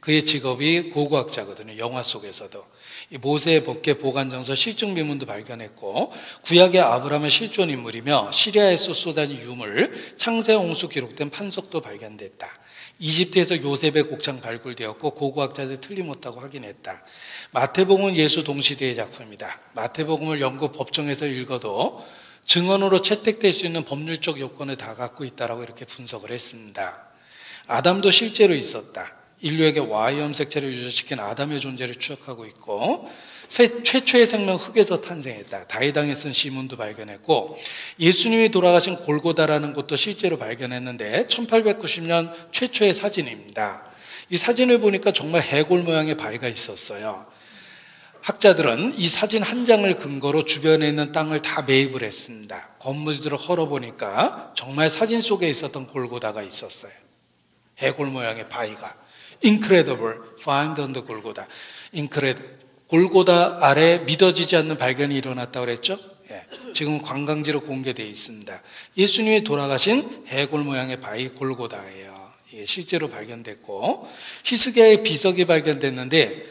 그의 직업이 고고학자거든요. 영화 속에서도. 이 모세의 법궤 보관 장소 실증 비문도 발견했고, 구약의 아브라함의 실존 인물이며 시리아에서 쏟아진 유물, 창세 홍수 기록된 판석도 발견됐다. 이집트에서 요셉의 곡창 발굴되었고 고고학자들이 틀림없다고 확인했다. 마태복음은 예수 동시대의 작품이다. 마태복음을 영국 법정에서 읽어도 증언으로 채택될 수 있는 법률적 요건을 다 갖고 있다라고 이렇게 분석을 했습니다. 아담도 실제로 있었다. 인류에게 Y염색체를 유전시킨 아담의 존재를 추적하고 있고, 최초의 생명 흙에서 탄생했다. 다윗왕이 쓴 시문도 발견했고, 예수님이 돌아가신 골고다라는 곳도 실제로 발견했는데 1890년 최초의 사진입니다. 이 사진을 보니까 정말 해골 모양의 바위가 있었어요. 학자들은 이 사진 한 장을 근거로 주변에 있는 땅을 다 매입을 했습니다. 건물들을 헐어보니까 정말 사진 속에 있었던 골고다가 있었어요. 해골 모양의 바위가. Incredible, find on the 골고다. Incredible. 골고다 아래 믿어지지 않는 발견이 일어났다고 그랬죠? 예, 지금 관광지로 공개되어 있습니다. 예수님이 돌아가신 해골 모양의 바위 골고다예요. 이게 실제로 발견됐고, 히스기야의 비석이 발견됐는데,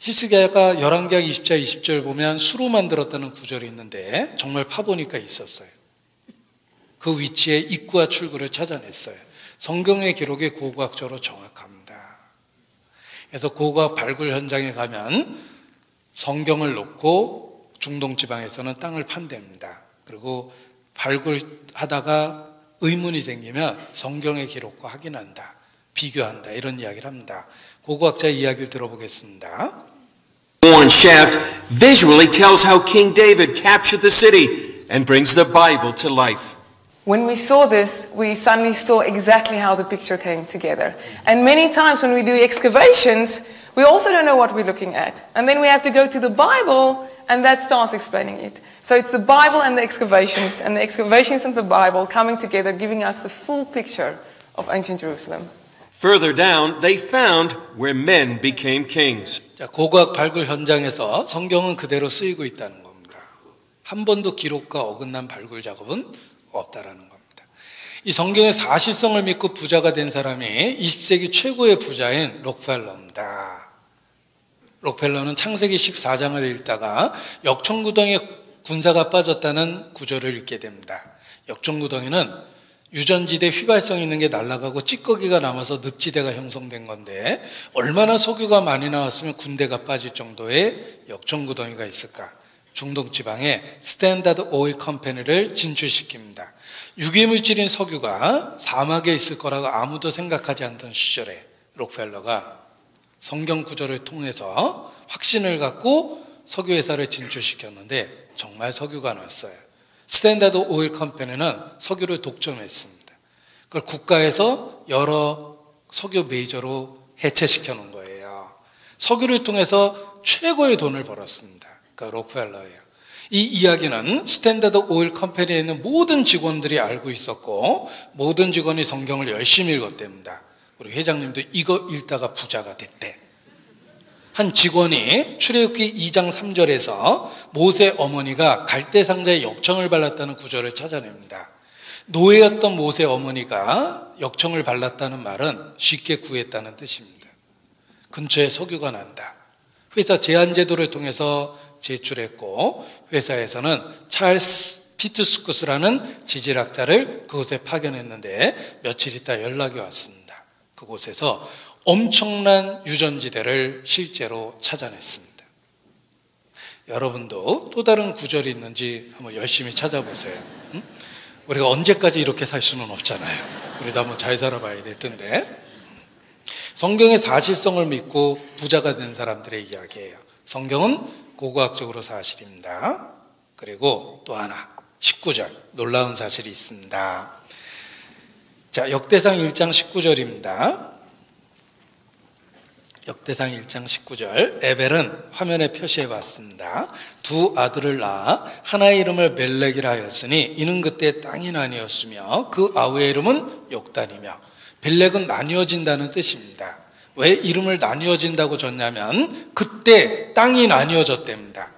히스기야가 열왕기하 20장 20절 보면 수로 만들었다는 구절이 있는데 정말 파보니까 있었어요. 그 위치에 입구와 출구를 찾아냈어요. 성경의 기록이 고고학적으로 정확합니다. 그래서 고고학 발굴 현장에 가면 성경을 놓고 중동 지방에서는 땅을 판답니다. 그리고 발굴하다가 의문이 생기면 성경의 기록과 확인한다, 비교한다, 이런 이야기를 합니다. 고고학자의 이야기를 들어보겠습니다. Horn shaft visually tells how King David captured the city and brings the Bible to life. When we saw this, we suddenly saw exactly how the picture came together. And many times when we do excavations, we also don't know what we're looking at. And then we have to go to the Bible, and that starts explaining it. So it's the Bible and the excavations and the Bible coming together, giving us the full picture of ancient Jerusalem. Further down, they found where men became kings. 자, 고고학 발굴 현장에서 성경은 그대로 쓰이고 있다는 겁니다. 한 번도 기록과 어긋난 발굴 작업은 없다라는 겁니다. 이 성경의 사실성을 믿고 부자가 된 사람이 20세기 최고의 부자인 록펠러입니다. 록펠러는 창세기 14장을 읽다가 역청구덩이에 군사가 빠졌다는 구절을 읽게 됩니다. 역청구덩이는 유전지대 휘발성 있는 게 날아가고 찌꺼기가 남아서 늪지대가 형성된 건데, 얼마나 석유가 많이 나왔으면 군대가 빠질 정도의 역청구덩이가 있을까? 중동 지방에 스탠다드 오일 컴퍼니를 진출시킵니다. 유기물질인 석유가 사막에 있을 거라고 아무도 생각하지 않던 시절에 록펠러가 성경 구절을 통해서 확신을 갖고 석유회사를 진출시켰는데 정말 석유가 나왔어요. 스탠다드 오일 컴퍼니는 석유를 독점했습니다. 그걸 국가에서 여러 석유 메이저로 해체시켜 놓은 거예요. 석유를 통해서 최고의 돈을 벌었습니다. 그러니까 록펠러예요. 이 이야기는 스탠다드 오일 컴퍼니에 있는 모든 직원들이 알고 있었고, 모든 직원이 성경을 열심히 읽었답니다. 우리 회장님도 이거 읽다가 부자가 됐대. 한 직원이 출애굽기 2장 3절에서 모세 어머니가 갈대 상자에 역청을 발랐다는 구절을 찾아냅니다. 노예였던 모세 어머니가 역청을 발랐다는 말은 쉽게 구했다는 뜻입니다. 근처에 석유가 난다. 회사 제한제도를 통해서 제출했고, 회사에서는 찰스 피투스쿠스라는 지질학자를 그곳에 파견했는데 며칠 있다 연락이 왔습니다. 그곳에서 엄청난 유전지대를 실제로 찾아냈습니다. 여러분도 또 다른 구절이 있는지 한번 열심히 찾아보세요. 응? 우리가 언제까지 이렇게 살 수는 없잖아요. 우리도 한번 잘 살아봐야 될 텐데. 성경의 사실성을 믿고 부자가 된 사람들의 이야기예요. 성경은 고고학적으로 사실입니다. 그리고 또 하나 19절 놀라운 사실이 있습니다. 자, 역대상 1장 19절입니다. 역대상 1장 19절, 에벨은 화면에 표시해 봤습니다. 두 아들을 낳아 하나의 이름을 멜렉이라 하였으니 이는 그때 땅이 나뉘었으며 그 아우의 이름은 욕단이며, 벨렉은 나뉘어진다는 뜻입니다. 왜 이름을 나뉘어진다고 줬냐면 그때 땅이 나뉘어졌답니다.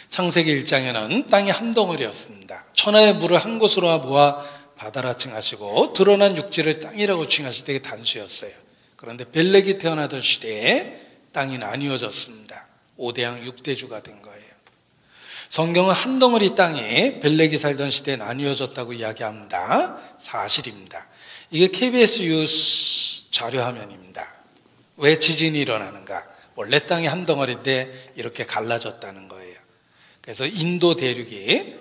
창세기 1장에는 땅이 한 덩어리였습니다. 천하의 물을 한 곳으로 모아 바다라 칭하시고 드러난 육지를 땅이라고 칭하시 되게 단수였어요. 그런데 벨렉이 태어나던 시대에 땅이 나뉘어졌습니다. 5대양 6대주가 된 거예요. 성경은 한 덩어리 땅이 벨렉이 살던 시대에 나뉘어졌다고 이야기합니다. 사실입니다. 이게 KBS 뉴스 자료화면입니다. 왜 지진이 일어나는가? 원래 땅이 한 덩어리인데 이렇게 갈라졌다는 거예요. 그래서 인도 대륙이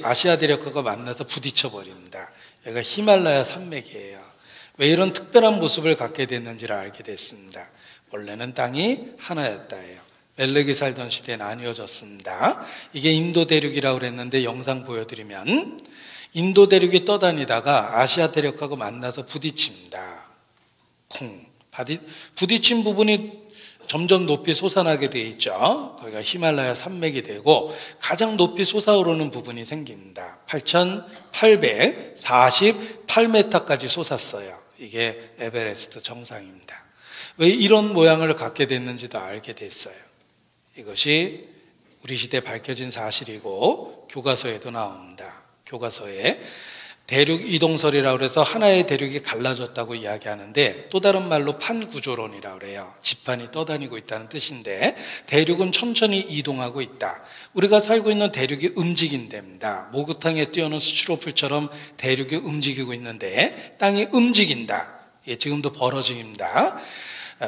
아시아 대륙과 만나서 부딪혀 버립니다. 여기가 히말라야 산맥이에요. 왜 이런 특별한 모습을 갖게 됐는지를 알게 됐습니다. 원래는 땅이 하나였다예요. 멜렉이 살던 시대에 나뉘어졌습니다. 이게 인도 대륙이라고 그랬는데 영상 보여드리면 인도 대륙이 떠다니다가 아시아 대륙하고 만나서 부딪힙니다. 부딪힌 부분이 점점 높이 솟아나게 돼 있죠. 거기가 히말라야 산맥이 되고 가장 높이 솟아오르는 부분이 생깁니다. 8,848m까지 솟았어요. 이게 에베레스트 정상입니다. 왜 이런 모양을 갖게 됐는지도 알게 됐어요. 이것이 우리 시대에 밝혀진 사실이고 교과서에도 나옵니다. 교과서에 대륙 이동설이라고 해서 하나의 대륙이 갈라졌다고 이야기하는데 또 다른 말로 판구조론이라고 그래요. 지판이 떠다니고 있다는 뜻인데 대륙은 천천히 이동하고 있다. 우리가 살고 있는 대륙이 움직인답니다. 목욕탕에 띄어놓은 스티로풀처럼 대륙이 움직이고 있는데 땅이 움직인다. 예, 지금도 벌어집니다.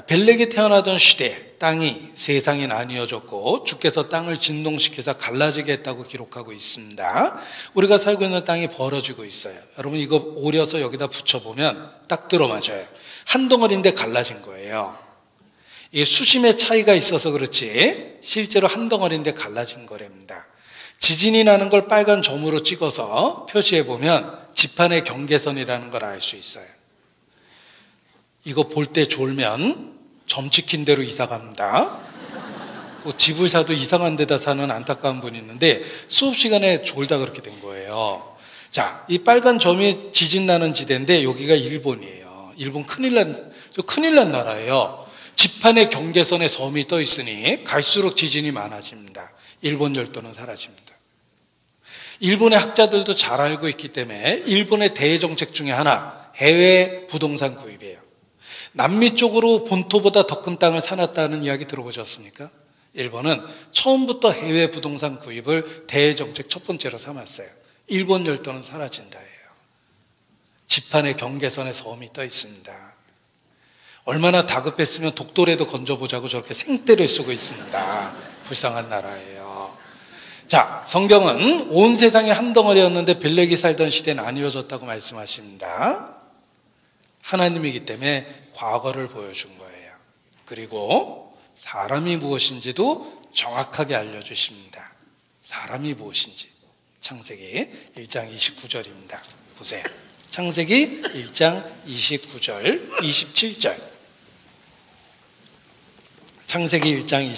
벨렉이 태어나던 시대 땅이 세상이 나뉘어졌고 주께서 땅을 진동시켜서 갈라지게 했다고 기록하고 있습니다. 우리가 살고 있는 땅이 벌어지고 있어요. 여러분 이거 오려서 여기다 붙여보면 딱 들어맞아요. 한 덩어리인데 갈라진 거예요. 이게 수심의 차이가 있어서 그렇지 실제로 한 덩어리인데 갈라진 거랍니다. 지진이 나는 걸 빨간 점으로 찍어서 표시해보면 지판의 경계선이라는 걸 알 수 있어요. 이거 볼 때 졸면 점 찍힌 대로 이사 갑니다. 집을 사도 이상한 데다 사는 안타까운 분이 있는데 수업 시간에 졸다 그렇게 된 거예요. 자, 이 빨간 점이 지진 나는 지대인데 여기가 일본이에요. 일본 큰일 난 나라예요. 지판의 경계선에 섬이 떠 있으니 갈수록 지진이 많아집니다. 일본 열도는 사라집니다. 일본의 학자들도 잘 알고 있기 때문에 일본의 대정책 중에 하나 해외 부동산 구입이에요. 남미 쪽으로 본토보다 더 큰 땅을 사놨다는 이야기 들어보셨습니까? 일본은 처음부터 해외 부동산 구입을 대정책 첫 번째로 삼았어요. 일본 열도는 사라진다예요. 지판의 경계선에 섬이 떠 있습니다. 얼마나 다급했으면 독도라도 건져보자고 저렇게 생떼를 쓰고 있습니다. 불쌍한 나라예요. 자, 성경은 온 세상이 한 덩어리였는데 벨렉이 살던 시대에 나뉘어졌다고 말씀하십니다. 하나님이기 때문에 과거를 보여준 거예요. 그리고 사람이 무엇인지도 정확하게 알려주십니다. 사람이 무엇인지. 창세기 1장 29절입니다. 보세요. 창세기 1장 29절, 27절. 창세기 1장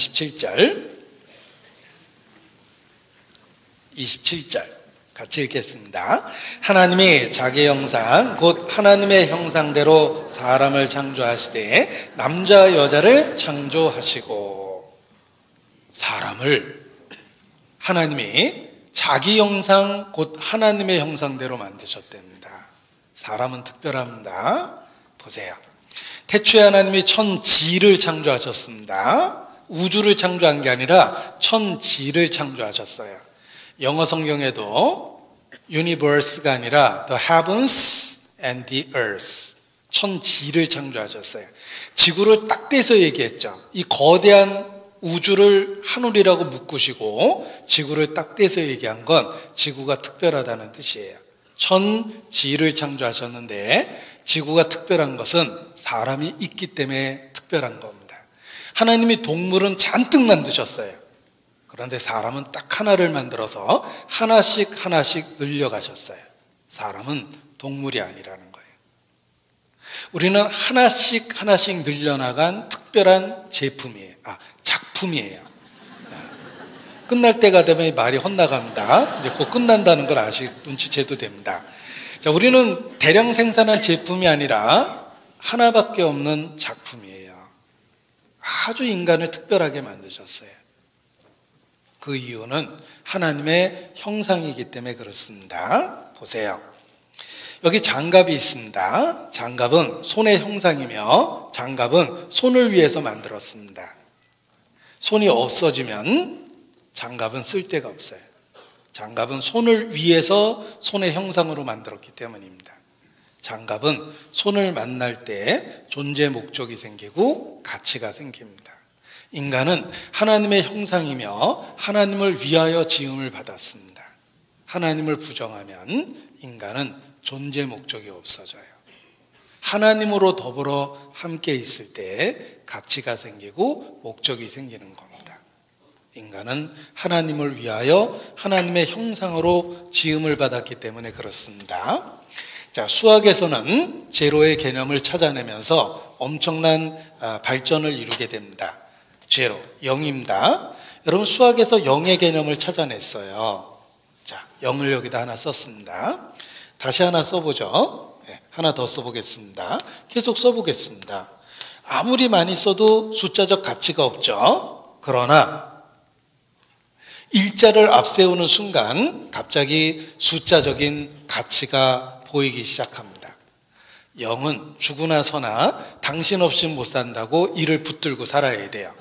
27절. 같이 읽겠습니다. 하나님이 자기 형상 곧 하나님의 형상대로 사람을 창조하시되 남자 여자를 창조하시고, 사람을 하나님이 자기 형상 곧 하나님의 형상대로 만드셨답니다. 사람은 특별합니다. 보세요. 태초에 하나님이 천지를 창조하셨습니다. 우주를 창조한 게 아니라 천지를 창조하셨어요. 영어 성경에도 universe가 아니라 the heavens and the earth, 천지를 창조하셨어요. 지구를 딱 떼서 얘기했죠. 이 거대한 우주를 하늘이라고 묶으시고 지구를 딱 떼서 얘기한 건 지구가 특별하다는 뜻이에요. 천지를 창조하셨는데 지구가 특별한 것은 사람이 있기 때문에 특별한 겁니다. 하나님이 동물은 잔뜩 만드셨어요. 그런데 사람은 딱 하나를 만들어서 하나씩 늘려가셨어요. 사람은 동물이 아니라는 거예요. 우리는 하나씩 하나씩 늘려나간 특별한 제품이에요. 작품이에요. 끝날 때가 되면 말이 헛나갑니다. 이제 곧 끝난다는 걸 눈치채도 됩니다. 자, 우리는 대량 생산한 제품이 아니라 하나밖에 없는 작품이에요. 아주 인간을 특별하게 만드셨어요. 그 이유는 하나님의 형상이기 때문에 그렇습니다. 보세요. 여기 장갑이 있습니다. 장갑은 손의 형상이며 장갑은 손을 위해서 만들었습니다. 손이 없어지면 장갑은 쓸데가 없어요. 장갑은 손을 위해서 손의 형상으로 만들었기 때문입니다. 장갑은 손을 만날 때 존재 목적이 생기고 가치가 생깁니다. 인간은 하나님의 형상이며 하나님을 위하여 지음을 받았습니다. 하나님을 부정하면 인간은 존재 목적이 없어져요. 하나님으로 더불어 함께 있을 때 가치가 생기고 목적이 생기는 겁니다. 인간은 하나님을 위하여 하나님의 형상으로 지음을 받았기 때문에 그렇습니다. 자, 수학에서는 제로의 개념을 찾아내면서 엄청난 발전을 이루게 됩니다. 제로, 0입니다. 여러분 수학에서 0의 개념을 찾아냈어요. 자, 0을 여기다 하나 썼습니다. 다시 하나 써보죠. 네, 하나 더 써보겠습니다. 계속 써보겠습니다. 아무리 많이 써도 숫자적 가치가 없죠. 그러나 일자를 앞세우는 순간 갑자기 숫자적인 가치가 보이기 시작합니다. 0은 죽으나 서나 당신 없이 못 산다고 이를 붙들고 살아야 돼요.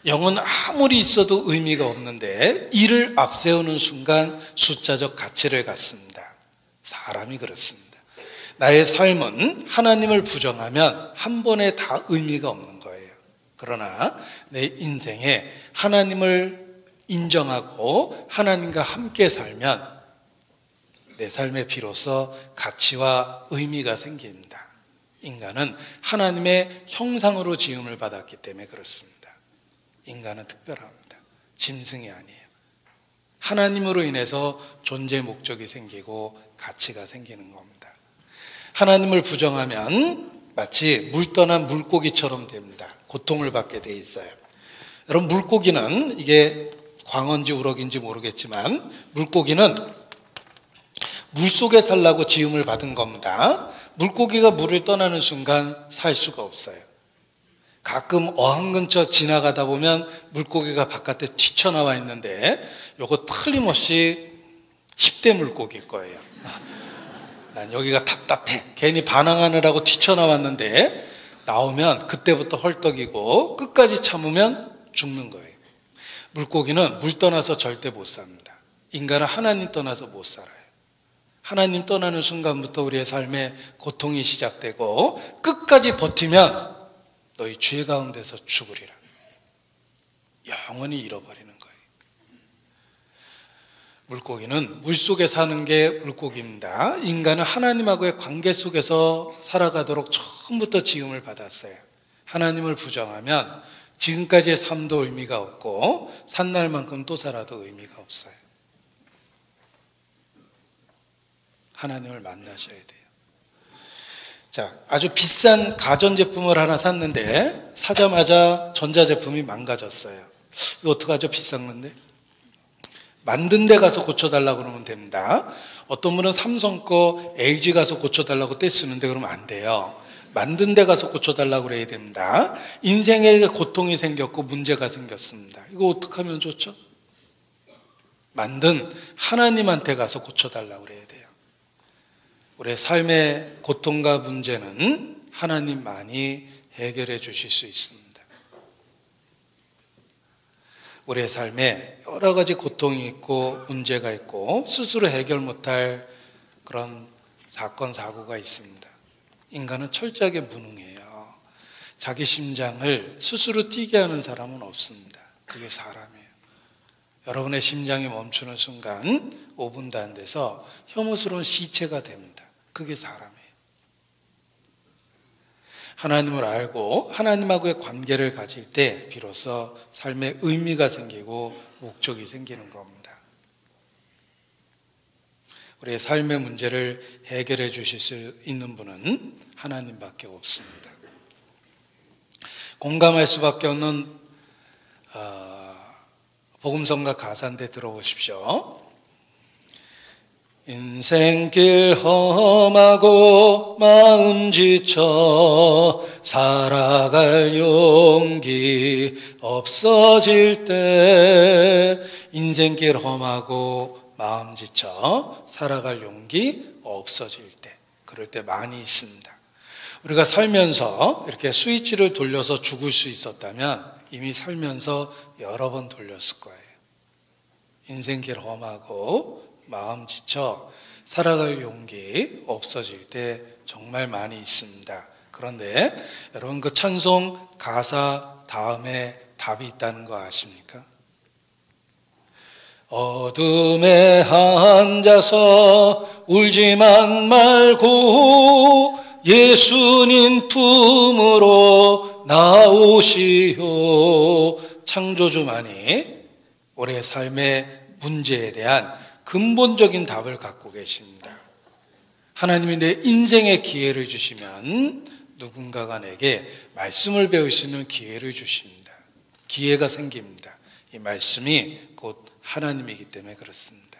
0은 아무리 있어도 의미가 없는데 이를 앞세우는 순간 숫자적 가치를 갖습니다. 사람이 그렇습니다. 나의 삶은 하나님을 부정하면 한 번에 다 의미가 없는 거예요. 그러나 내 인생에 하나님을 인정하고 하나님과 함께 살면 내 삶에 비로소 가치와 의미가 생깁니다. 인간은 하나님의 형상으로 지음을 받았기 때문에 그렇습니다. 인간은 특별합니다. 짐승이 아니에요. 하나님으로 인해서 존재 목적이 생기고 가치가 생기는 겁니다. 하나님을 부정하면 마치 물 떠난 물고기처럼 됩니다. 고통을 받게 돼 있어요. 여러분 물고기는 이게 광어인지 우럭인지 모르겠지만 물고기는 물속에 살라고 지음을 받은 겁니다. 물고기가 물을 떠나는 순간 살 수가 없어요. 가끔 어항 근처 지나가다 보면 물고기가 바깥에 튀쳐나와 있는데 요거 틀림없이 10대 물고기일 거예요. 난 여기가 답답해. 괜히 반항하느라고 튀쳐나왔는데 나오면 그때부터 헐떡이고 끝까지 참으면 죽는 거예요. 물고기는 물 떠나서 절대 못 삽니다. 인간은 하나님 떠나서 못 살아요. 하나님 떠나는 순간부터 우리의 삶에 고통이 시작되고 끝까지 버티면 너희 죄 가운데서 죽으리라. 영원히 잃어버리는 거예요. 물고기는 물속에 사는 게 물고기입니다. 인간은 하나님하고의 관계 속에서 살아가도록 처음부터 지음을 받았어요. 하나님을 부정하면 지금까지의 삶도 의미가 없고 산 날만큼 또 살아도 의미가 없어요. 하나님을 만나셔야 돼요. 자, 아주 비싼 가전제품을 하나 샀는데 사자마자 전자제품이 망가졌어요. 이거 어떡하죠? 비싼 건데. 만든 데 가서 고쳐달라고 그러면 됩니다. 어떤 분은 삼성 거 LG 가서 고쳐달라고 떼쓰는데 그러면 안 돼요. 만든 데 가서 고쳐달라고 그래야 됩니다. 인생에 고통이 생겼고 문제가 생겼습니다. 이거 어떻게 하면 좋죠? 만든 하나님한테 가서 고쳐달라고 그래야 돼요. 우리의 삶의 고통과 문제는 하나님만이 해결해 주실 수 있습니다. 우리의 삶에 여러 가지 고통이 있고 문제가 있고 스스로 해결 못할 그런 사건 사고가 있습니다. 인간은 철저하게 무능해요. 자기 심장을 스스로 뛰게 하는 사람은 없습니다. 그게 사람이에요. 여러분의 심장이 멈추는 순간 5분도 안 돼서 혐오스러운 시체가 됩니다. 그게 사람이에요. 하나님을 알고 하나님하고의 관계를 가질 때 비로소 삶에 의미가 생기고 목적이 생기는 겁니다. 우리의 삶의 문제를 해결해 주실 수 있는 분은 하나님밖에 없습니다. 공감할 수밖에 없는 복음성가 가사인데 들어보십시오. 인생길 험하고 마음 지쳐 살아갈 용기 없어질 때, 인생길 험하고 마음 지쳐 살아갈 용기 없어질 때, 그럴 때 많이 있습니다. 우리가 살면서 이렇게 스위치를 돌려서 죽을 수 있었다면 이미 살면서 여러 번 돌렸을 거예요. 인생길 험하고 마음 지쳐 살아갈 용기 없어질 때 정말 많이 있습니다. 그런데 여러분, 그 찬송 가사 다음에 답이 있다는 거 아십니까? 어둠에 앉아서 울지만 말고 예수님 품으로 나오시오. 창조주만이 우리의 삶의 문제에 대한 근본적인 답을 갖고 계십니다. 하나님이 내 인생에 기회를 주시면 누군가가 내게 말씀을 배울 수 있는 기회를 주십니다. 기회가 생깁니다. 이 말씀이 곧 하나님이기 때문에 그렇습니다.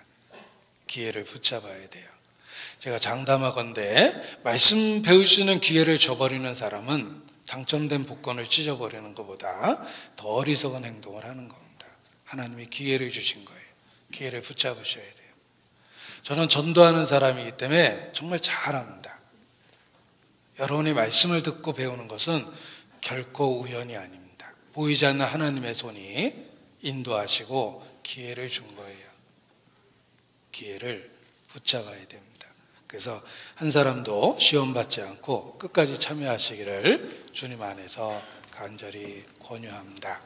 기회를 붙잡아야 돼요. 제가 장담하건대 말씀 배울 수 있는 기회를 줘버리는 사람은 당첨된 복권을 찢어버리는 것보다 더 어리석은 행동을 하는 겁니다. 하나님이 기회를 주신 거예요. 기회를 붙잡으셔야 돼요. 저는 전도하는 사람이기 때문에 정말 잘 압니다. 여러분이 말씀을 듣고 배우는 것은 결코 우연이 아닙니다. 보이지 않는 하나님의 손이 인도하시고 기회를 준 거예요. 기회를 붙잡아야 됩니다. 그래서 한 사람도 시험 받지 않고 끝까지 참여하시기를 주님 안에서 간절히 권유합니다.